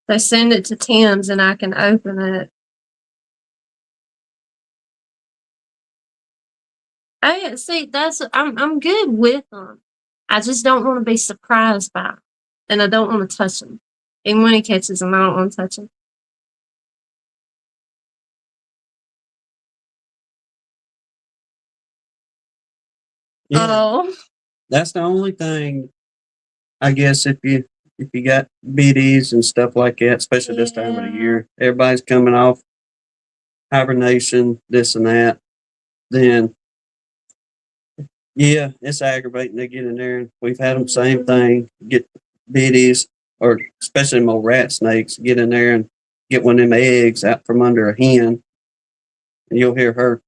They send it to Tim's and I can open it. Hey, see, I'm good with them. I just don't want to be surprised by them, and I don't want to touch them. Even when he catches them, I don't want to touch them. Yeah. Oh, That's the only thing, I guess, if you got biddies and stuff like that, especially this time of the year, everybody's coming off hibernation, this and that, then yeah, it's aggravating to get in there. We've had them same thing, get biddies, or especially more rat snakes, get in there and get one of them eggs out from under a hen, and you'll hear her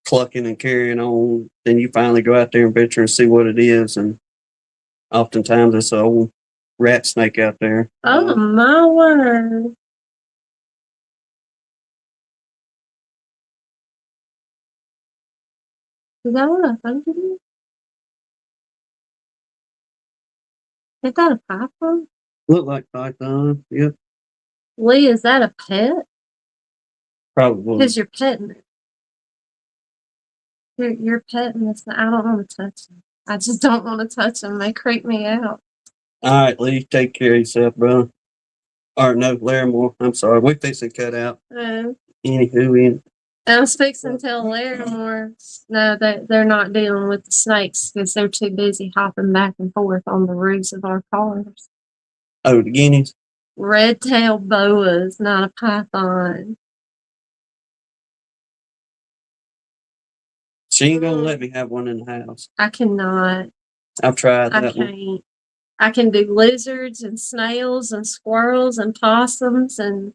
clucking and carrying on. Then you finally go out there and venture and see what it is, and oftentimes it's an old rat snake out there. oh my word. Is that what I think it is? Is that a python? Look like python, yep. Lee, is that a pet? Probably. Because you're petting it. You're petting this. I don't want to touch them. I just don't want to touch them. They creep me out. All right, Lee, take care of yourself, bro. Or no, Larimore. I'm sorry. We fixing to cut out. Anywho, I was fixing to tell Larimore, no, they're not dealing with the snakes because they're too busy hopping back and forth on the roofs of our cars. Oh, the guineas? Red-tailed boas, not a python. She ain't gonna let me have one in the house. I cannot. I've tried that I can't. I can do lizards and snails and squirrels and possums and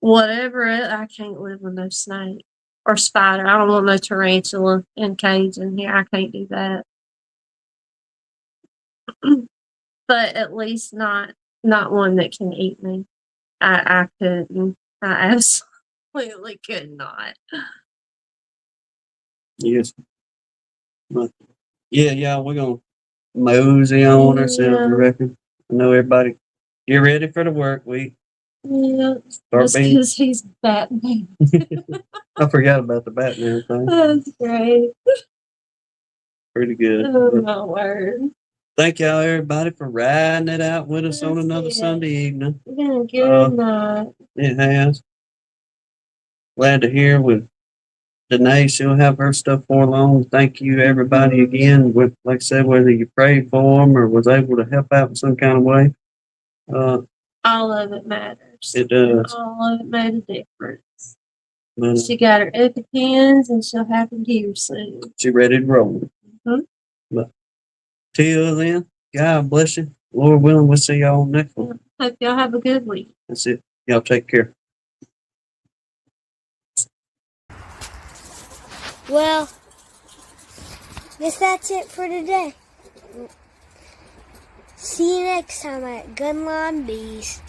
whatever. I can't live with no snake or spider. I don't want no tarantula in cage in here. I can't do that. But at least not one that can eat me. I couldn't. I absolutely could not. Yes. But yeah, we're gonna mosey on ourselves, I reckon. I know everybody get ready for the work week. Yeah. Just because he's Batman. I forgot about the Batman thing. That's great. Pretty good. Oh my word. Thank y'all everybody for riding it out with us on another Sunday evening. Yeah, good night. It has. Glad to hear with Danae, she'll have her stuff for long. Thank you, everybody, again. With, like I said, whether you prayed for them or was able to help out in some kind of way. All of it matters. It does. All of it made a difference. But she got her EpiPens and she'll have her gear soon. She's ready to roll. Mm-hmm. But till then, God bless you. Lord willing, we'll see y'all next one. Hope y'all have a good week. That's it. Y'all take care. Well, guess that's it for today. See you next time at Gunline Bees.